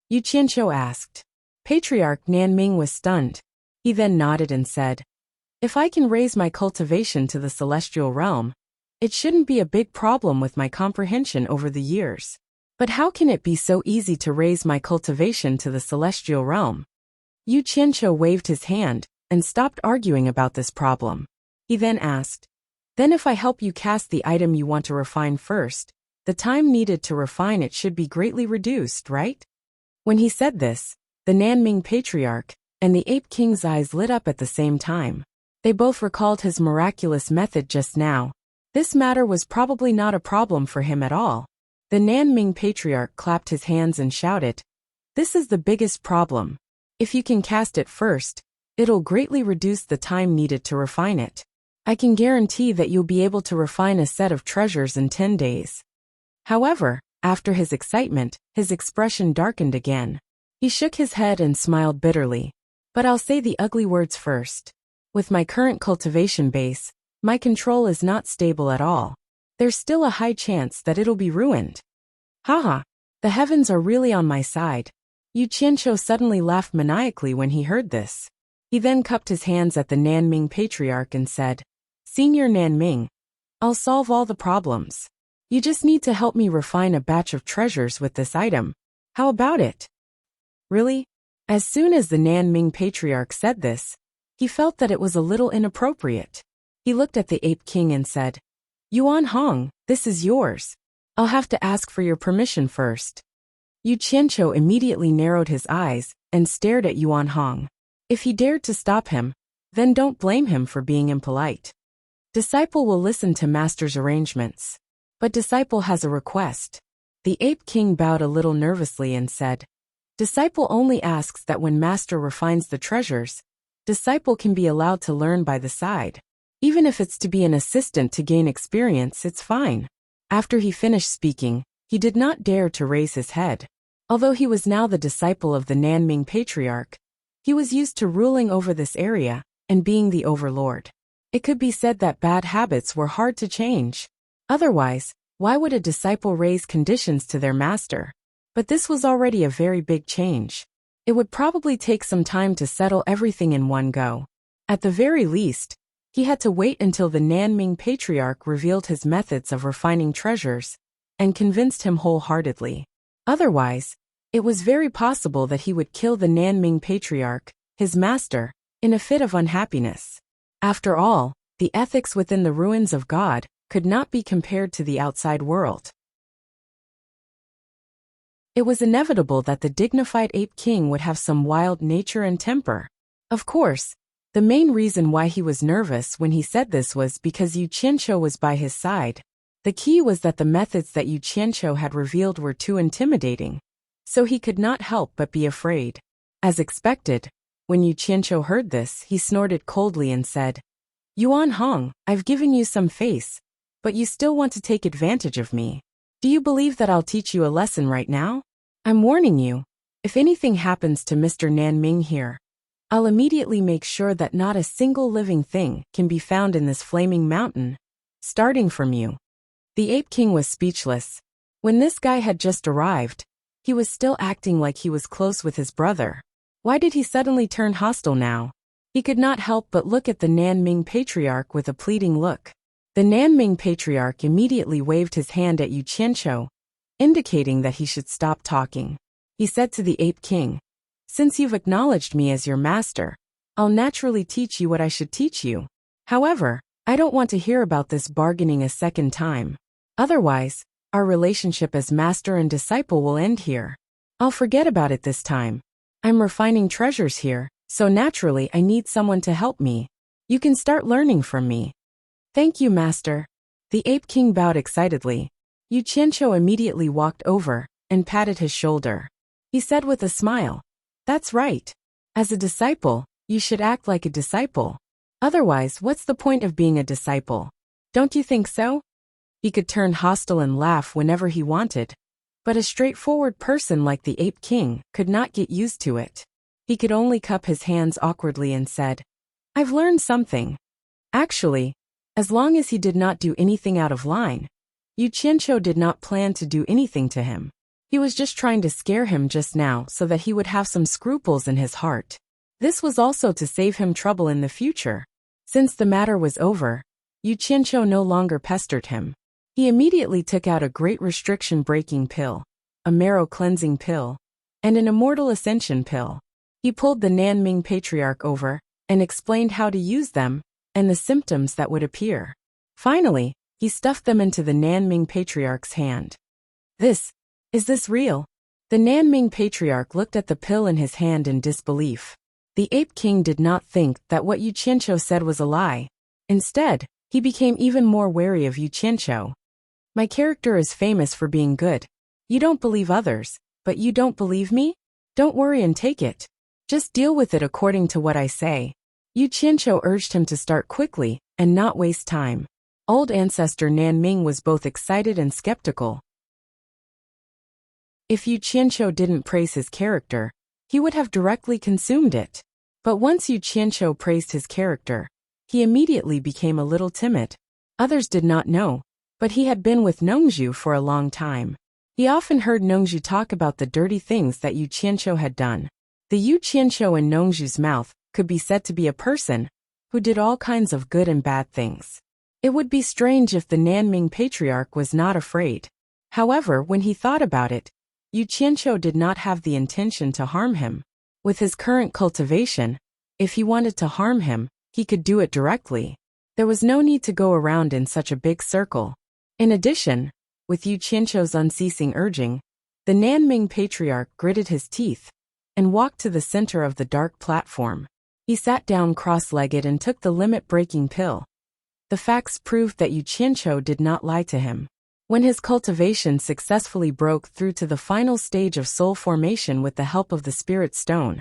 Yu Qianqiu asked. Patriarch Nanming was stunned. He then nodded and said, If I can raise my cultivation to the celestial realm, it shouldn't be a big problem with my comprehension over the years. But how can it be so easy to raise my cultivation to the celestial realm? Yu Qianqiu waved his hand and stopped arguing about this problem. He then asked, Then if I help you cast the item you want to refine first, the time needed to refine it should be greatly reduced, right? When he said this, the Nanming Patriarch and the Ape King's eyes lit up at the same time. They both recalled his miraculous method just now. This matter was probably not a problem for him at all. The Nanming Patriarch clapped his hands and shouted, This is the biggest problem. If you can cast it first, it'll greatly reduce the time needed to refine it. I can guarantee that you'll be able to refine a set of treasures in 10 days. However, after his excitement, his expression darkened again. He shook his head and smiled bitterly. But I'll say the ugly words first. With my current cultivation base, my control is not stable at all. There's still a high chance that it'll be ruined. Haha, the heavens are really on my side. Yu Qianqiu suddenly laughed maniacally when he heard this. He then cupped his hands at the Nanming Patriarch and said, Senior Nanming, I'll solve all the problems. You just need to help me refine a batch of treasures with this item. How about it? Really? As soon as the Nanming Patriarch said this, he felt that it was a little inappropriate. He looked at the Ape King and said, Yuan Hong, this is yours. I'll have to ask for your permission first. Yu Qianqiu immediately narrowed his eyes and stared at Yuan Hong. If he dared to stop him, then don't blame him for being impolite. Disciple will listen to Master's arrangements. But Disciple has a request. The Ape King bowed a little nervously and said, Disciple only asks that when Master refines the treasures, Disciple can be allowed to learn by the side. Even if it's to be an assistant to gain experience, it's fine. After he finished speaking, he did not dare to raise his head. Although he was now the disciple of the Nanming Patriarch, he was used to ruling over this area and being the overlord. It could be said that bad habits were hard to change. Otherwise, why would a disciple raise conditions to their master? But this was already a very big change. It would probably take some time to settle everything in one go. At the very least, he had to wait until the Nanming Patriarch revealed his methods of refining treasures and convinced him wholeheartedly. Otherwise, it was very possible that he would kill the Nanming Patriarch, his master, in a fit of unhappiness. After all, the ethics within the ruins of God could not be compared to the outside world. It was inevitable that the dignified Ape King would have some wild nature and temper. Of course, the main reason why he was nervous when he said this was because Yu Qianqiu was by his side. The key was that the methods that Yu Qianqiu had revealed were too intimidating, so he could not help but be afraid. As expected, when Yu Qianqiu heard this, he snorted coldly and said, Yuan Hong, I've given you some face, but you still want to take advantage of me. Do you believe that I'll teach you a lesson right now? I'm warning you. If anything happens to Mr. Nanming here, I'll immediately make sure that not a single living thing can be found in this flaming mountain, starting from you. The Ape King was speechless. When this guy had just arrived, he was still acting like he was close with his brother. Why did he suddenly turn hostile now? He could not help but look at the Nanming Patriarch with a pleading look. The Nanming Patriarch immediately waved his hand at Yu Qianqiu, indicating that he should stop talking. He said to the Ape King, "Since you've acknowledged me as your master, I'll naturally teach you what I should teach you. However, I don't want to hear about this bargaining a second time. Otherwise, our relationship as master and disciple will end here. I'll forget about it this time. I'm refining treasures here, so naturally I need someone to help me. You can start learning from me." "Thank you, master." The Ape King bowed excitedly. Yu Qianqiu immediately walked over and patted his shoulder. He said with a smile, "That's right. As a disciple, you should act like a disciple. Otherwise, what's the point of being a disciple? Don't you think so?" He could turn hostile and laugh whenever he wanted, but a straightforward person like the Ape King could not get used to it. He could only cup his hands awkwardly and said, "I've learned something." Actually, as long as he did not do anything out of line, Yu Qianqiu did not plan to do anything to him. He was just trying to scare him just now so that he would have some scruples in his heart. This was also to save him trouble in the future. Since the matter was over, Yu Qianqiu no longer pestered him. He immediately took out a great restriction-breaking pill, a marrow-cleansing pill, and an immortal ascension pill. He pulled the Nanming Patriarch over and explained how to use them and the symptoms that would appear. Finally, he stuffed them into the Nanming Patriarch's hand. Is this real?" The Nanming Patriarch looked at the pill in his hand in disbelief. The Ape King did not think that what Yu Qianqiu said was a lie. Instead, he became even more wary of Yu Qianqiu. "My character is famous for being good. You don't believe others, but you don't believe me? Don't worry and take it. Just deal with it according to what I say." Yu Qianqiu urged him to start quickly and not waste time. Old ancestor Nanming was both excited and skeptical. If Yu Qianqiu didn't praise his character, he would have directly consumed it. But once Yu Qianqiu praised his character, he immediately became a little timid. Others did not know, but he had been with Nongzhu for a long time. He often heard Nongzhu talk about the dirty things that Yu Qianqiu had done. The Yu Qianqiu in Nongzhu's mouth could be said to be a person who did all kinds of good and bad things. It would be strange if the Nanming Patriarch was not afraid. However, when he thought about it, Yu Qianqiu did not have the intention to harm him. With his current cultivation, if he wanted to harm him, he could do it directly. There was no need to go around in such a big circle. In addition, with Yu Qianqiu's unceasing urging, the Nanming Patriarch gritted his teeth and walked to the center of the dark platform. He sat down cross-legged and took the limit-breaking pill. The facts proved that Yu Qianqiu did not lie to him. When his cultivation successfully broke through to the final stage of soul formation with the help of the Spirit Stone,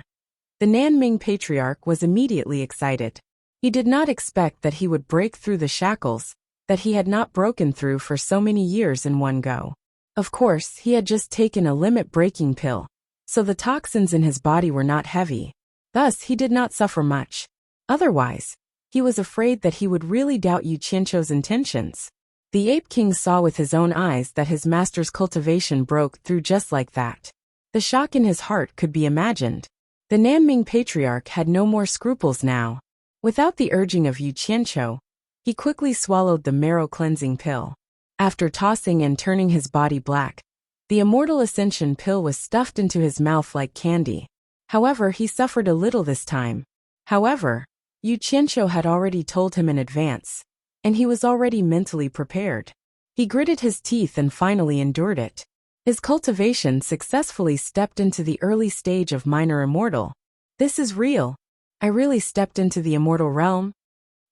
the Nanming Patriarch was immediately excited. He did not expect that he would break through the shackles that he had not broken through for so many years in one go. Of course, he had just taken a limit-breaking pill, so the toxins in his body were not heavy. Thus, he did not suffer much. Otherwise, he was afraid that he would really doubt Yu Qianqiu's intentions. The Ape King saw with his own eyes that his master's cultivation broke through just like that. The shock in his heart could be imagined. The Nanming Patriarch had no more scruples now. Without the urging of Yu Qianqiu, he quickly swallowed the marrow-cleansing pill. After tossing and turning his body black, the immortal ascension pill was stuffed into his mouth like candy. However, he suffered a little this time. However, Yu Qianqiu had already told him in advance, and he was already mentally prepared. He gritted his teeth and finally endured it. His cultivation successfully stepped into the early stage of minor immortal. This is real. I really stepped into the immortal realm.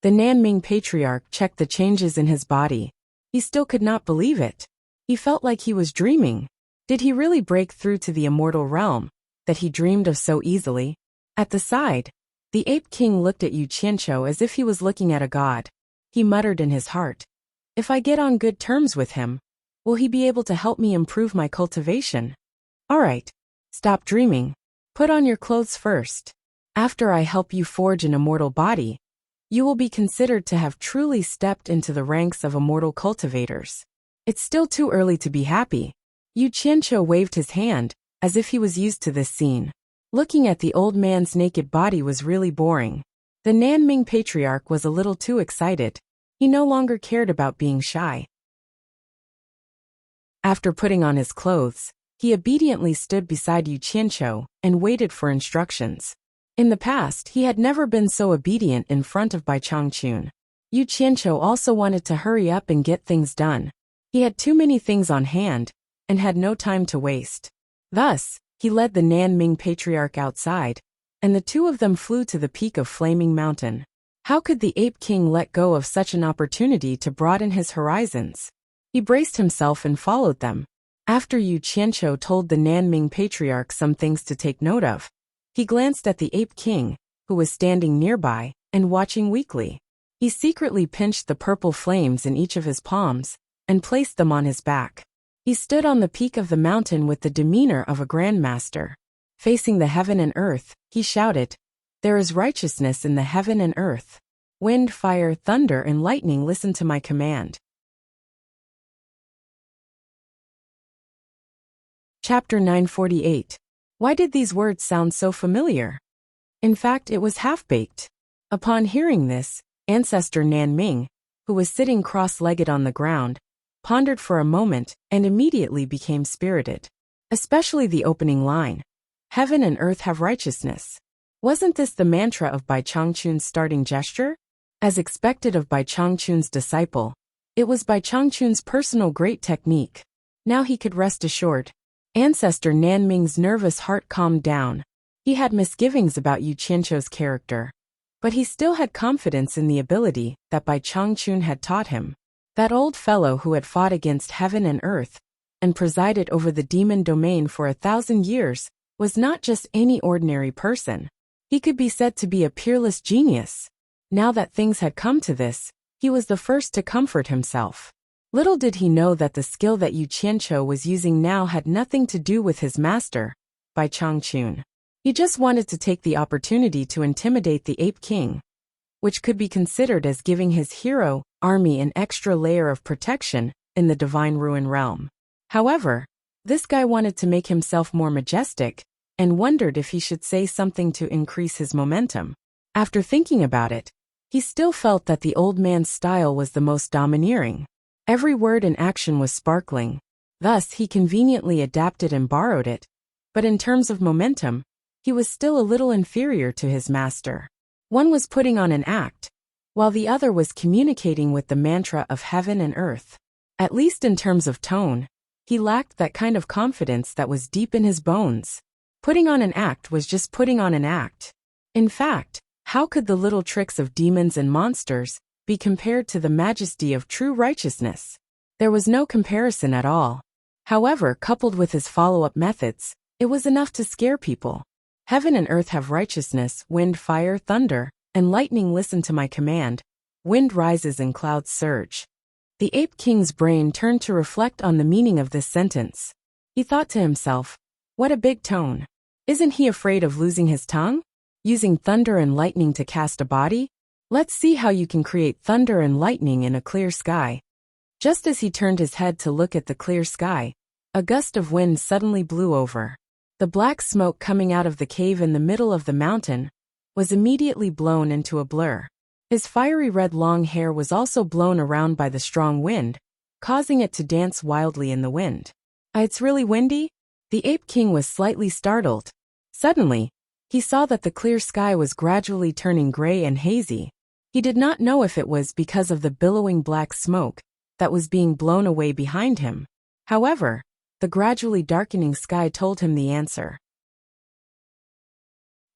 The Nanming Patriarch checked the changes in his body. He still could not believe it. He felt like he was dreaming. Did he really break through to the immortal realm that he dreamed of so easily? At the side, The Ape King looked at Yu Qianqiu as if he was looking at a god. He muttered in his heart, "If I get on good terms with him, will he be able to help me improve my cultivation? Alright. Stop dreaming. Put on your clothes first. After I help you forge an immortal body, you will be considered to have truly stepped into the ranks of immortal cultivators. It's still too early to be happy." Yu Qianqiu waved his hand, as if he was used to this scene. Looking at the old man's naked body was really boring. The Nanming patriarch was a little too excited. He no longer cared about being shy. After putting on his clothes, he obediently stood beside Yu Qianqiu and waited for instructions. In the past, he had never been so obedient in front of Bai Changchun. Yu Qianqiu also wanted to hurry up and get things done. He had too many things on hand and had no time to waste. Thus, he led the Nanming patriarch outside, and the two of them flew to the peak of Flaming Mountain. How could the Ape King let go of such an opportunity to broaden his horizons? He braced himself and followed them. After Yu Qianqiu told the Nanming patriarch some things to take note of, he glanced at the Ape King, who was standing nearby and watching weakly. He secretly pinched the purple flames in each of his palms and placed them on his back. He stood on the peak of the mountain with the demeanor of a grandmaster. Facing the heaven and earth, he shouted, "There is righteousness in the heaven and earth. Wind, fire, thunder, and lightning, listen to my command." Chapter 948. Why did these words sound so familiar? In fact, it was half-baked. Upon hearing this, ancestor Nanming, who was sitting cross-legged on the ground, pondered for a moment and immediately became spirited. Especially the opening line, "Heaven and earth have righteousness." Wasn't this the mantra of Bai Changchun's starting gesture? As expected of Bai Changchun's disciple, it was Bai Changchun's personal great technique. Now he could rest assured. Ancestor Nanming's nervous heart calmed down. He had misgivings about Yu Qianqiu's character, but he still had confidence in the ability that Bai Changchun had taught him. That old fellow who had fought against heaven and earth and presided over the demon domain for 1,000 years was not just any ordinary person. He could be said to be a peerless genius. Now that things had come to this, he was the first to comfort himself. Little did he know that the skill that Yu Qianqiu was using now had nothing to do with his master, Bai Changchun. He just wanted to take the opportunity to intimidate the Ape King, which could be considered as giving his hero army an extra layer of protection in the Divine Ruin realm. However, this guy wanted to make himself more majestic and wondered if he should say something to increase his momentum. After thinking about it, he still felt that the old man's style was the most domineering. Every word and action was sparkling. Thus, he conveniently adapted and borrowed it. But in terms of momentum, he was still a little inferior to his master. One was putting on an act, while the other was communicating with the mantra of heaven and earth. At least in terms of tone, he lacked that kind of confidence that was deep in his bones. Putting on an act was just putting on an act. In fact, how could the little tricks of demons and monsters be compared to the majesty of true righteousness? There was no comparison at all. However, coupled with his follow-up methods, it was enough to scare people. Heaven and earth have righteousness, wind, fire, thunder, and lightning, listen to my command. Wind rises and clouds surge. The Ape King's brain turned to reflect on the meaning of this sentence. He thought to himself, what a big tone. Isn't he afraid of losing his tongue? Using thunder and lightning to cast a body? Let's see how you can create thunder and lightning in a clear sky. Just as he turned his head to look at the clear sky, a gust of wind suddenly blew over. The black smoke coming out of the cave in the middle of the mountain was immediately blown into a blur. His fiery red long hair was also blown around by the strong wind, causing it to dance wildly in the wind. It's really windy? The Ape King was slightly startled. Suddenly, he saw that the clear sky was gradually turning gray and hazy. He did not know if it was because of the billowing black smoke that was being blown away behind him. However, the gradually darkening sky told him the answer.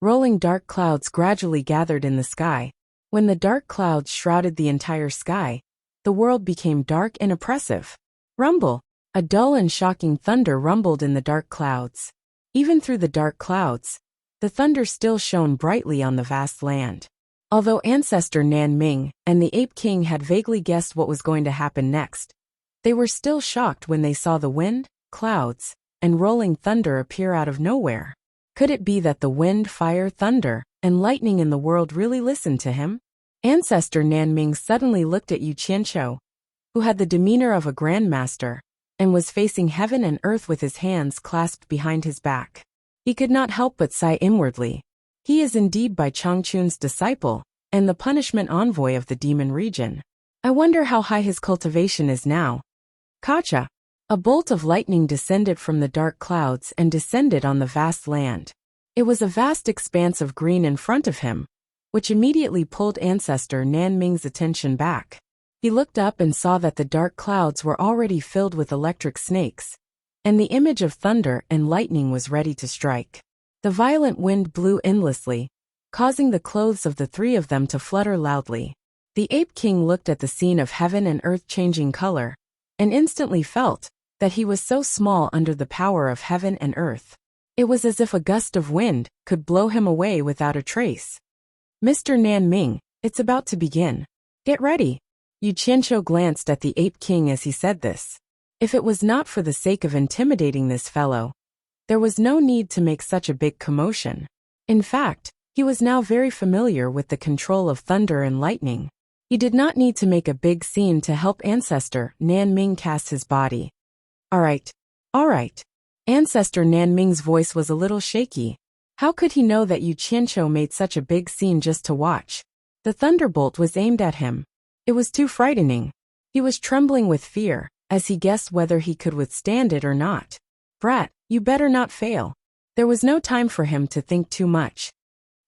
Rolling dark clouds gradually gathered in the sky. When the dark clouds shrouded the entire sky, the world became dark and oppressive. Rumble! A dull and shocking thunder rumbled in the dark clouds. Even through the dark clouds, The thunder still shone brightly on the vast land. Although ancestor Nan Ming and the Ape King had vaguely guessed what was going to happen next, they were still shocked when they saw the wind, clouds, and rolling thunder appear out of nowhere. Could it be that the wind, fire, thunder, and lightning in the world really listened to him? Ancestor Nan Ming suddenly looked at Yu Qianqiu, who had the demeanor of a grandmaster, and was facing heaven and earth with his hands clasped behind his back. He could not help but sigh inwardly. He is indeed Bai Changchun's disciple, and the punishment envoy of the demon region. I wonder how high his cultivation is now. Kacha! A bolt of lightning descended from the dark clouds and descended on the vast land. It was a vast expanse of green in front of him, which immediately pulled ancestor Nan Ming's attention back. He looked up and saw that the dark clouds were already filled with electric snakes, and the image of thunder and lightning was ready to strike. The violent wind blew endlessly, causing the clothes of the three of them to flutter loudly. The Ape King looked at the scene of heaven and earth changing color, and instantly felt that he was so small under the power of heaven and earth. It was as if a gust of wind could blow him away without a trace. Mr. Nan Ming, it's about to begin. Get ready. Yu Qianqiu glanced at the Ape King as he said this. If it was not for the sake of intimidating this fellow, there was no need to make such a big commotion. In fact, he was now very familiar with the control of thunder and lightning. He did not need to make a big scene to help ancestor Nan Ming cast his body. All right. Ancestor Nan Ming's voice was a little shaky. How could he know that Yu Qianqiu made such a big scene just to watch? The thunderbolt was aimed at him. It was too frightening. He was trembling with fear, as he guessed whether he could withstand it or not. Brat, you better not fail. There was no time for him to think too much.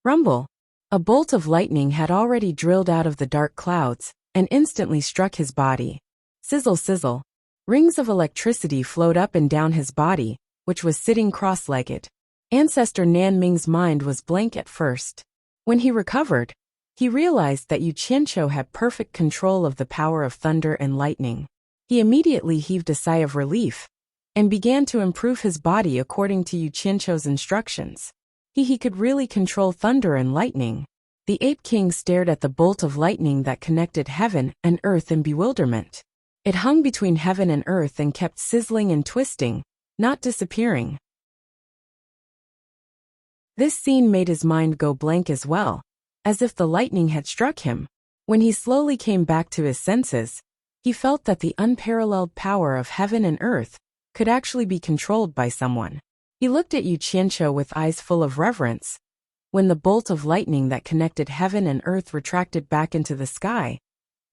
Rumble. A bolt of lightning had already drilled out of the dark clouds, and instantly struck his body. Sizzle sizzle. Rings of electricity flowed up and down his body, which was sitting cross-legged. Ancestor Nan Ming's mind was blank at first. When he recovered, he realized that Yu Qianqiu had perfect control of the power of thunder and lightning. He immediately heaved a sigh of relief, and began to improve his body according to Yu Qianqiu's instructions. He could really control thunder and lightning. The Ape King stared at the bolt of lightning that connected heaven and earth in bewilderment. It hung between heaven and earth and kept sizzling and twisting, not disappearing. This scene made his mind go blank as well, as if the lightning had struck him. When he slowly came back to his senses, he felt that the unparalleled power of heaven and earth could actually be controlled by someone. He looked at Yu Qianqiu with eyes full of reverence. When the bolt of lightning that connected heaven and earth retracted back into the sky,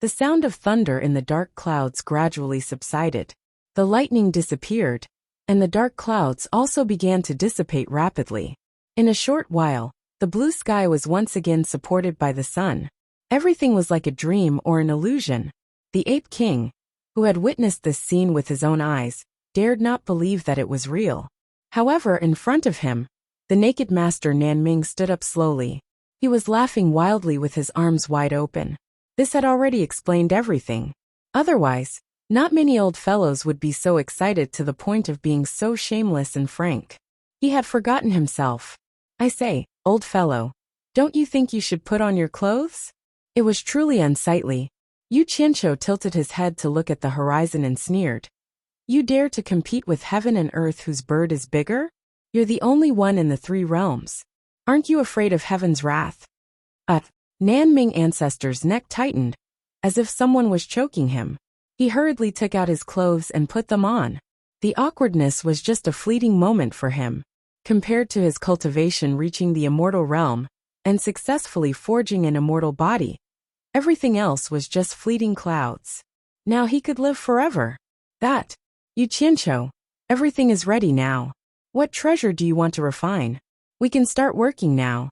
the sound of thunder in the dark clouds gradually subsided. The lightning disappeared, and the dark clouds also began to dissipate rapidly. In a short while, the blue sky was once again supported by the sun. Everything was like a dream or an illusion. The Ape King, who had witnessed this scene with his own eyes, dared not believe that it was real. However, in front of him, the naked master Nan Ming stood up slowly. He was laughing wildly with his arms wide open. This had already explained everything. Otherwise, not many old fellows would be so excited to the point of being so shameless and frank. He had forgotten himself. I say, old fellow, don't you think you should put on your clothes? It was truly unsightly. Yu Qianqiu tilted his head to look at the horizon and sneered. You dare to compete with heaven and earth whose bird is bigger? You're the only one in the three realms. Aren't you afraid of heaven's wrath? Nan Ming ancestor's neck tightened, as if someone was choking him. He hurriedly took out his clothes and put them on. The awkwardness was just a fleeting moment for him, compared to his cultivation reaching the immortal realm and successfully forging an immortal body. Everything else was just fleeting clouds. Now he could live forever. Yu Qianqiu, everything is ready now. What treasure do you want to refine? We can start working now.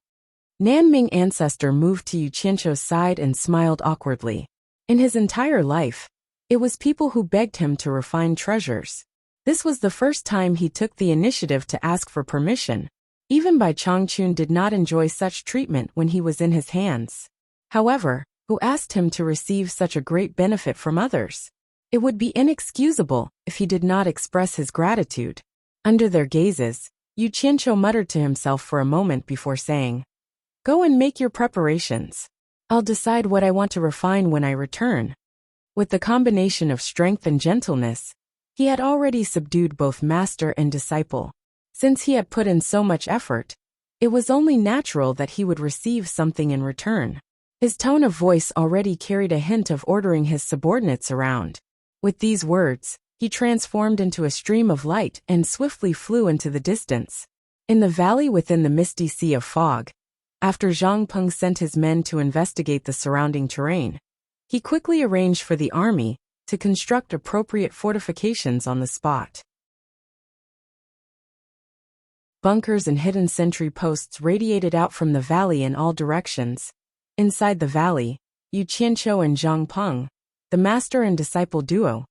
Nan Ming ancestor moved to Yu Qianqiu's side and smiled awkwardly. In his entire life, it was people who begged him to refine treasures. This was the first time he took the initiative to ask for permission. Even Bai Changchun did not enjoy such treatment when he was in his hands. However, who asked him to receive such a great benefit from others? It would be inexcusable if he did not express his gratitude. Under their gazes, Yu Qianqiu muttered to himself for a moment before saying, "Go and make your preparations. I'll decide what I want to refine when I return." With the combination of strength and gentleness, he had already subdued both master and disciple. Since he had put in so much effort, it was only natural that he would receive something in return. His tone of voice already carried a hint of ordering his subordinates around. With these words, he transformed into a stream of light and swiftly flew into the distance. In the valley within the misty sea of fog, after Zhang Peng sent his men to investigate the surrounding terrain, he quickly arranged for the army to construct appropriate fortifications on the spot. Bunkers and hidden sentry posts radiated out from the valley in all directions. Inside the valley, Yu Qianqiu and Zhang Peng, the master and disciple duo,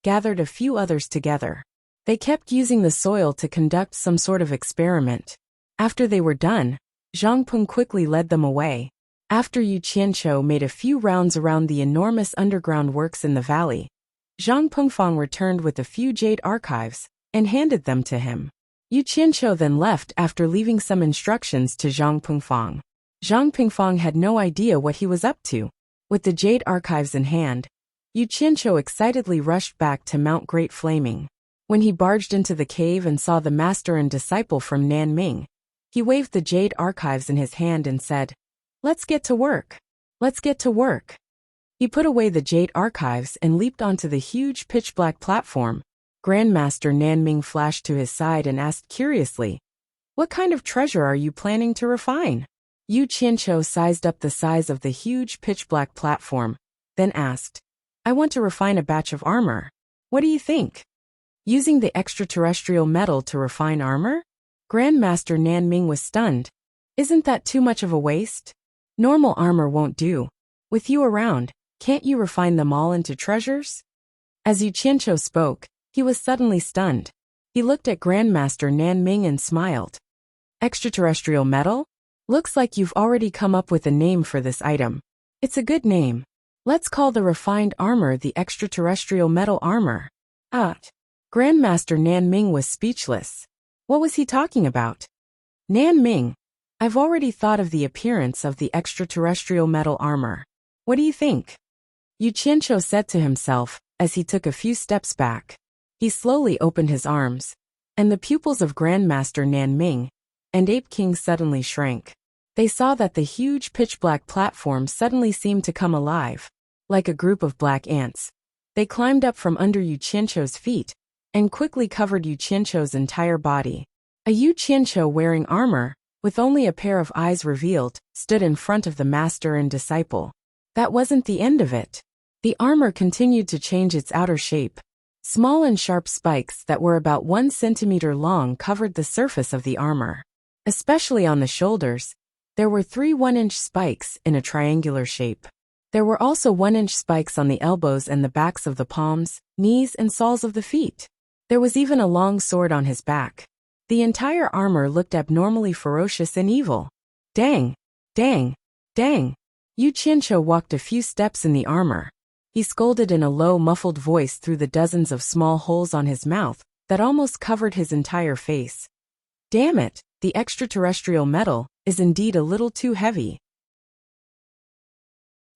gathered a few others together. They kept using the soil to conduct some sort of experiment. After they were done, Zhang Peng quickly led them away. After Yu Qianqiu made a few rounds around the enormous underground works in the valley, Zhang Pengfang returned with a few jade archives and handed them to him. Yu Qianqiu then left after leaving some instructions to Zhang Pengfang. Zhang Pengfang had no idea what he was up to. With the jade archives in hand, Yu Qianqiu excitedly rushed back to Mount Great Flaming. When he barged into the cave and saw the master and disciple from Nanming, he waved the jade archives in his hand and said, "Let's get to work. Let's get to work." He put away the jade archives and leaped onto the huge pitch-black platform. Grandmaster Nanming flashed to his side and asked curiously, "What kind of treasure are you planning to refine?" Yu Qianqiu sized up the size of the huge pitch-black platform, then asked, "I want to refine a batch of armor. What do you think?" Using the extraterrestrial metal to refine armor? Grandmaster Nanming was stunned. "Isn't that too much of a waste? Normal armor won't do. With you around, can't you refine them all into treasures?" As Yu Qianqiu spoke, he was suddenly stunned. He looked at Grandmaster Nanming and smiled. "Extraterrestrial metal? Looks like you've already come up with a name for this item. It's a good name. Let's call the refined armor the extraterrestrial metal armor." Grandmaster Nanming was speechless. What was he talking about? "Nanming, I've already thought of the appearance of the extraterrestrial metal armor. What do you think?" Yu Qianqiu said to himself as he took a few steps back. He slowly opened his arms, and the pupils of Grandmaster Nanming and Ape King suddenly shrank. They saw that the huge pitch-black platform suddenly seemed to come alive. Like a group of black ants, they climbed up from under Yu Qianqiu's feet and quickly covered Yu Qianqiu's entire body. A Yu Qianqiu wearing armor, with only a pair of eyes revealed, stood in front of the master and disciple. That wasn't the end of it. The armor continued to change its outer shape. Small and sharp spikes that were about 1 centimeter long covered the surface of the armor. Especially on the shoulders, there were 3 1-inch spikes in a triangular shape. There were also 1-inch spikes on the elbows and the backs of the palms, knees, and soles of the feet. There was even a long sword on his back. The entire armor looked abnormally ferocious and evil. Dang! Dang! Dang! Yu Qianqiu walked a few steps in the armor. He scolded in a low, muffled voice through the dozens of small holes on his mouth that almost covered his entire face. Damn it, the extraterrestrial metal is indeed a little too heavy.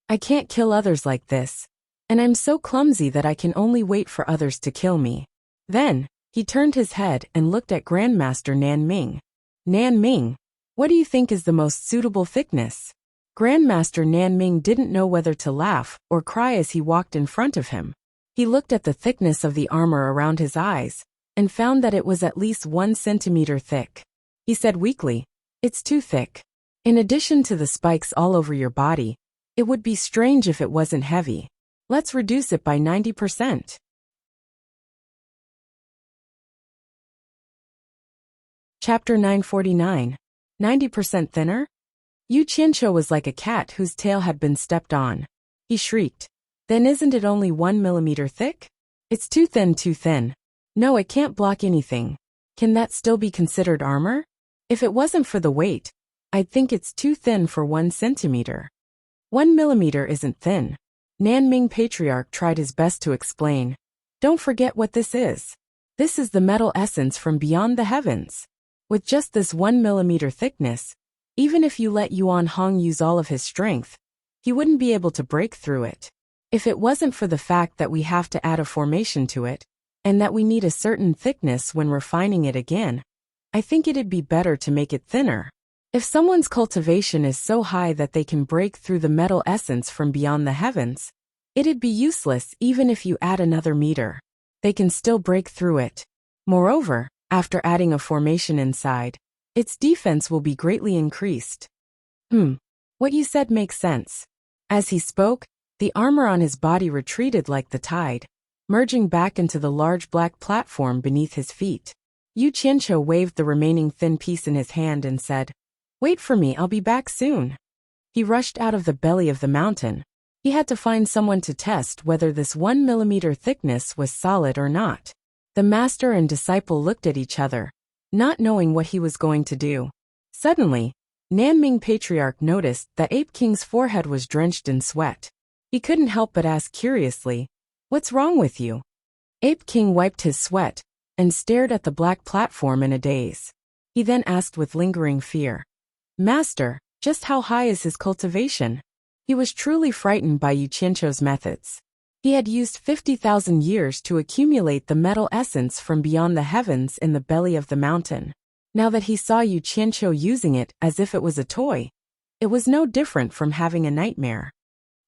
I can't kill others like this, and I'm so clumsy that I can only wait for others to kill me. Then, he turned his head and looked at Grandmaster Nanming. Nanming, what do you think is the most suitable thickness? Grandmaster Nanming didn't know whether to laugh or cry as he walked in front of him. He looked at the thickness of the armor around his eyes and found that it was at least 1 centimeter thick. He said weakly, "It's too thick. In addition to the spikes all over your body, it would be strange if it wasn't heavy. Let's reduce it by 90%. Chapter 949. 90% thinner? Yu Qianqiu was like a cat whose tail had been stepped on. He shrieked. Then isn't it only 1 millimeter thick? It's too thin, too thin. No, it can't block anything. Can that still be considered armor? If it wasn't for the weight, I'd think it's too thin for 1 centimeter. 1 millimeter isn't thin. Nanming Patriarch tried his best to explain. Don't forget what this is. This is the metal essence from beyond the heavens. With just this 1 millimeter thickness, even if you let Yuan Hong use all of his strength, he wouldn't be able to break through it. If it wasn't for the fact that we have to add a formation to it, and that we need a certain thickness when refining it again, I think it'd be better to make it thinner. If someone's cultivation is so high that they can break through the metal essence from beyond the heavens, it'd be useless even if you add another meter. They can still break through it. Moreover, after adding a formation inside, its defense will be greatly increased. What you said makes sense. As he spoke, the armor on his body retreated like the tide, merging back into the large black platform beneath his feet. Yu Qianqiu waved the remaining thin piece in his hand and said, "Wait for me, I'll be back soon." He rushed out of the belly of the mountain. He had to find someone to test whether this 1 millimeter thickness was solid or not. The master and disciple looked at each other, not knowing what he was going to do. Suddenly, Nanming Patriarch noticed that Ape King's forehead was drenched in sweat. He couldn't help but ask curiously, "What's wrong with you?" Ape King wiped his sweat and stared at the black platform in a daze. He then asked with lingering fear, "Master, just how high is his cultivation?" He was truly frightened by Yu Qianqiu's methods. He had used 50,000 years to accumulate the metal essence from beyond the heavens in the belly of the mountain. Now that he saw Yu Qianqiu using it as if it was a toy, it was no different from having a nightmare.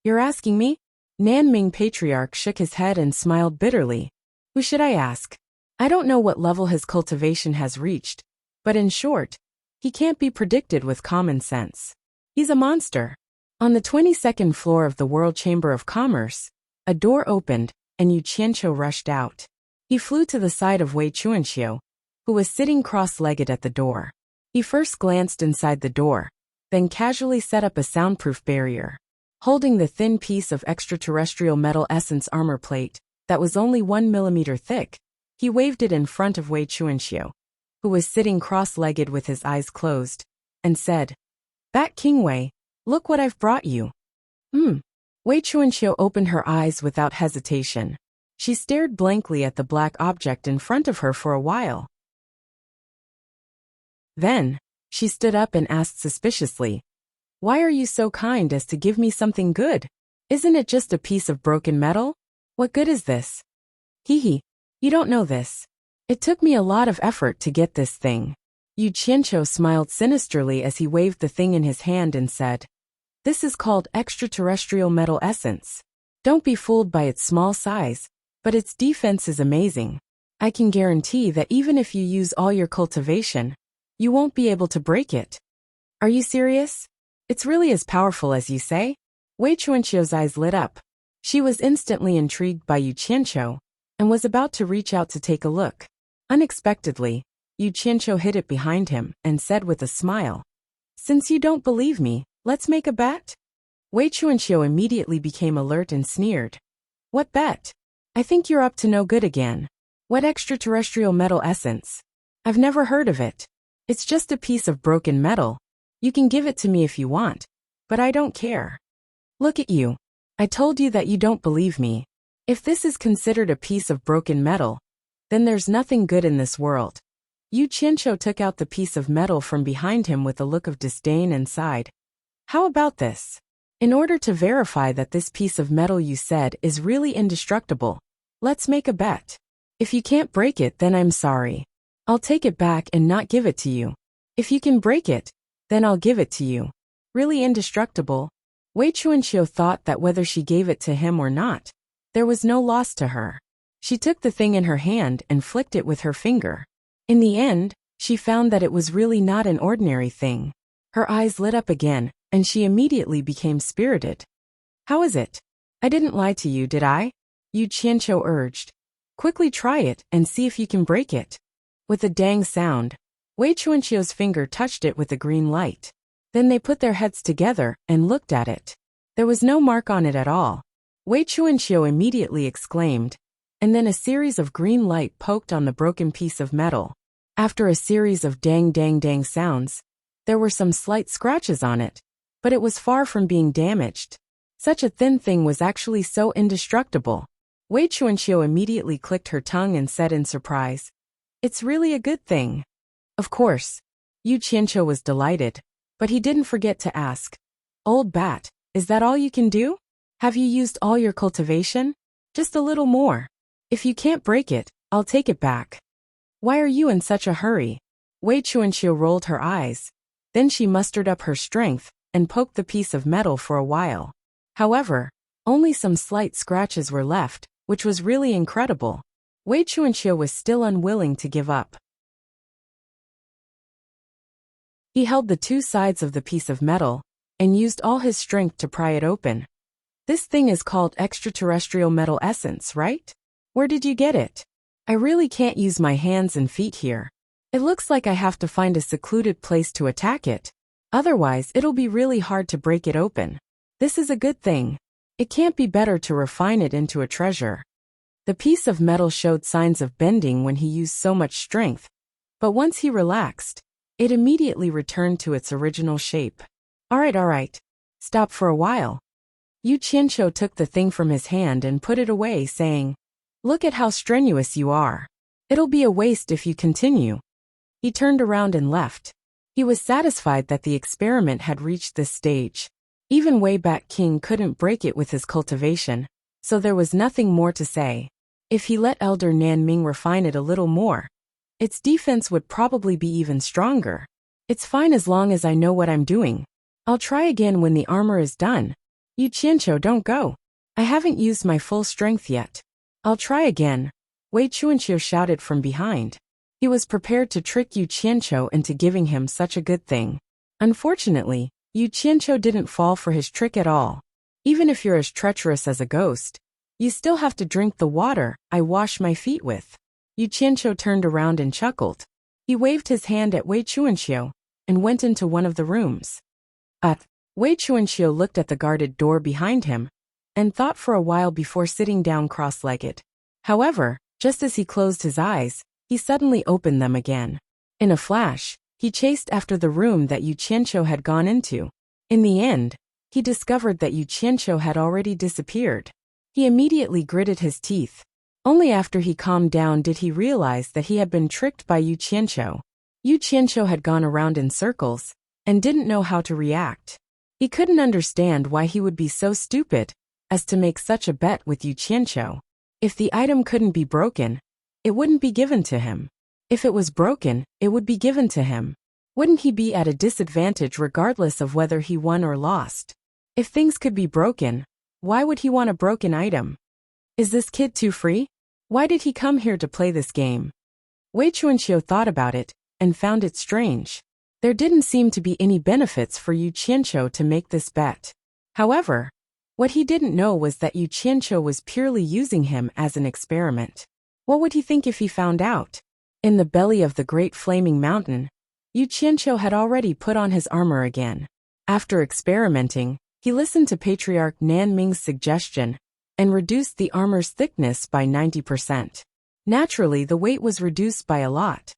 "You're asking me?" Nanming Patriarch shook his head and smiled bitterly. "Who should I ask? I don't know what level his cultivation has reached, but in short, he can't be predicted with common sense. He's a monster." On the 22nd floor of the World Chamber of Commerce, a door opened, and Yu Qianqiu rushed out. He flew to the side of Wei Chuanxiu, who was sitting cross-legged at the door. He first glanced inside the door, then casually set up a soundproof barrier. Holding the thin piece of extraterrestrial metal essence armor plate that was only 1 millimeter thick, he waved it in front of Wei Chuanxiu, who was sitting cross-legged with his eyes closed, and said, "Bat King Wei, look what I've brought you." Wei Chuanxiu opened her eyes without hesitation. She stared blankly at the black object in front of her for a while. Then, she stood up and asked suspiciously, "Why are you so kind as to give me something good? Isn't it just a piece of broken metal? What good is this?" "Hee, you don't know this. It took me a lot of effort to get this thing." Yu Qianqiu smiled sinisterly as he waved the thing in his hand and said, "This is called extraterrestrial metal essence. Don't be fooled by its small size, but its defense is amazing. I can guarantee that even if you use all your cultivation, you won't be able to break it." "Are you serious? It's really as powerful as you say?" Wei Chuanqiu's eyes lit up. She was instantly intrigued by Yu Qianqiu, and was about to reach out to take a look. Unexpectedly, Yu Qianqiu hid it behind him and said with a smile, "Since you don't believe me, let's make a bet?" Wei Chuanqiu immediately became alert and sneered. "What bet? I think you're up to no good again. What extraterrestrial metal essence? I've never heard of it. It's just a piece of broken metal. You can give it to me if you want, but I don't care." "Look at you. I told you that you don't believe me. If this is considered a piece of broken metal, then there's nothing good in this world." Yu Qianqiu took out the piece of metal from behind him with a look of disdain and sighed. "How about this? In order to verify that this piece of metal you said is really indestructible, let's make a bet. If you can't break it, then I'm sorry. I'll take it back and not give it to you. If you can break it, then I'll give it to you. Really indestructible?" Wei Chuanqiu thought that whether she gave it to him or not, there was no loss to her. She took the thing in her hand and flicked it with her finger. In the end, she found that it was really not an ordinary thing. Her eyes lit up again, and she immediately became spirited. "How is it? I didn't lie to you, did I?" Yu Qianqiu urged. "Quickly try it and see if you can break it." With a dang sound, Wei Chuanqiu's finger touched it with a green light. Then they put their heads together and looked at it. There was no mark on it at all. Wei Chuanqiu immediately exclaimed, and then a series of green light poked on the broken piece of metal. After a series of dang dang dang sounds, there were some slight scratches on it, but it was far from being damaged. Such a thin thing was actually so indestructible. Wei Chuanqiu immediately clicked her tongue and said in surprise, "It's really a good thing." Of course. Yu Qianqiu was delighted, but he didn't forget to ask, "Old bat, is that all you can do? Have you used all your cultivation? Just a little more. If you can't break it, I'll take it back." "Why are you in such a hurry?" Wei Chuanqiu rolled her eyes. Then she mustered up her strength and poked the piece of metal for a while. However, only some slight scratches were left, which was really incredible. Wei Chuanqiu was still unwilling to give up. He held the two sides of the piece of metal and used all his strength to pry it open. "This thing is called extraterrestrial metal essence, right? Where did you get it? I really can't use my hands and feet here. It looks like I have to find a secluded place to attack it. Otherwise, it'll be really hard to break it open. This is a good thing. It can't be better to refine it into a treasure." The piece of metal showed signs of bending when he used so much strength, but once he relaxed, it immediately returned to its original shape. All right. Stop for a while." Yu Qianqiu took the thing from his hand and put it away, saying, "Look at how strenuous you are. It'll be a waste if you continue." He turned around and left. He was satisfied that the experiment had reached this stage. Even Wayback King couldn't break it with his cultivation, so there was nothing more to say. If he let Elder Nanming refine it a little more, its defense would probably be even stronger. "It's fine as long as I know what I'm doing. I'll try again when the armor is done." "Yu Qianqiu, don't go. I haven't used my full strength yet. I'll try again," Wei Chuanqiu shouted from behind. He was prepared to trick Yu Qianqiu into giving him such a good thing. Unfortunately, Yu Qianqiu didn't fall for his trick at all. "Even if you're as treacherous as a ghost, you still have to drink the water I wash my feet with." Yu Qianqiu turned around and chuckled. He waved his hand at Wei Chuanqiu and went into one of the rooms. Wei Chuanqiu looked at the guarded door behind him and thought for a while before sitting down cross-legged. However, just as he closed his eyes, he suddenly opened them again. In a flash, he chased after the room that Yu Qianqiu had gone into. In the end, he discovered that Yu Qianqiu had already disappeared. He immediately gritted his teeth. Only after he calmed down did he realize that he had been tricked by Yu Qianqiu. Yu Qianqiu had gone around in circles and didn't know how to react. He couldn't understand why he would be so stupid as to make such a bet with Yu Qianqiu. If the item couldn't be broken, it wouldn't be given to him. If it was broken, it would be given to him. Wouldn't he be at a disadvantage regardless of whether he won or lost? If things could be broken, why would he want a broken item? Is this kid too free? Why did he come here to play this game? Wei Chuanqiu thought about it and found it strange. There didn't seem to be any benefits for Yu Qianqiu to make this bet. However, what he didn't know was that Yu Qianqiu was purely using him as an experiment. What would he think if he found out? In the belly of the great flaming mountain, Yu Qianqiu had already put on his armor again. After experimenting, he listened to Patriarch Nanming's suggestion and reduced the armor's thickness by 90%. Naturally, the weight was reduced by a lot.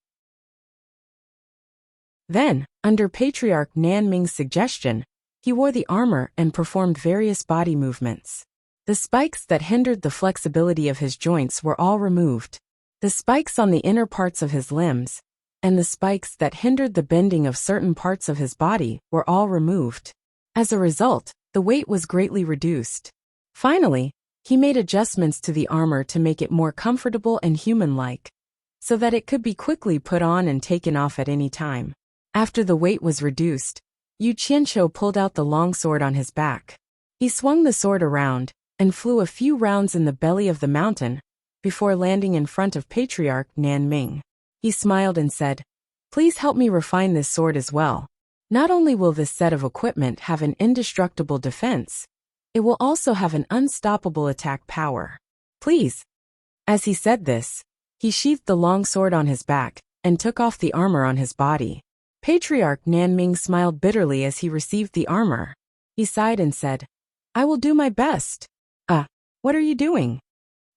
Then, under Patriarch Nanming's suggestion, he wore the armor and performed various body movements. The spikes that hindered the flexibility of his joints were all removed. The spikes on the inner parts of his limbs and the spikes that hindered the bending of certain parts of his body were all removed. As a result, the weight was greatly reduced. Finally, he made adjustments to the armor to make it more comfortable and human-like, so that it could be quickly put on and taken off at any time. After the weight was reduced, Yu Qianqiu pulled out the longsword on his back. He swung the sword around and flew a few rounds in the belly of the mountain before landing in front of Patriarch Nanming. He smiled and said, "Please help me refine this sword as well. Not only will this set of equipment have an indestructible defense, it will also have an unstoppable attack power. Please." As he said this, he sheathed the longsword on his back and took off the armor on his body. Patriarch Nanming smiled bitterly as he received the armor. He sighed and said, "I will do my best." What are you doing?"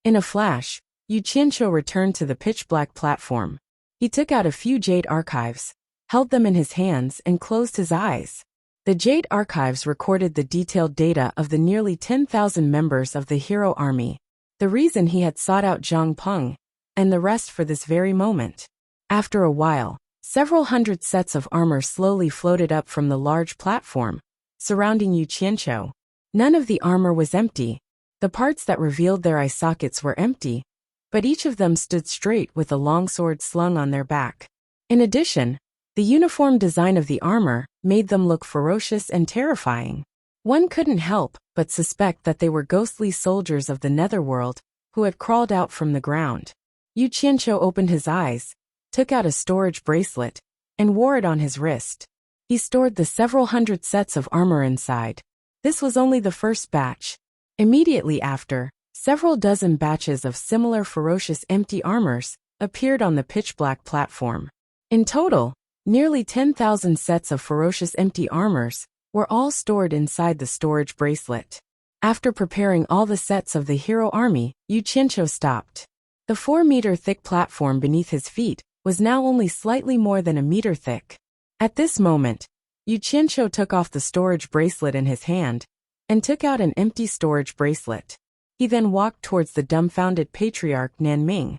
In a flash, Yu Qianqiu returned to the pitch-black platform. He took out a few jade archives, held them in his hands and closed his eyes. The jade archives recorded the detailed data of the nearly 10,000 members of the hero army, the reason he had sought out Zhang Peng, and the rest for this very moment. After a while, Several hundred sets of armor slowly floated up from the large platform, surrounding Yu Qianqiu. None of the armor was empty. The parts that revealed their eye sockets were empty, but each of them stood straight with a long sword slung on their back. In addition, the uniform design of the armor made them look ferocious and terrifying. One couldn't help but suspect that they were ghostly soldiers of the netherworld who had crawled out from the ground. Yu Qianqiu opened his eyes, took out a storage bracelet, and wore it on his wrist. He stored the several hundred sets of armor inside. This was only the first batch. Immediately after, several dozen batches of similar ferocious empty armors appeared on the pitch-black platform. In total, nearly 10,000 sets of ferocious empty armors were all stored inside the storage bracelet. After preparing all the sets of the hero army, Yu Qianqiu stopped. The 4-meter-thick platform beneath his feet was now only slightly more than a meter thick. At this moment, Yu Qianqiu took off the storage bracelet in his hand and took out an empty storage bracelet. He then walked towards the dumbfounded patriarch Nanming.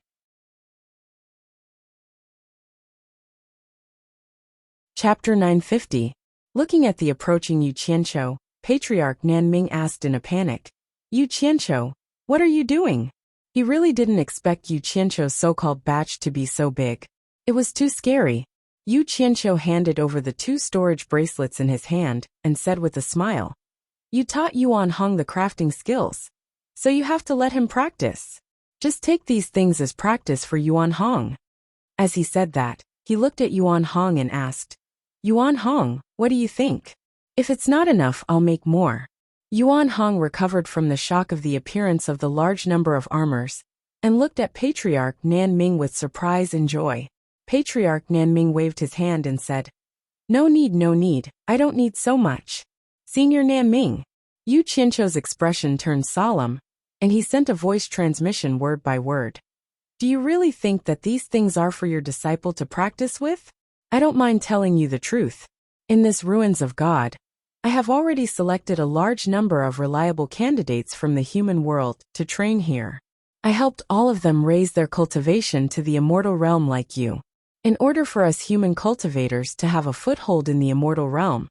Chapter 950. Looking at the approaching Yu Qianqiu, Patriarch Nanming asked in a panic, "Yu Qianqiu, what are you doing?" He really didn't expect Yu Qianqiu's so-called batch to be so big. It was too scary. Yu Qianqiu handed over the 2 storage bracelets in his hand and said with a smile, "You taught Yuan Hong the crafting skills, so you have to let him practice. Just take these things as practice for Yuan Hong." As he said that, he looked at Yuan Hong and asked, "Yuan Hong, what do you think? If it's not enough, I'll make more." Yuan Hong recovered from the shock of the appearance of the large number of armors and looked at Patriarch Nanming with surprise and joy. Patriarch Nanming waved his hand and said, no need, I don't need so much." "Senior Nanming." Yu Qianqiu's expression turned solemn, and he sent a voice transmission word by word. "Do you really think that these things are for your disciple to practice with? I don't mind telling you the truth. In this Ruins of God, I have already selected a large number of reliable candidates from the human world to train here. I helped all of them raise their cultivation to the immortal realm like you. In order for us human cultivators to have a foothold in the immortal realm,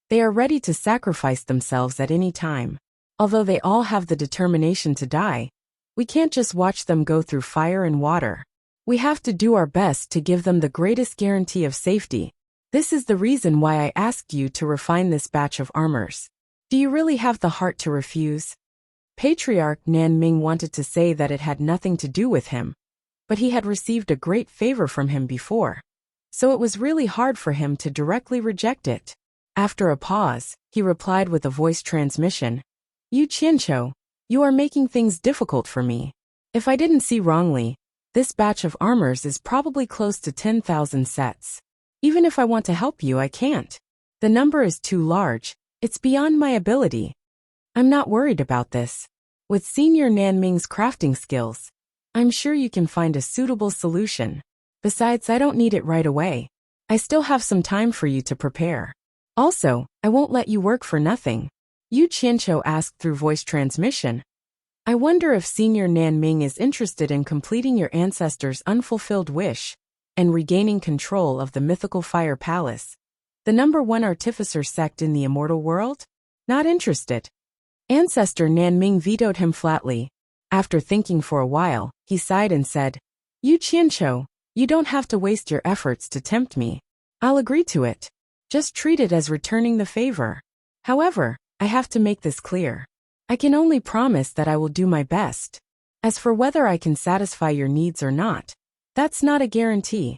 they are ready to sacrifice themselves at any time. Although they all have the determination to die, we can't just watch them go through fire and water. We have to do our best to give them the greatest guarantee of safety. This is the reason why I asked you to refine this batch of armors. Do you really have the heart to refuse?" Patriarch Nanming wanted to say that it had nothing to do with him, but he had received a great favor from him before, so it was really hard for him to directly reject it. After a pause, he replied with a voice transmission, "Yu Qianqiu, you are making things difficult for me. If I didn't see wrongly, this batch of armors is probably close to 10,000 sets. Even if I want to help you, I can't. The number is too large. It's beyond my ability. I'm not worried about this. With Senior Nanming's crafting skills, I'm sure you can find a suitable solution. Besides, I don't need it right away. I still have some time for you to prepare. Also, I won't let you work for nothing." Yu Qianqiu asked through voice transmission, "I wonder if Senior Nanming is interested in completing your ancestor's unfulfilled wish and regaining control of the mythical fire palace, the #1 artificer sect in the immortal world? Not interested." Ancestor Nanming vetoed him flatly. After thinking for a while, he sighed and said, "Yu Qianqiu, you don't have to waste your efforts to tempt me. I'll agree to it. Just treat it as returning the favor. However, I have to make this clear. I can only promise that I will do my best. As for whether I can satisfy your needs or not, that's not a guarantee."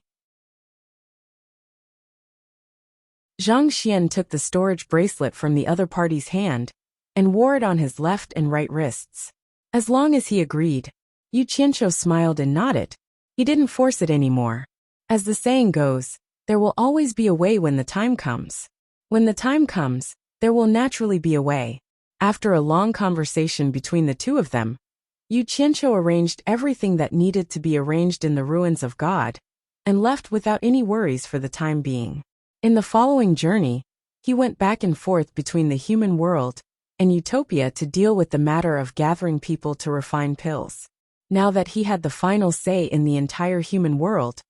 Zhang Xian took the storage bracelet from the other party's hand and wore it on his left and right wrists. As long as he agreed, Yu Qianqiu smiled and nodded. He didn't force it anymore. As the saying goes, there will always be a way when the time comes. When the time comes, there will naturally be a way. After a long conversation between the two of them, Yu Qianqiu arranged everything that needed to be arranged in the Ruins of God and left without any worries for the time being. In the following journey, he went back and forth between the human world and Utopia to deal with the matter of gathering people to refine pills. Now that he had the final say in the entire human world,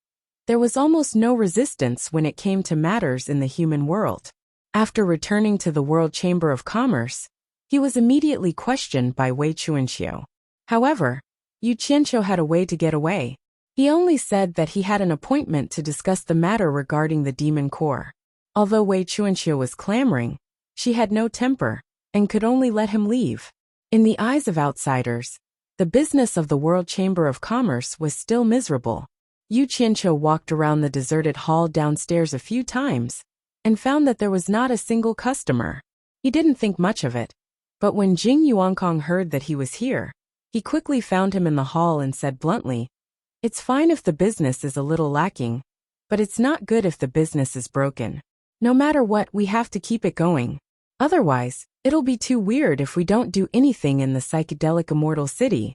There was almost no resistance when it came to matters in the human world. After returning to the World Chamber of Commerce, he was immediately questioned by Wei Chuanxiu. However, Yu Qianqiu had a way to get away. He only said that he had an appointment to discuss the matter regarding the demon core. Although Wei Chuanxiu was clamoring, she had no temper and could only let him leave. In the eyes of outsiders, the business of the World Chamber of Commerce was still miserable. Yu Qianqiu walked around the deserted hall downstairs a few times and found that there was not a single customer. He didn't think much of it, but when Jing Yuankong heard that he was here, he quickly found him in the hall and said bluntly, "It's fine if the business is a little lacking, but it's not good if the business is broken. No matter what, we have to keep it going. Otherwise, it'll be too weird if we don't do anything in the psychedelic immortal city."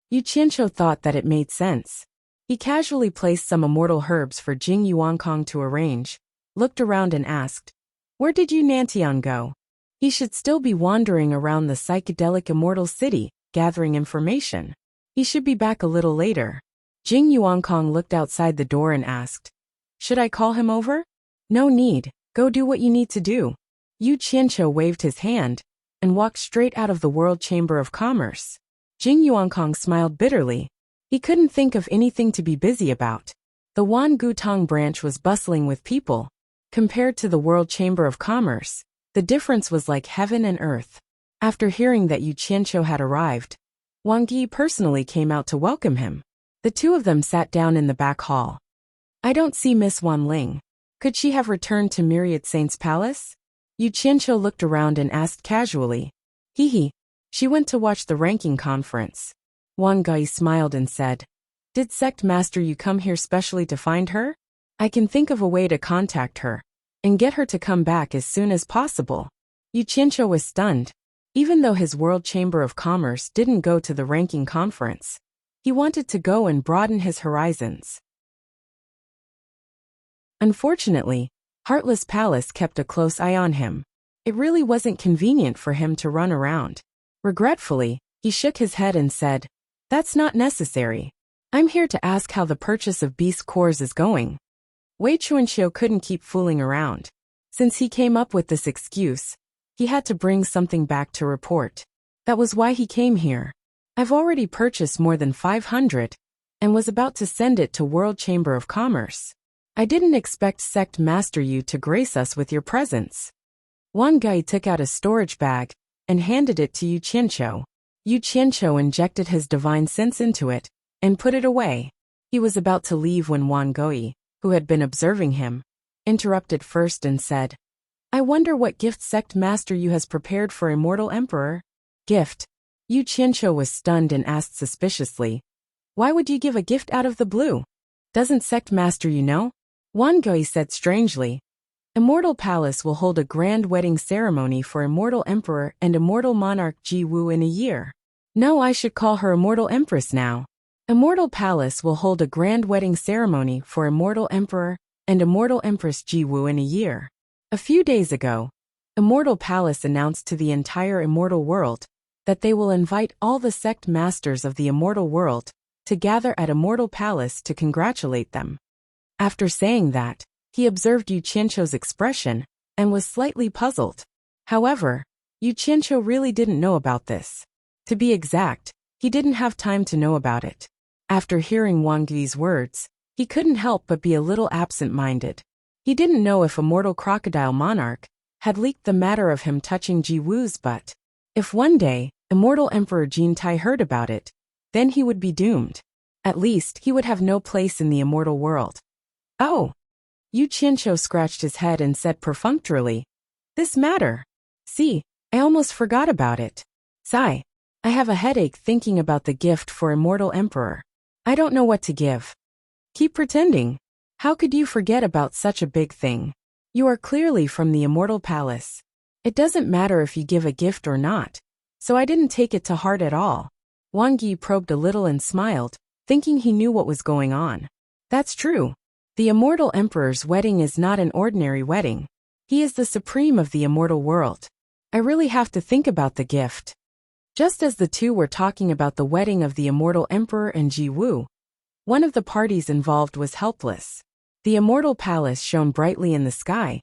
Yu Qianqiu thought that it made sense. He casually placed some immortal herbs for Jing Yuankong to arrange, looked around and asked, "Where did Yu Nantian go?" He should still be wandering around the psychedelic immortal city, gathering information. He should be back a little later. Jing Yuankong looked outside the door and asked, "Should I call him over?" "No need, go do what you need to do." Yu Qianqiu waved his hand and walked straight out of the World Chamber of Commerce. Jing Yuankong smiled bitterly. He couldn't think of anything to be busy about. The Wan Gutong branch was bustling with people. Compared to the World Chamber of Commerce, the difference was like heaven and earth. After hearing that Yu Qianqiu had arrived, Wang Yi personally came out to welcome him. The two of them sat down in the back hall. "I don't see Miss Wan Ling. Could she have returned to Myriad Saint's palace?" Yu Qianqiu looked around and asked casually. "Hee. She went to watch the ranking conference." Wang Yi smiled and said, "Did Sect Master Yu come here specially to find her? I can think of a way to contact her and get her to come back as soon as possible." Yu Qianqiu was stunned. Even though his World Chamber of Commerce didn't go to the ranking conference, he wanted to go and broaden his horizons. Unfortunately, Heartless Palace kept a close eye on him. It really wasn't convenient for him to run around. Regretfully, he shook his head and said, "That's not necessary. I'm here to ask how the purchase of beast cores is going." Wei Chuanxiu couldn't keep fooling around. Since he came up with this excuse, he had to bring something back to report. That was why he came here. "I've already purchased more than 500 and was about to send it to World Chamber of Commerce. I didn't expect Sect Master Yu to grace us with your presence." Wang Yi took out a storage bag and handed it to Yu Qianqiu. Yu Qianqiu injected his divine sense into it and put it away. He was about to leave when Wang Yi, who had been observing him, interrupted first and said, "I wonder what gift Sect Master Yu has prepared for Immortal Emperor." "Gift?" Yu Qianqiu was stunned and asked suspiciously, "Why would you give a gift out of the blue? Doesn't Sect Master Yu know?" Wang Yi said strangely, "Immortal Palace will hold a grand wedding ceremony for Immortal Emperor and Immortal Monarch Ji Wu in a year. No, I should call her Immortal Empress now. Immortal Palace will hold a grand wedding ceremony for Immortal Emperor and Immortal Empress Ji Wu in a year." A few days ago, Immortal Palace announced to the entire immortal world that they will invite all the sect masters of the immortal world to gather at Immortal Palace to congratulate them. After saying that, he observed Yu Qianqiu's expression and was slightly puzzled. However, Yu Qianqiu really didn't know about this. To be exact, he didn't have time to know about it. After hearing Wang Yi's words, he couldn't help but be a little absent-minded. He didn't know if Immortal Crocodile Monarch had leaked the matter of him touching Ji Wu's butt. If one day, Immortal Emperor Jin Tai heard about it, then he would be doomed. At least, he would have no place in the immortal world. "Oh!" Yu Qianqiu scratched his head and said perfunctorily, "This matter? See, I almost forgot about it. Sigh. I have a headache thinking about the gift for Immortal Emperor. I don't know what to give." "Keep pretending. How could you forget about such a big thing? You are clearly from the Immortal Palace. It doesn't matter if you give a gift or not, so I didn't take it to heart at all." Wang Yi probed a little and smiled, thinking he knew what was going on. "That's true. The Immortal Emperor's wedding is not an ordinary wedding. He is the supreme of the immortal world. I really have to think about the gift." Just as the two were talking about the wedding of the Immortal Emperor and Ji Wu, one of the parties involved was helpless. The immortal palace shone brightly in the sky,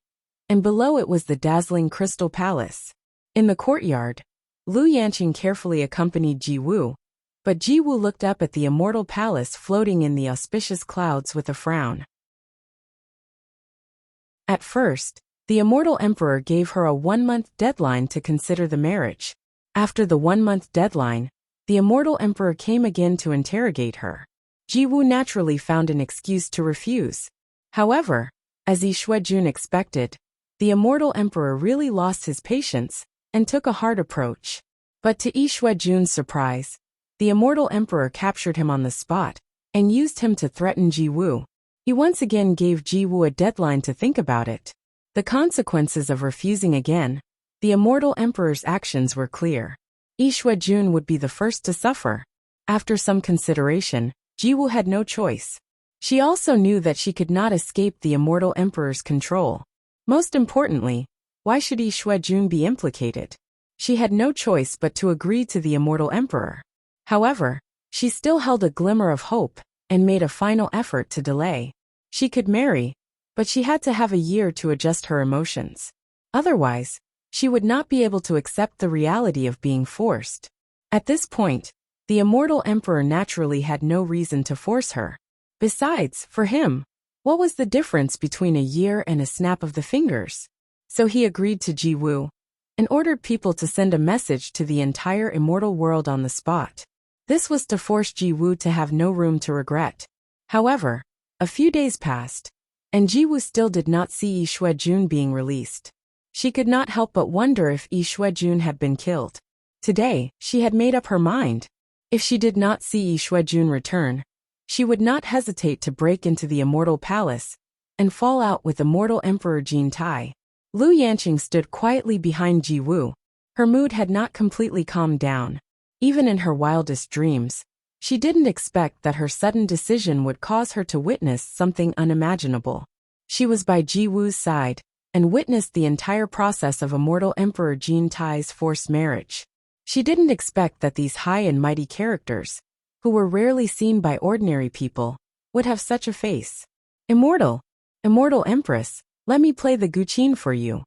and below it was the dazzling crystal palace. In the courtyard, Lu Yanqing carefully accompanied Ji Wu, but Ji Wu looked up at the immortal palace floating in the auspicious clouds with a frown. At first, the immortal emperor gave her a 1-month deadline to consider the marriage. After the 1-month deadline, the immortal emperor came again to interrogate her. Ji Wu naturally found an excuse to refuse. However, as Yi Xuejun expected, the immortal emperor really lost his patience and took a hard approach. But to Yi Xuejun's surprise, the immortal emperor captured him on the spot and used him to threaten Ji Wu. He once again gave Ji Wu a deadline to think about it. The consequences of refusing again, the immortal emperor's actions were clear. Yi Xuejun would be the first to suffer. After some consideration, Ji Wu had no choice. She also knew that she could not escape the immortal emperor's control. Most importantly, why should Yi Xuejun be implicated? She had no choice but to agree to the immortal emperor. However, she still held a glimmer of hope and made a final effort to delay. She could marry, but she had to have a year to adjust her emotions. Otherwise, she would not be able to accept the reality of being forced. At this point, the immortal emperor naturally had no reason to force her. Besides, for him, what was the difference between a year and a snap of the fingers? So he agreed to Ji Wu and ordered people to send a message to the entire immortal world on the spot. This was to force Ji Wu to have no room to regret. However, a few days passed, and Ji Wu still did not see Yi Xuejun being released. She could not help but wonder if Yi Xuejun had been killed. Today, she had made up her mind. If she did not see Yi Xuejun return, she would not hesitate to break into the immortal palace and fall out with immortal Emperor Jin Tai. Lu Yanqing stood quietly behind Ji Wu. Her mood had not completely calmed down. Even in her wildest dreams, she didn't expect that her sudden decision would cause her to witness something unimaginable. She was by Ji Wu's side and witnessed the entire process of immortal Emperor Jin Tai's forced marriage. She didn't expect that these high and mighty characters, who were rarely seen by ordinary people, would have such a face. Immortal Empress, let me play the guqin for you,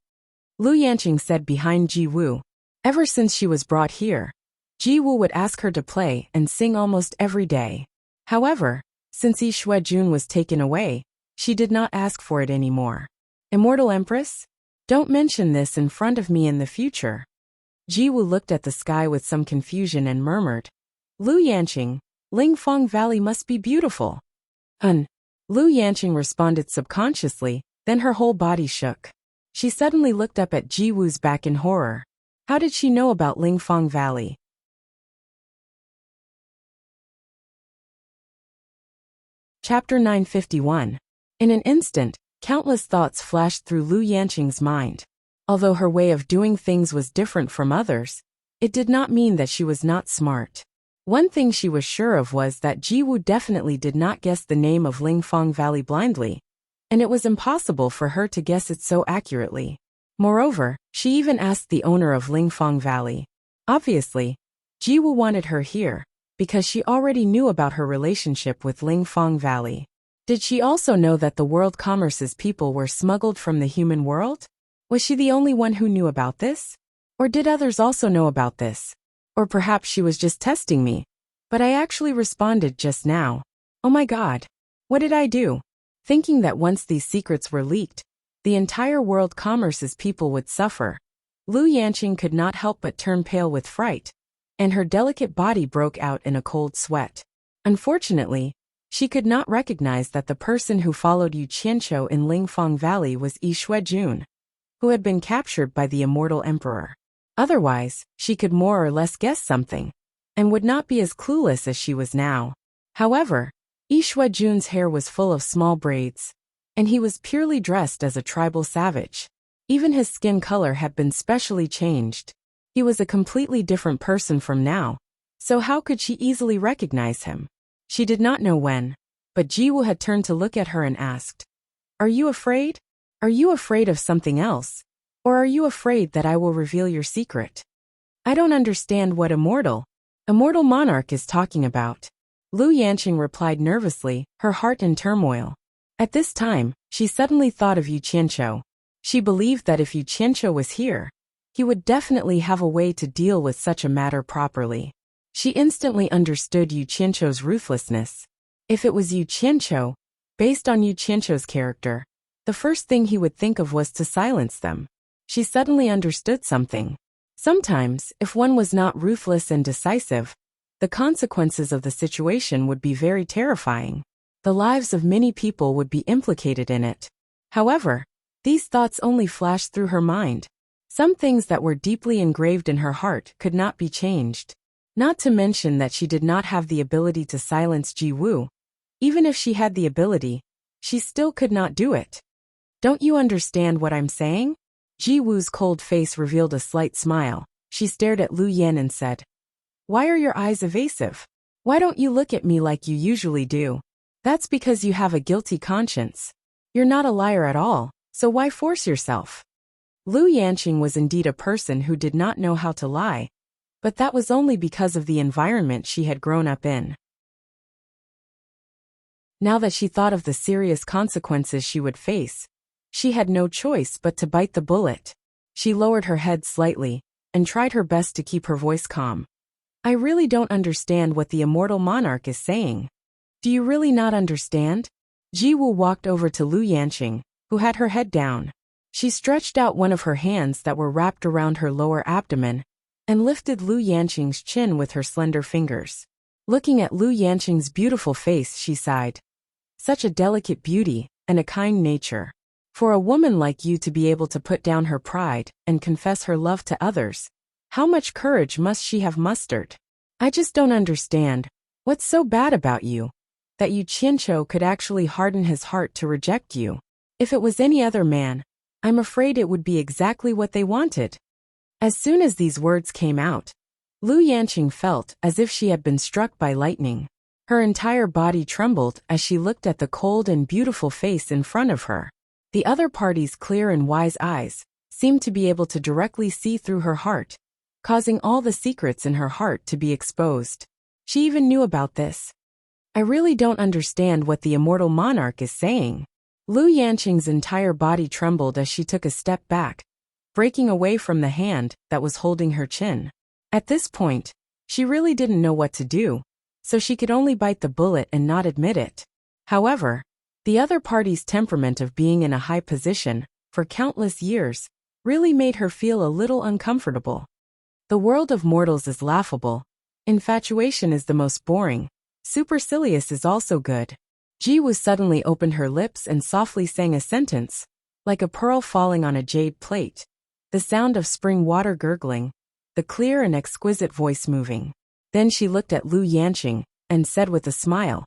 Lu Yanqing said behind Ji Wu. Ever since she was brought here, Ji Wu would ask her to play and sing almost every day. However, since Yi Xuejun was taken away, she did not ask for it anymore. Immortal Empress? Don't mention this in front of me in the future. Ji Wu looked at the sky with some confusion and murmured, Lu Yanqing, Lingfang Valley must be beautiful. Lu Yanqing responded subconsciously, then her whole body shook. She suddenly looked up at Ji Wu's back in horror. How did she know about Lingfang Valley? Chapter 951. In an instant, countless thoughts flashed through Lu Yanqing's mind. Although her way of doing things was different from others, it did not mean that she was not smart. One thing she was sure of was that Ji Wu definitely did not guess the name of Lingfang Valley blindly, and it was impossible for her to guess it so accurately. Moreover, she even asked the owner of Lingfang Valley. Obviously, Ji Wu wanted her here, because she already knew about her relationship with Lingfang Valley. Did she also know that the world commerce's people were smuggled from the human world? Was she the only one who knew about this? Or did others also know about this? Or perhaps she was just testing me. But I actually responded just now. Oh my God. What did I do? Thinking that once these secrets were leaked, the entire world commerce's people would suffer. Lu Yanqing could not help but turn pale with fright, and her delicate body broke out in a cold sweat. Unfortunately, she could not recognize that the person who followed Yu Qianqiu in Lingfang Valley was Yi Xuejun, who had been captured by the immortal emperor. Otherwise, she could more or less guess something, and would not be as clueless as she was now. However, Yi Xuejun's hair was full of small braids, and he was purely dressed as a tribal savage. Even his skin color had been specially changed. He was a completely different person from now, so how could she easily recognize him? She did not know when, but Ji Wu had turned to look at her and asked, Are you afraid? Are you afraid of something else? Or are you afraid that I will reveal your secret? I don't understand what immortal monarch is talking about. Lu Yanqing replied nervously, her heart in turmoil. At this time, she suddenly thought of Yu Qianqiu. She believed that if Yu Qianqiu was here, he would definitely have a way to deal with such a matter properly. She instantly understood Yu Qianqiu's ruthlessness. If it was Yu Qianqiu, based on Yu Qianqiu's character, the first thing he would think of was to silence them. She suddenly understood something. Sometimes, if one was not ruthless and decisive, the consequences of the situation would be very terrifying. The lives of many people would be implicated in it. However, these thoughts only flashed through her mind. Some things that were deeply engraved in her heart could not be changed. Not to mention that she did not have the ability to silence Ji Wu. Even if she had the ability, she still could not do it. Don't you understand what I'm saying? Ji Wu's cold face revealed a slight smile. She stared at Lu Yan and said, "Why are your eyes evasive? Why don't you look at me like you usually do? That's because you have a guilty conscience. You're not a liar at all, so why force yourself?" Lu Yanqing was indeed a person who did not know how to lie, but that was only because of the environment she had grown up in. Now that she thought of the serious consequences she would face, she had no choice but to bite the bullet. She lowered her head slightly and tried her best to keep her voice calm. "I really don't understand what the immortal monarch is saying." "Do you really not understand?" Ji Wu walked over to Lu Yanqing, who had her head down. She stretched out one of her hands that were wrapped around her lower abdomen and lifted Lu Yanqing's chin with her slender fingers. Looking at Lu Yanqing's beautiful face, she sighed. Such a delicate beauty and a kind nature. For a woman like you to be able to put down her pride and confess her love to others, how much courage must she have mustered? I just don't understand. What's so bad about you? That Yu Qianqiu could actually harden his heart to reject you. If it was any other man, I'm afraid it would be exactly what they wanted. As soon as these words came out, Lu Yanqing felt as if she had been struck by lightning. Her entire body trembled as she looked at the cold and beautiful face in front of her. The other party's clear and wise eyes seemed to be able to directly see through her heart, causing all the secrets in her heart to be exposed. She even knew about this. I really don't understand what the immortal monarch is saying. Lu Yanqing's entire body trembled as she took a step back, breaking away from the hand that was holding her chin. At this point, she really didn't know what to do, so she could only bite the bullet and not admit it. However, the other party's temperament of being in a high position for countless years really made her feel a little uncomfortable. The world of mortals is laughable. Infatuation is the most boring. Supercilious is also good. Ji Wu suddenly opened her lips and softly sang a sentence, like a pearl falling on a jade plate. The sound of spring water gurgling, the clear and exquisite voice moving. Then she looked at Lu Yanqing and said with a smile,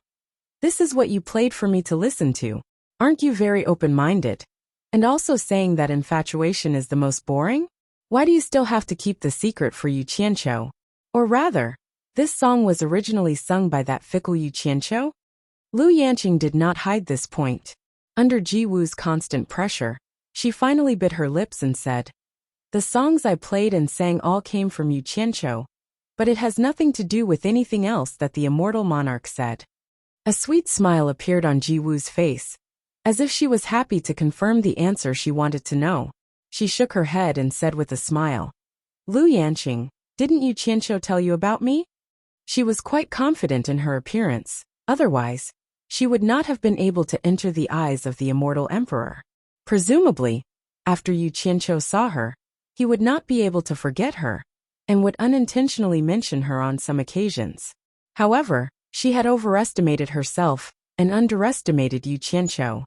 "This is what you played for me to listen to. Aren't you very open-minded? And also saying that infatuation is the most boring? Why do you still have to keep the secret for Yu Qianqiu? Or rather, this song was originally sung by that fickle Yu Qianqiu?" Lu Yanqing did not hide this point. Under Ji Wu's constant pressure, she finally bit her lips and said, "The songs I played and sang all came from Yu Qianqiu, but it has nothing to do with anything else that the immortal monarch said." A sweet smile appeared on Ji Wu's face, as if she was happy to confirm the answer she wanted to know. She shook her head and said with a smile, "Lu Yanqing, didn't Yu Qianqiu tell you about me?" She was quite confident in her appearance, otherwise, she would not have been able to enter the eyes of the immortal emperor. Presumably, after Yu Qianqiu saw her, he would not be able to forget her, and would unintentionally mention her on some occasions. However, she had overestimated herself and underestimated Yu Qianqiu.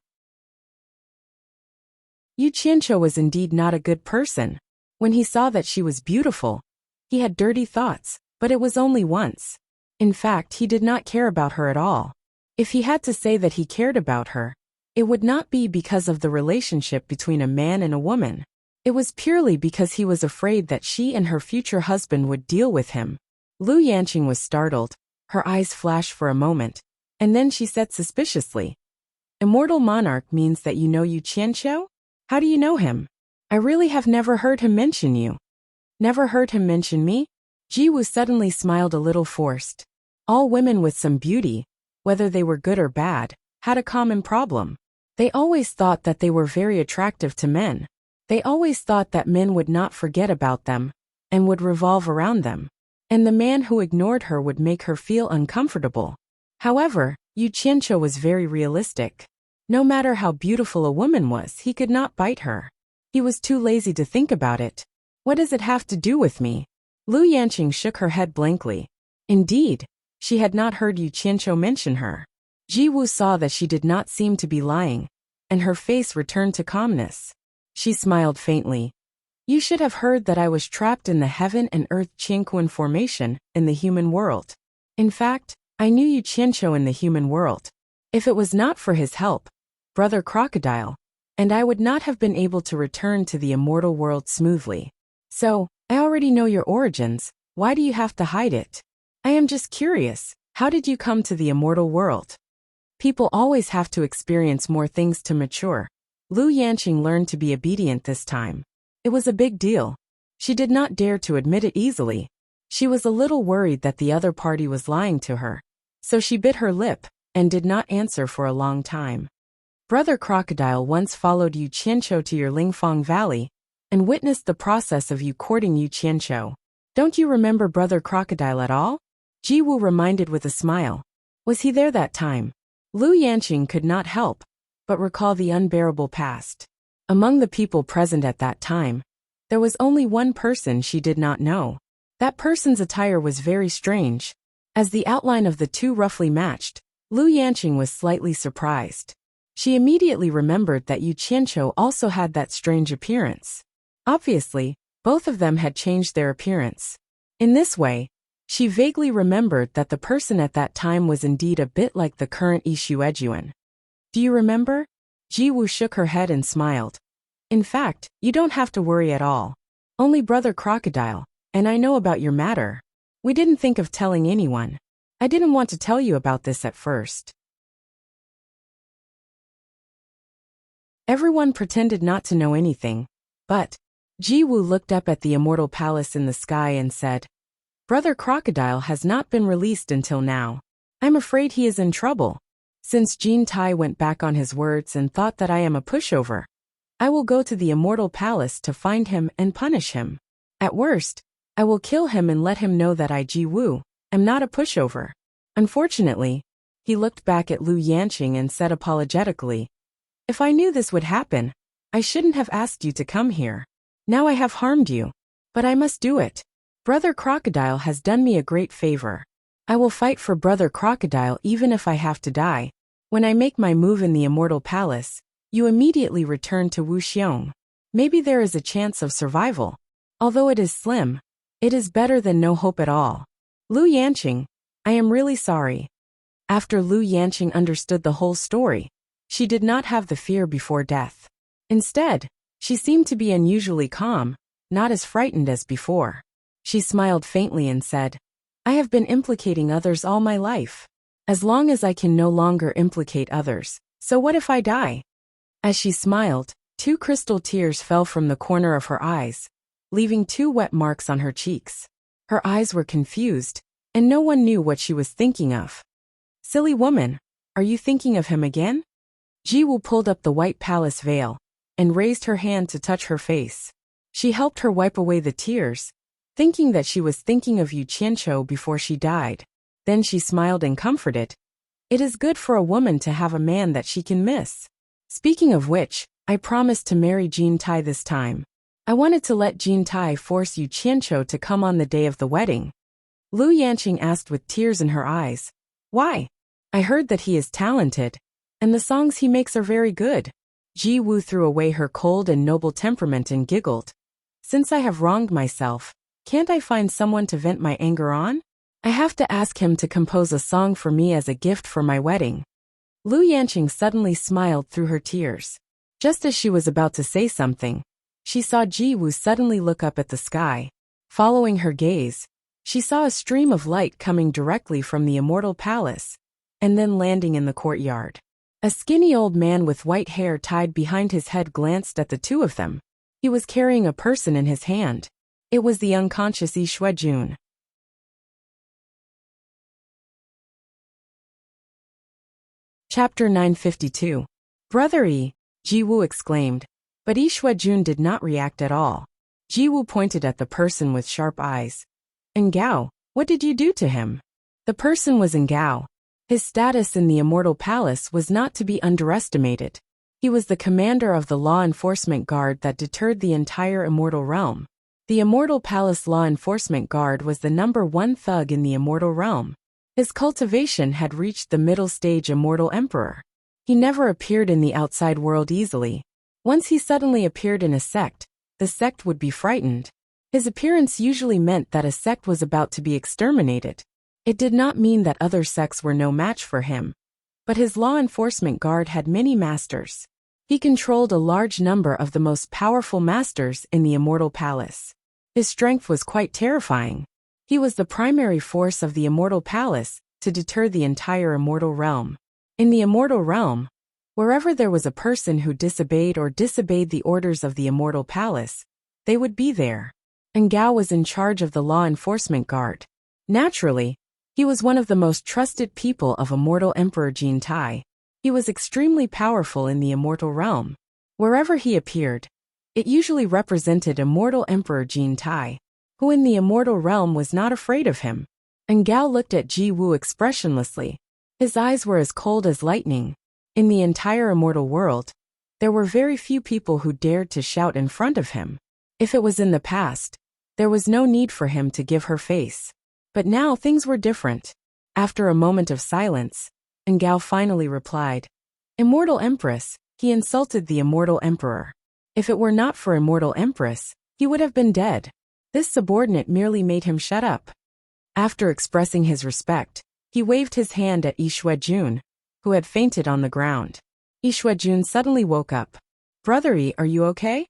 Yu Qianqiu was indeed not a good person. When he saw that she was beautiful, he had dirty thoughts, but it was only once. In fact, he did not care about her at all. If he had to say that he cared about her, it would not be because of the relationship between a man and a woman. It was purely because he was afraid that she and her future husband would deal with him. Lu Yanqing was startled. Her eyes flashed for a moment, and then she said suspiciously, "Immortal monarch means that you know Yu Qianqiu? How do you know him? I really have never heard him mention you." "Never heard him mention me?" Ji Wu suddenly smiled a little forced. All women with some beauty, whether they were good or bad, had a common problem. They always thought that they were very attractive to men. They always thought that men would not forget about them and would revolve around them. And the man who ignored her would make her feel uncomfortable. However, Yu Qianqiu was very realistic. No matter how beautiful a woman was, he could not bite her. He was too lazy to think about it. What does it have to do with me? Lu Yanqing shook her head blankly. Indeed, she had not heard Yu Qianqiu mention her. Ji Wu saw that she did not seem to be lying, and her face returned to calmness. She smiled faintly. You should have heard that I was trapped in the heaven and earth Qianquan formation in the human world. In fact, I knew Yu Qianqiu in the human world. If it was not for his help, Brother Crocodile, and I would not have been able to return to the immortal world smoothly. So, I already know your origins. Why do you have to hide it? I am just curious, how did you come to the immortal world? People always have to experience more things to mature. Lu Yanqing learned to be obedient this time. It was a big deal. She did not dare to admit it easily. She was a little worried that the other party was lying to her. So she bit her lip and did not answer for a long time. Brother Crocodile once followed Yu Qianqiu to your Lingfang Valley and witnessed the process of you courting Yu Qianqiu. Don't you remember Brother Crocodile at all? Ji Wu reminded with a smile. Was he there that time? Lu Yanqing could not help but recall the unbearable past. Among the people present at that time, there was only one person she did not know. That person's attire was very strange. As the outline of the two roughly matched, Lu Yanqing was slightly surprised. She immediately remembered that Yu Qianqiu also had that strange appearance. Obviously, both of them had changed their appearance. In this way, she vaguely remembered that the person at that time was indeed a bit like the current Yishu Eduan. Do you remember? Ji Wu shook her head and smiled. In fact, you don't have to worry at all. Only Brother Crocodile, and I know about your matter. We didn't think of telling anyone. I didn't want to tell you about this at first. Everyone pretended not to know anything, but Ji Wu looked up at the immortal palace in the sky and said, Brother Crocodile has not been released until now. I'm afraid he is in trouble. Since Jin Tai went back on his words and thought that I am a pushover, I will go to the immortal palace to find him and punish him. At worst, I will kill him and let him know that I, Ji Wu, am not a pushover. Unfortunately, he looked back at Lu Yanqing and said apologetically, if I knew this would happen, I shouldn't have asked you to come here. Now I have harmed you, but I must do it. Brother Crocodile has done me a great favor. I will fight for Brother Crocodile even if I have to die. When I make my move in the immortal palace, you immediately return to Wuxiong. Maybe there is a chance of survival. Although it is slim, it is better than no hope at all. Lu Yanqing, I am really sorry. After Lu Yanqing understood the whole story, she did not have the fear before death. Instead, she seemed to be unusually calm, not as frightened as before. She smiled faintly and said, I have been implicating others all my life. As long as I can no longer implicate others, so what if I die? As she smiled, 2 crystal tears fell from the corner of her eyes, leaving 2 wet marks on her cheeks. Her eyes were confused, and no one knew what she was thinking of. Silly woman, are you thinking of him again? Ji Wu pulled up the white palace veil and raised her hand to touch her face. She helped her wipe away the tears, thinking that she was thinking of Yu Qianqiu before she died. Then she smiled and comforted. It is good for a woman to have a man that she can miss. Speaking of which, I promised to marry Jin Tai this time. I wanted to let Jin Tai force Yu Qianqiu to come on the day of the wedding. Lu Yanqing asked with tears in her eyes. Why? I heard that he is talented, and the songs he makes are very good. Ji Wu threw away her cold and noble temperament and giggled. Since I have wronged myself, can't I find someone to vent my anger on? I have to ask him to compose a song for me as a gift for my wedding. Lu Yanqing suddenly smiled through her tears. Just as she was about to say something, she saw Ji Wu suddenly look up at the sky. Following her gaze, she saw a stream of light coming directly from the immortal palace, and then landing in the courtyard. A skinny old man with white hair tied behind his head glanced at the two of them. He was carrying a person in his hand. It was the unconscious Yi Shuejun. Chapter 952. Brother Yi, Ji-woo exclaimed. But Yi Shuejun did not react at all. Ji-woo pointed at the person with sharp eyes. Ngao, what did you do to him? The person was Ngao. His status in the Immortal Palace was not to be underestimated. He was the commander of the law enforcement guard that deterred the entire Immortal Realm. The Immortal Palace Law Enforcement Guard was the #1 thug in the Immortal Realm. His cultivation had reached the middle stage Immortal Emperor. He never appeared in the outside world easily. Once he suddenly appeared in a sect, the sect would be frightened. His appearance usually meant that a sect was about to be exterminated. It did not mean that other sects were no match for him. But his law enforcement guard had many masters. He controlled a large number of the most powerful masters in the Immortal Palace. His strength was quite terrifying. He was the primary force of the Immortal Palace to deter the entire Immortal Realm. In the Immortal Realm, wherever there was a person who disobeyed the orders of the Immortal Palace, they would be there. And Gao was in charge of the law enforcement guard. Naturally, he was one of the most trusted people of Immortal Emperor Jin Tai. He was extremely powerful in the Immortal Realm. Wherever he appeared, it usually represented Immortal Emperor Jin Tai, who in the Immortal Realm was not afraid of him. And Gao looked at Ji-woo expressionlessly. His eyes were as cold as lightning. In the entire Immortal world, there were very few people who dared to shout in front of him. If it was in the past, there was no need for him to give her face. But now things were different. After a moment of silence, Ngao finally replied, Immortal Empress, he insulted the Immortal Emperor. If it were not for Immortal Empress, he would have been dead. This subordinate merely made him shut up. After expressing his respect, he waved his hand at Yi Shuejun, who had fainted on the ground. Yi Shuejun suddenly woke up. Brother Yi, are you okay?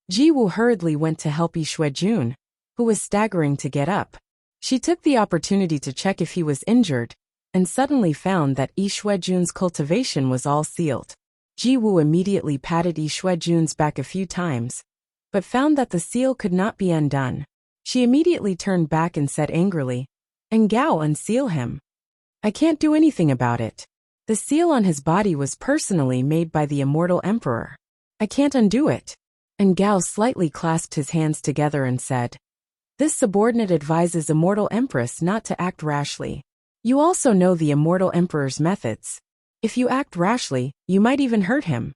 Ji-woo hurriedly went to help Yi Shuejun, who was staggering to get up. She took the opportunity to check if he was injured, and suddenly found that Yi Shuejun's cultivation was all sealed. Ji-woo immediately patted Yi Shuejun's back a few times, but found that the seal could not be undone. She immediately turned back and said angrily, Ngao, unseal him. I can't do anything about it. The seal on his body was personally made by the Immortal Emperor. I can't undo it. Ngao slightly clasped his hands together and said, This subordinate advises Immortal Empress not to act rashly. You also know the Immortal Emperor's methods. If you act rashly, you might even hurt him.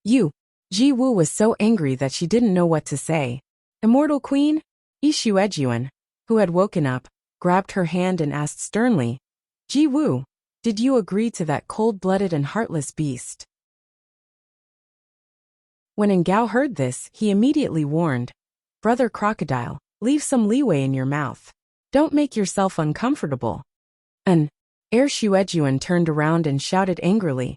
Ji-woo was so angry that she didn't know what to say. Immortal Queen? Yi Shuejun, who had woken up, grabbed her hand and asked sternly, Ji-woo, did you agree to that cold-blooded and heartless beast? When Ngao heard this, he immediately warned, Brother Crocodile, leave some leeway in your mouth. Don't make yourself uncomfortable. Air Shuejun turned around and shouted angrily,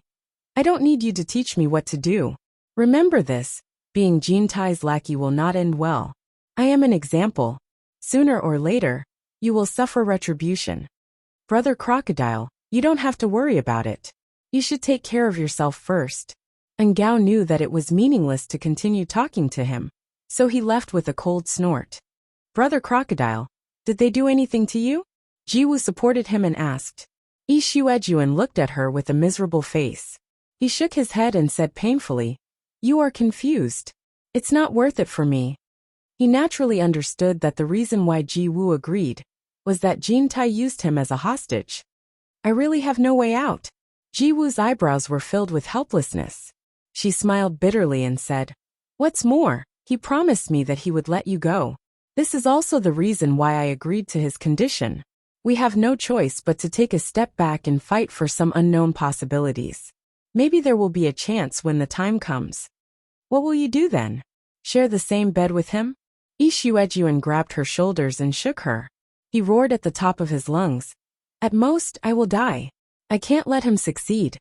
I don't need you to teach me what to do. Remember this, being Jin Tai's lackey will not end well. I am an example. Sooner or later, you will suffer retribution. Brother Crocodile, you don't have to worry about it. You should take care of yourself first. And Gao knew that it was meaningless to continue talking to him, so he left with a cold snort. Brother Crocodile, did they do anything to you? Ji-woo supported him and asked. Yi Shuejun looked at her with a miserable face. He shook his head and said painfully, You are confused. It's not worth it for me. He naturally understood that the reason why Ji-woo agreed was that Jin Tai used him as a hostage. I really have no way out. Ji-woo's eyebrows were filled with helplessness. She smiled bitterly and said, What's more, he promised me that he would let you go. This is also the reason why I agreed to his condition. We have no choice but to take a step back and fight for some unknown possibilities. Maybe there will be a chance when the time comes. What will you do then? Share the same bed with him? Yi Shuejun grabbed her shoulders and shook her. He roared at the top of his lungs. At most, I will die. I can't let him succeed.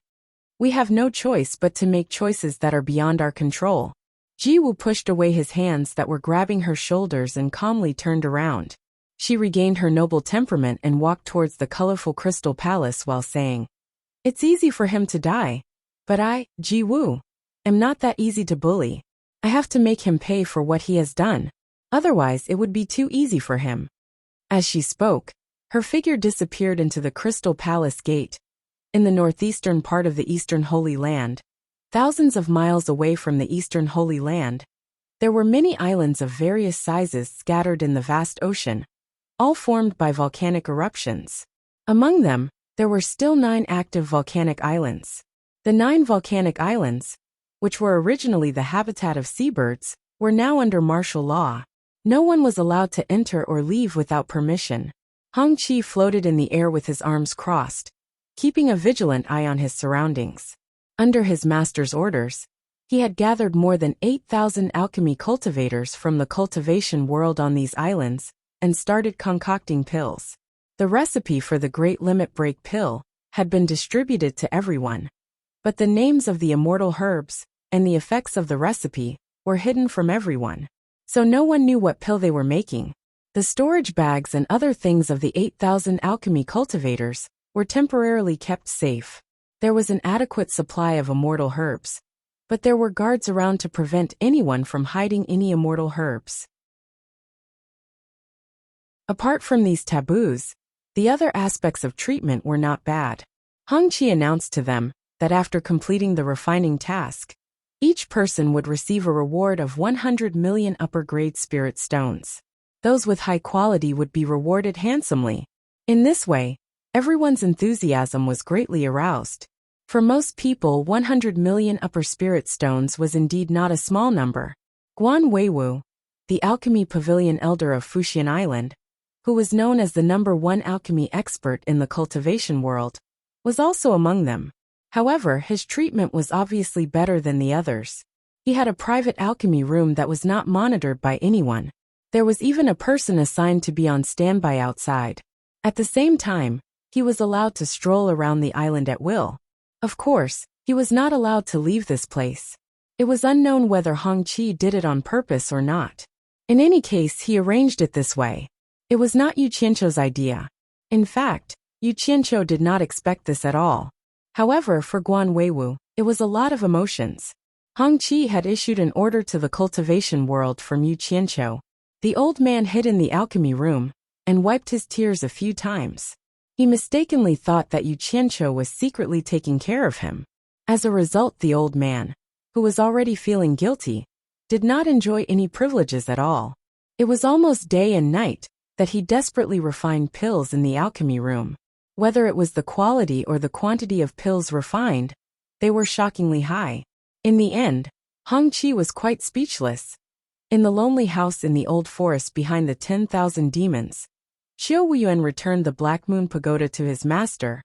We have no choice but to make choices that are beyond our control. Ji-woo pushed away his hands that were grabbing her shoulders and calmly turned around. She regained her noble temperament and walked towards the colorful crystal palace while saying, It's easy for him to die. But I, Ji-woo, am not that easy to bully. I have to make him pay for what he has done. Otherwise, it would be too easy for him. As she spoke, her figure disappeared into the crystal palace gate. In the northeastern part of the Eastern Holy Land, Thousands of miles away from the eastern Holy Land, there were many islands of various sizes scattered in the vast ocean, all formed by volcanic eruptions. Among them, there were still 9 active volcanic islands. The 9 volcanic islands, which were originally the habitat of seabirds, were now under martial law. No one was allowed to enter or leave without permission. Hong Qi floated in the air with his arms crossed, keeping a vigilant eye on his surroundings. Under his master's orders, he had gathered more than 8,000 alchemy cultivators from the cultivation world on these islands and started concocting pills. The recipe for the Great Limit Break pill had been distributed to everyone, but the names of the immortal herbs and the effects of the recipe were hidden from everyone, so no one knew what pill they were making. The storage bags and other things of the 8,000 alchemy cultivators were temporarily kept safe. There was an adequate supply of immortal herbs, but there were guards around to prevent anyone from hiding any immortal herbs. Apart from these taboos, the other aspects of treatment were not bad. Hong Qi announced to them that after completing the refining task, each person would receive a reward of 100 million upper-grade spirit stones. Those with high quality would be rewarded handsomely. In this way, everyone's enthusiasm was greatly aroused. For most people, 100 million upper spirit stones was indeed not a small number. Guan Weiwu, the alchemy pavilion elder of Fuxian Island, who was known as the #1 alchemy expert in the cultivation world, was also among them. However, his treatment was obviously better than the others. He had a private alchemy room that was not monitored by anyone. There was even a person assigned to be on standby outside. At the same time, he was allowed to stroll around the island at will. Of course, he was not allowed to leave this place. It was unknown whether Hong Qi did it on purpose or not. In any case, he arranged it this way. It was not Yu Qianqiu's idea. In fact, Yu Qianqiu did not expect this at all. However, for Guan Weiwu, it was a lot of emotions. Hong Qi had issued an order to the cultivation world from Yu Qianqiu. The old man hid in the alchemy room and wiped his tears a few times. He mistakenly thought that Yu Qianqiu was secretly taking care of him. As a result, the old man, who was already feeling guilty, did not enjoy any privileges at all. It was almost day and night that he desperately refined pills in the alchemy room. Whether it was the quality or the quantity of pills refined, they were shockingly high. In the end, Hong Qi was quite speechless. In the lonely house in the old forest behind the 10,000 demons, Qiu Wuyuan returned the Black Moon Pagoda to his master,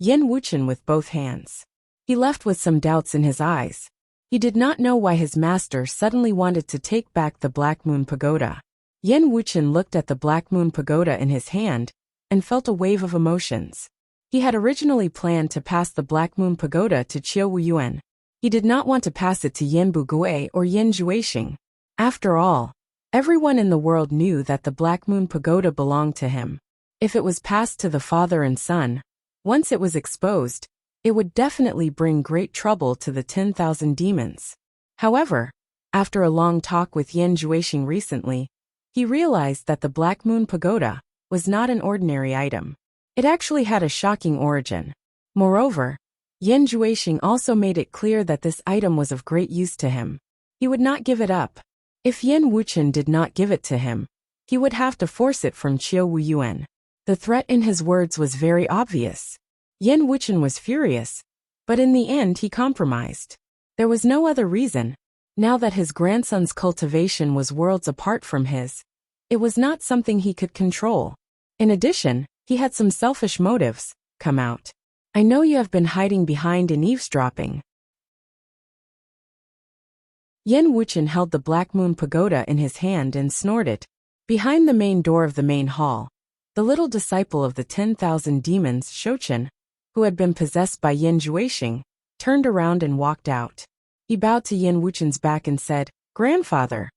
Yin Wuchen, with both hands. He left with some doubts in his eyes. He did not know why his master suddenly wanted to take back the Black Moon Pagoda. Yin Wuchen looked at the Black Moon Pagoda in his hand and felt a wave of emotions. He had originally planned to pass the Black Moon Pagoda to Qiu Wuyuan. He did not want to pass it to Yin Bugui or Yin Juixing. After all, everyone in the world knew that the Black Moon Pagoda belonged to him. If it was passed to the father and son, once it was exposed, it would definitely bring great trouble to the 10,000 demons. However, after a long talk with Yin Juixing recently, he realized that the Black Moon Pagoda was not an ordinary item. It actually had a shocking origin. Moreover, Yin Juixing also made it clear that this item was of great use to him. He would not give it up. If Yin Wuchen did not give it to him, he would have to force it from Qiu Wuyuan. The threat in his words was very obvious. Yin Wuchen was furious, but in the end he compromised. There was no other reason. Now that his grandson's cultivation was worlds apart from his, it was not something he could control. In addition, he had some selfish motives. Come out. I know you have been hiding behind and eavesdropping. Yin Wuchen held the Black Moon Pagoda in his hand and snorted. Behind the main door of the main hall, the little disciple of the 10,000 demons, Shouchen, who had been possessed by Yin Juixing, turned around and walked out. He bowed to Yin Wuchen's back and said, "Grandfather,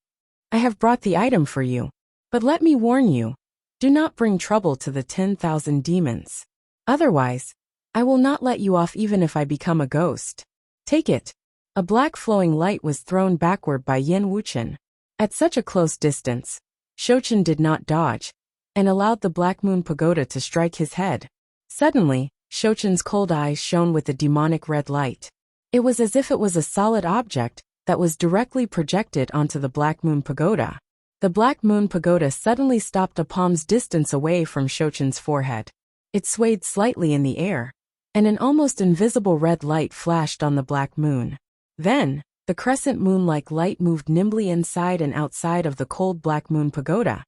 I have brought the item for you. But let me warn you, do not bring trouble to the 10,000 demons. Otherwise, I will not let you off even if I become a ghost. Take it." A black flowing light was thrown backward by Yin Wuchen. At such a close distance, Shouchen did not dodge, and allowed the Black Moon Pagoda to strike his head. Suddenly, Shouchen's cold eyes shone with a demonic red light. It was as if it was a solid object that was directly projected onto the Black Moon Pagoda. The Black Moon Pagoda suddenly stopped a palm's distance away from Shochen's forehead. It swayed slightly in the air, and an almost invisible red light flashed on the black moon. Then, the crescent moon-like light moved nimbly inside and outside of the cold Black Moon Pagoda,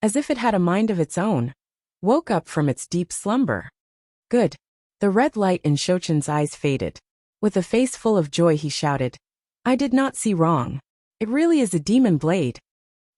as if it had a mind of its own, woke up from its deep slumber. Good. The red light in Shochen's eyes faded. With a face full of joy he shouted, "I did not see wrong. It really is a demon blade."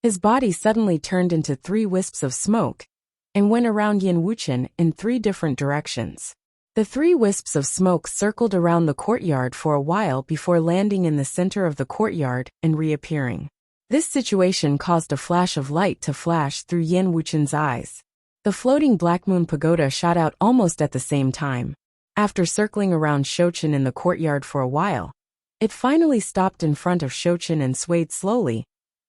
His body suddenly turned into 3 wisps of smoke and went around Yin Wuchen in 3 different directions. The 3 wisps of smoke circled around the courtyard for a while before landing in the center of the courtyard and reappearing. This situation caused a flash of light to flash through Yin Wuchen's eyes. The floating Black Moon Pagoda shot out almost at the same time. After circling around Shochen in the courtyard for a while, it finally stopped in front of Shochen and swayed slowly,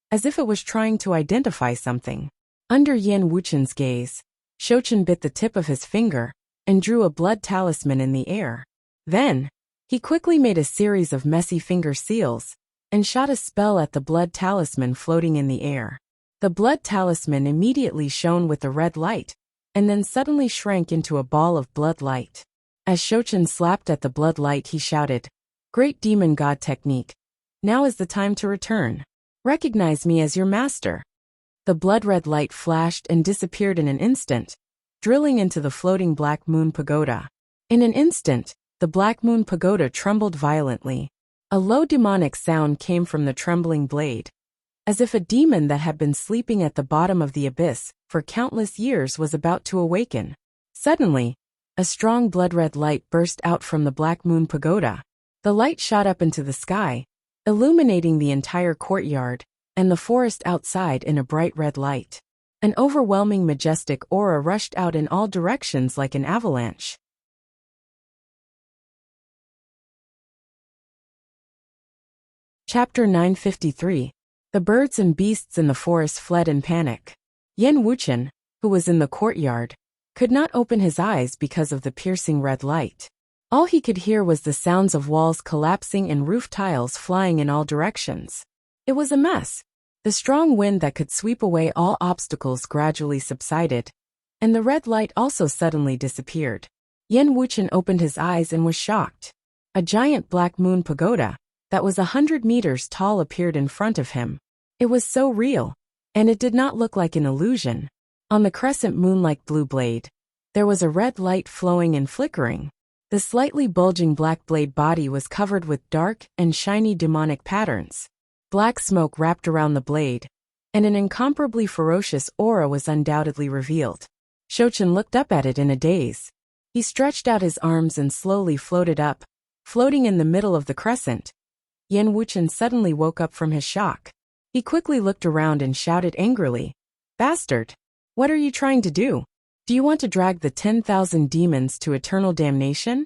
as if it was trying to identify something. Under Yin Wuchen's gaze, Shochen bit the tip of his finger and drew a blood talisman in the air. Then, he quickly made a series of messy finger seals and shot a spell at the blood talisman floating in the air. The blood talisman immediately shone with a red light, and then suddenly shrank into a ball of blood light. As Shochen slapped at the blood light, he shouted, "Great demon god technique. Now is the time to return. Recognize me as your master." The blood-red light flashed and disappeared in an instant, drilling into the floating Black Moon Pagoda. In an instant, the Black Moon Pagoda trembled violently. A low demonic sound came from the trembling blade, as if a demon that had been sleeping at the bottom of the abyss for countless years was about to awaken. Suddenly, a strong blood-red light burst out from the Black Moon Pagoda. The light shot up into the sky, illuminating the entire courtyard and the forest outside in a bright red light. An overwhelming majestic aura rushed out in all directions like an avalanche. Chapter 953. The birds and beasts in the forest fled in panic. Yin Wuchen, who was in the courtyard, could not open his eyes because of the piercing red light. All he could hear was the sounds of walls collapsing and roof tiles flying in all directions. It was a mess. The strong wind that could sweep away all obstacles gradually subsided, and the red light also suddenly disappeared. Yin Wuchen opened his eyes and was shocked. A giant Black Moon Pagoda that was 100 meters tall appeared in front of him. It was so real, and it did not look like an illusion. On the crescent moon-like blue blade, there was a red light flowing and flickering. The slightly bulging black blade body was covered with dark and shiny demonic patterns. Black smoke wrapped around the blade, and an incomparably ferocious aura was undoubtedly revealed. Shochen looked up at it in a daze. He stretched out his arms and slowly floated up, floating in the middle of the crescent. Yin Wuchen suddenly woke up from his shock. He quickly looked around and shouted angrily, "Bastard! What are you trying to do? Do you want to drag the 10,000 demons to eternal damnation?"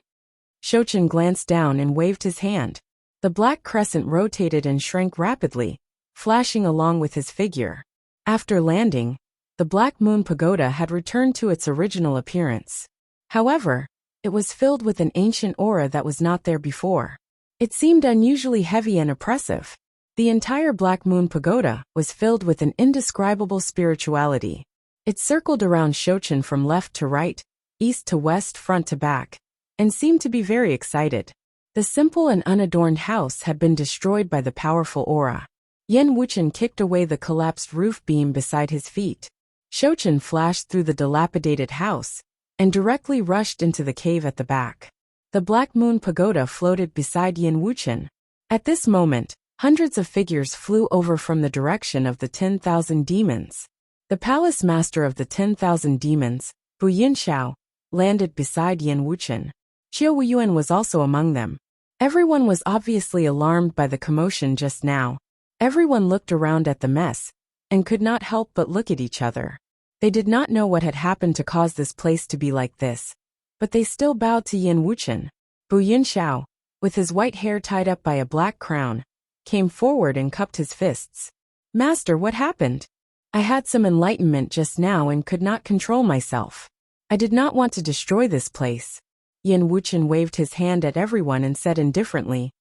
Shochen glanced down and waved his hand. The black crescent rotated and shrank rapidly, flashing along with his figure. After landing, the Black Moon Pagoda had returned to its original appearance. However, it was filled with an ancient aura that was not there before. It seemed unusually heavy and oppressive. The entire Black Moon Pagoda was filled with an indescribable spirituality. It circled around Shochen from left to right, east to west, front to back, and seemed to be very excited. The simple and unadorned house had been destroyed by the powerful aura. Yin Wuchen kicked away the collapsed roof beam beside his feet. Shochen flashed through the dilapidated house and directly rushed into the cave at the back. The Black Moon Pagoda floated beside Yin Wuchen. At this moment, hundreds of figures flew over from the direction of the 10,000 demons. The palace master of the 10,000 demons, Bu Yinxiao, landed beside Yin Wuchen. Qiu Wuyuan was also among them. Everyone was obviously alarmed by the commotion just now. Everyone looked around at the mess and could not help but look at each other. They did not know what had happened to cause this place to be like this, but they still bowed to Yin Wuchen. Bu Yinxiao, with his white hair tied up by a black crown, came forward and cupped his fists. "Master, what happened? I had some enlightenment just now and could not control myself. I did not want to destroy this place." Yin Wuchen waved his hand at everyone and said indifferently,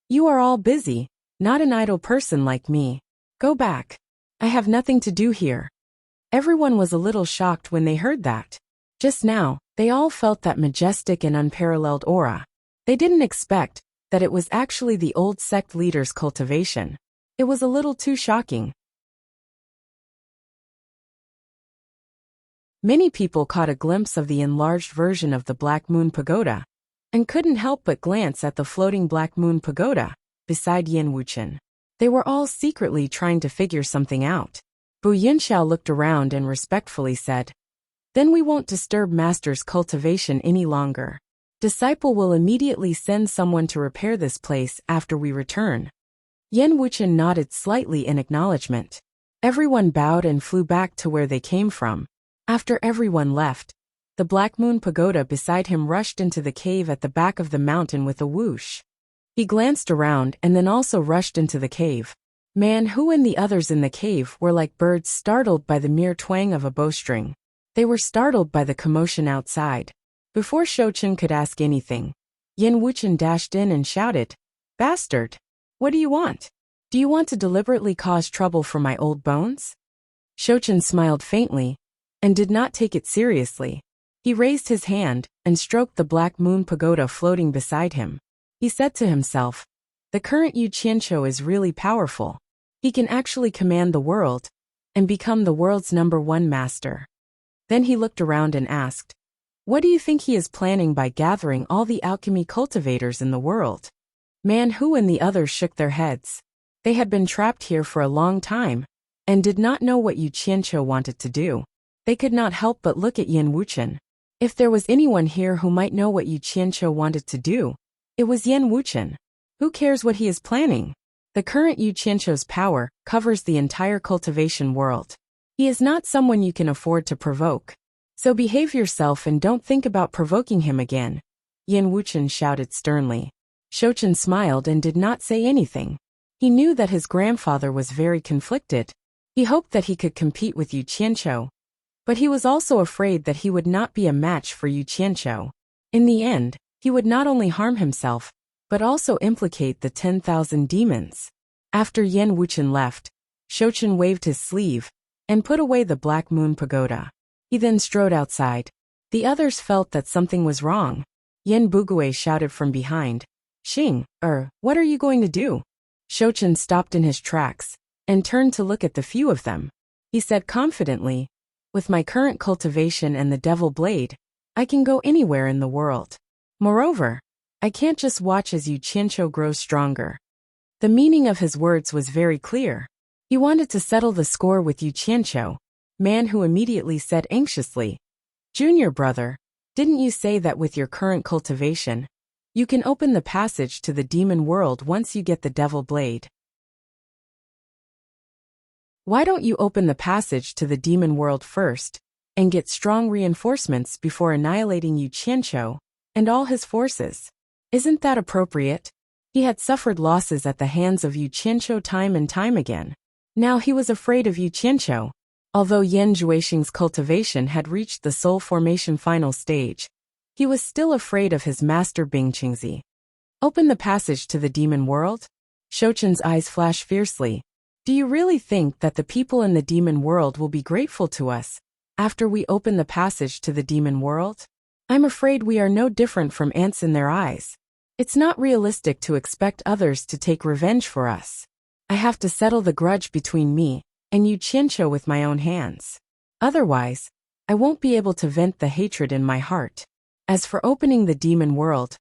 You are all busy, not an idle person like me. Go back. I have nothing to do here. Everyone was a little shocked when they heard that. Just now, they all felt that majestic and unparalleled aura. They didn't expect that it was actually the old sect leader's cultivation. It was a little too shocking. Many people caught a glimpse of the enlarged version of the Black Moon Pagoda, and couldn't help but glance at the floating Black Moon Pagoda beside Yin Wuchen. They were all secretly trying to figure something out. Bu Yunxiao looked around and respectfully said, "Then we won't disturb Master's cultivation any longer. Disciple will immediately send someone to repair this place after we return." Yin Wuchen nodded slightly in acknowledgement. Everyone bowed and flew back to where they came from. After everyone left, the Black Moon Pagoda beside him rushed into the cave at the back of the mountain with a whoosh. He glanced around and then also rushed into the cave. Man Hu and the others in the cave were like birds startled by the mere twang of a bowstring. They were startled by the commotion outside. Before Shouchen could ask anything, Yin Wuchen dashed in and shouted, "Bastard! What do you want? Do you want to deliberately cause trouble for my old bones?" Shouchen smiled faintly and did not take it seriously. He raised his hand and stroked the Black Moon Pagoda floating beside him. He said to himself, "The current Yu Qianqiu is really powerful. He can actually command the world and become the world's #1 master." Then he looked around and asked, "What do you think he is planning by gathering all the alchemy cultivators in the world?" Man Hu and the others shook their heads. They had been trapped here for a long time and did not know what Yu Qianqiu wanted to do. They could not help but look at Yin Wuchen. If there was anyone here who might know what Yu Qianqiu wanted to do, it was Yin Wuchen. Who cares what he is planning? The current Yu Qianqiu's power covers the entire cultivation world. He is not someone you can afford to provoke. So behave yourself and don't think about provoking him again," Yin Wuchen shouted sternly. Shouchen smiled and did not say anything. He knew that his grandfather was very conflicted. He hoped that he could compete with Yu Qianqiu, but he was also afraid that he would not be a match for Yu Qianqiu. In the end, he would not only harm himself, but also implicate the 10,000 demons. After Yin Wuchen left, Shouchen waved his sleeve and put away the Black Moon Pagoda. He then strode outside. The others felt that something was wrong. Yin Bugui shouted from behind, "Xing, what are you going to do?" Shouchen stopped in his tracks and turned to look at the few of them. He said confidently, "With my current cultivation and the Devil Blade, I can go anywhere in the world. Moreover, I can't just watch as Yu Qianqiu grows stronger." The meaning of his words was very clear. He wanted to settle the score with Yu Qianqiu. Man Hu immediately said anxiously, "Junior brother, didn't you say that with your current cultivation, you can open the passage to the demon world once you get the Devil Blade? Why don't you open the passage to the demon world first and get strong reinforcements before annihilating Yu Qianqiu and all his forces? Isn't that appropriate?" He had suffered losses at the hands of Yu Qianqiu time and time again. Now he was afraid of Yu Qianqiu. Although Yen Zhuixing's cultivation had reached the soul formation final stage, he was still afraid of his master Bing Qingzi. "Open the passage to the demon world?" Shouchen's eyes flashed fiercely. "Do you really think that the people in the demon world will be grateful to us after we open the passage to the demon world? I'm afraid we are no different from ants in their eyes. It's not realistic to expect others to take revenge for us. I have to settle the grudge between me and Yu Qianqiu with my own hands. Otherwise, I won't be able to vent the hatred in my heart. As for opening the demon world,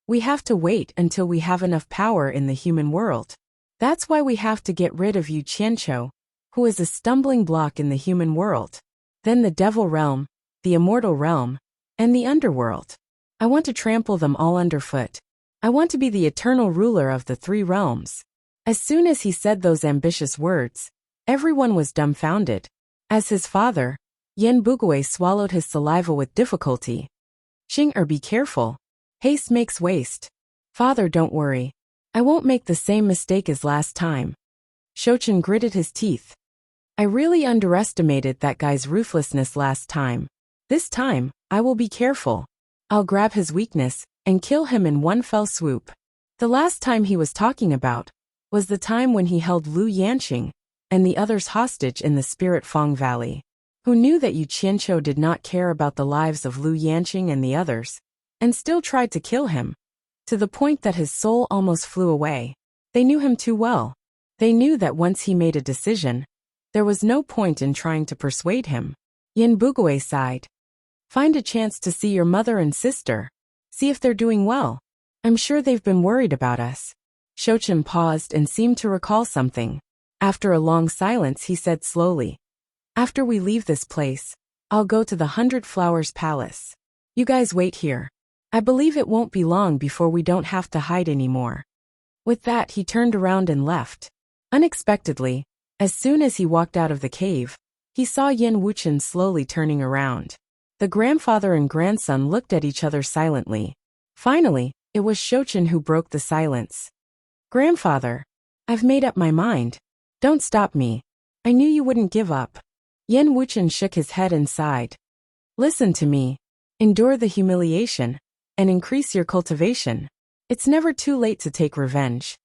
we have to wait until we have enough power in the human world. That's why we have to get rid of Yu Qianqiu, who is a stumbling block in the human world. Then the devil realm, the immortal realm, and the underworld. I want to trample them all underfoot. I want to be the eternal ruler of the 3 realms." As soon as he said those ambitious words, everyone was dumbfounded. As his father, Yen Bugui swallowed his saliva with difficulty. "Xing, be careful. Haste makes waste. Father, don't worry. I won't make the same mistake as last time." Shouchen gritted his teeth. "I really underestimated that guy's ruthlessness last time. This time, I will be careful. I'll grab his weakness and kill him in one fell swoop." The last time he was talking about was the time when he held Lu Yanqing and the others hostage in the Spirit Fong Valley. Who knew that Yu Qianqiu did not care about the lives of Lu Yanqing and the others, and still tried to kill him, to the point that his soul almost flew away. They knew him too well. They knew that once he made a decision, there was no point in trying to persuade him. Yin Bugui sighed. Find a chance to see your mother and sister. See if they're doing well. I'm sure they've been worried about us. Shouchen paused and seemed to recall something. After a long silence, he said slowly, after we leave this place, I'll go to the 100 Flowers Palace. You guys wait here. I believe it won't be long before we don't have to hide anymore. With that, he turned around and left. Unexpectedly, as soon as he walked out of the cave, he saw Yin Wuchen slowly turning around. The grandfather and grandson looked at each other silently. Finally, it was Shouchen who broke the silence. Grandfather, I've made up my mind. Don't stop me. I knew you wouldn't give up. Yin Wuchen shook his head and sighed. Listen to me. Endure the humiliation and increase your cultivation. It's never too late to take revenge.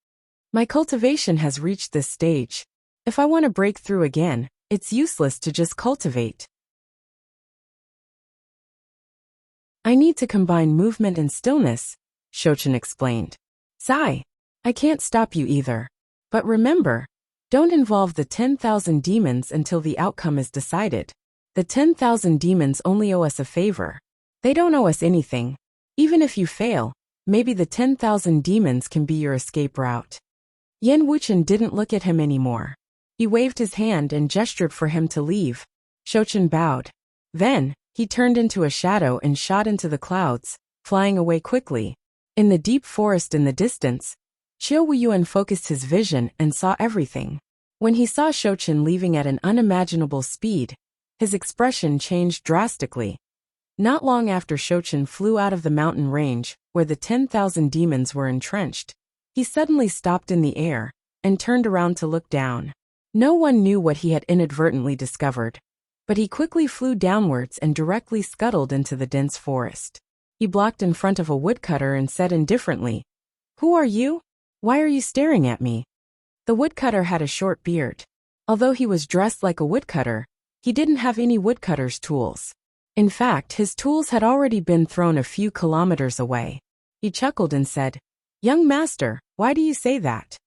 My cultivation has reached this stage. If I want to break through again, it's useless to just cultivate. I need to combine movement and stillness, Shouchen explained. Sigh. I can't stop you either. But remember, don't involve the 10,000 demons until the outcome is decided. The 10,000 demons only owe us a favor. They don't owe us anything. Even if you fail, maybe the 10,000 demons can be your escape route. Yin Wuchen didn't look at him anymore. He waved his hand and gestured for him to leave. Shouchen bowed. Then, he turned into a shadow and shot into the clouds, flying away quickly. In the deep forest in the distance, Qiu Wuyuan focused his vision and saw everything. When he saw Shouchen leaving at an unimaginable speed, his expression changed drastically. Not long after Shouchen flew out of the mountain range, where the 10,000 demons were entrenched, he suddenly stopped in the air and turned around to look down. No one knew what he had inadvertently discovered, but he quickly flew downwards and directly scuttled into the dense forest. He blocked in front of a woodcutter and said indifferently, Who are you? Why are you staring at me? The woodcutter had a short beard. Although he was dressed like a woodcutter, he didn't have any woodcutter's tools. In fact, his tools had already been thrown a few kilometers away. He chuckled and said, Young master, why do you say that?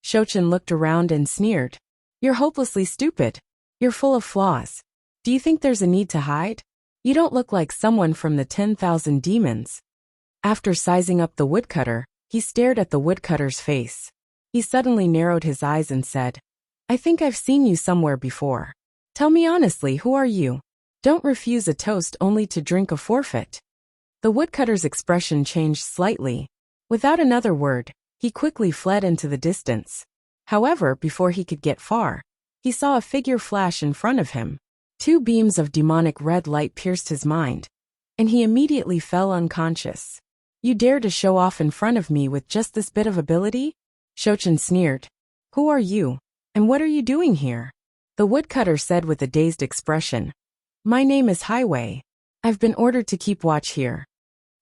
Shouchen looked around and sneered. You're hopelessly stupid. You're full of flaws. Do you think there's a need to hide? You don't look like someone from the 10,000 demons. After sizing up the woodcutter, he stared at the woodcutter's face. He suddenly narrowed his eyes and said, I think I've seen you somewhere before. Tell me honestly, who are you? Don't refuse a toast only to drink a forfeit. The woodcutter's expression changed slightly. Without another word, he quickly fled into the distance. However, before he could get far, he saw a figure flash in front of him. 2 beams of demonic red light pierced his mind, and he immediately fell unconscious. You dare to show off in front of me with just this bit of ability? Shouchen sneered. Who are you? And what are you doing here? The woodcutter said with a dazed expression. My name is Highway. I've been ordered to keep watch here.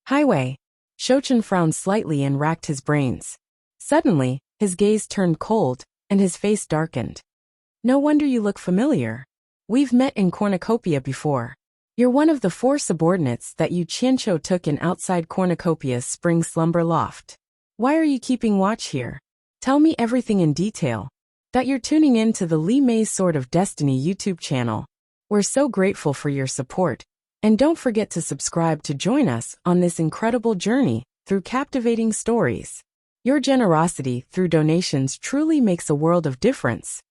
Highway. Shouchen frowned slightly and racked his brains. Suddenly, his gaze turned cold, and his face darkened. No wonder you look familiar. We've met in Cornucopia before. You're one of the 4 subordinates that Yu Qianqiu took in outside Cornucopia's spring slumber loft. Why are you keeping watch here? Tell me everything in detail. That you're tuning in to the Li Mei's Sword of Destiny YouTube channel. We're so grateful for your support, and don't forget to subscribe to join us on this incredible journey through captivating stories. Your generosity through donations truly makes a world of difference,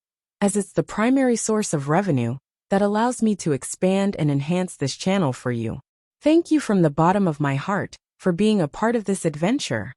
as it's the primary source of revenue that allows me to expand and enhance this channel for you. Thank you from the bottom of my heart for being a part of this adventure.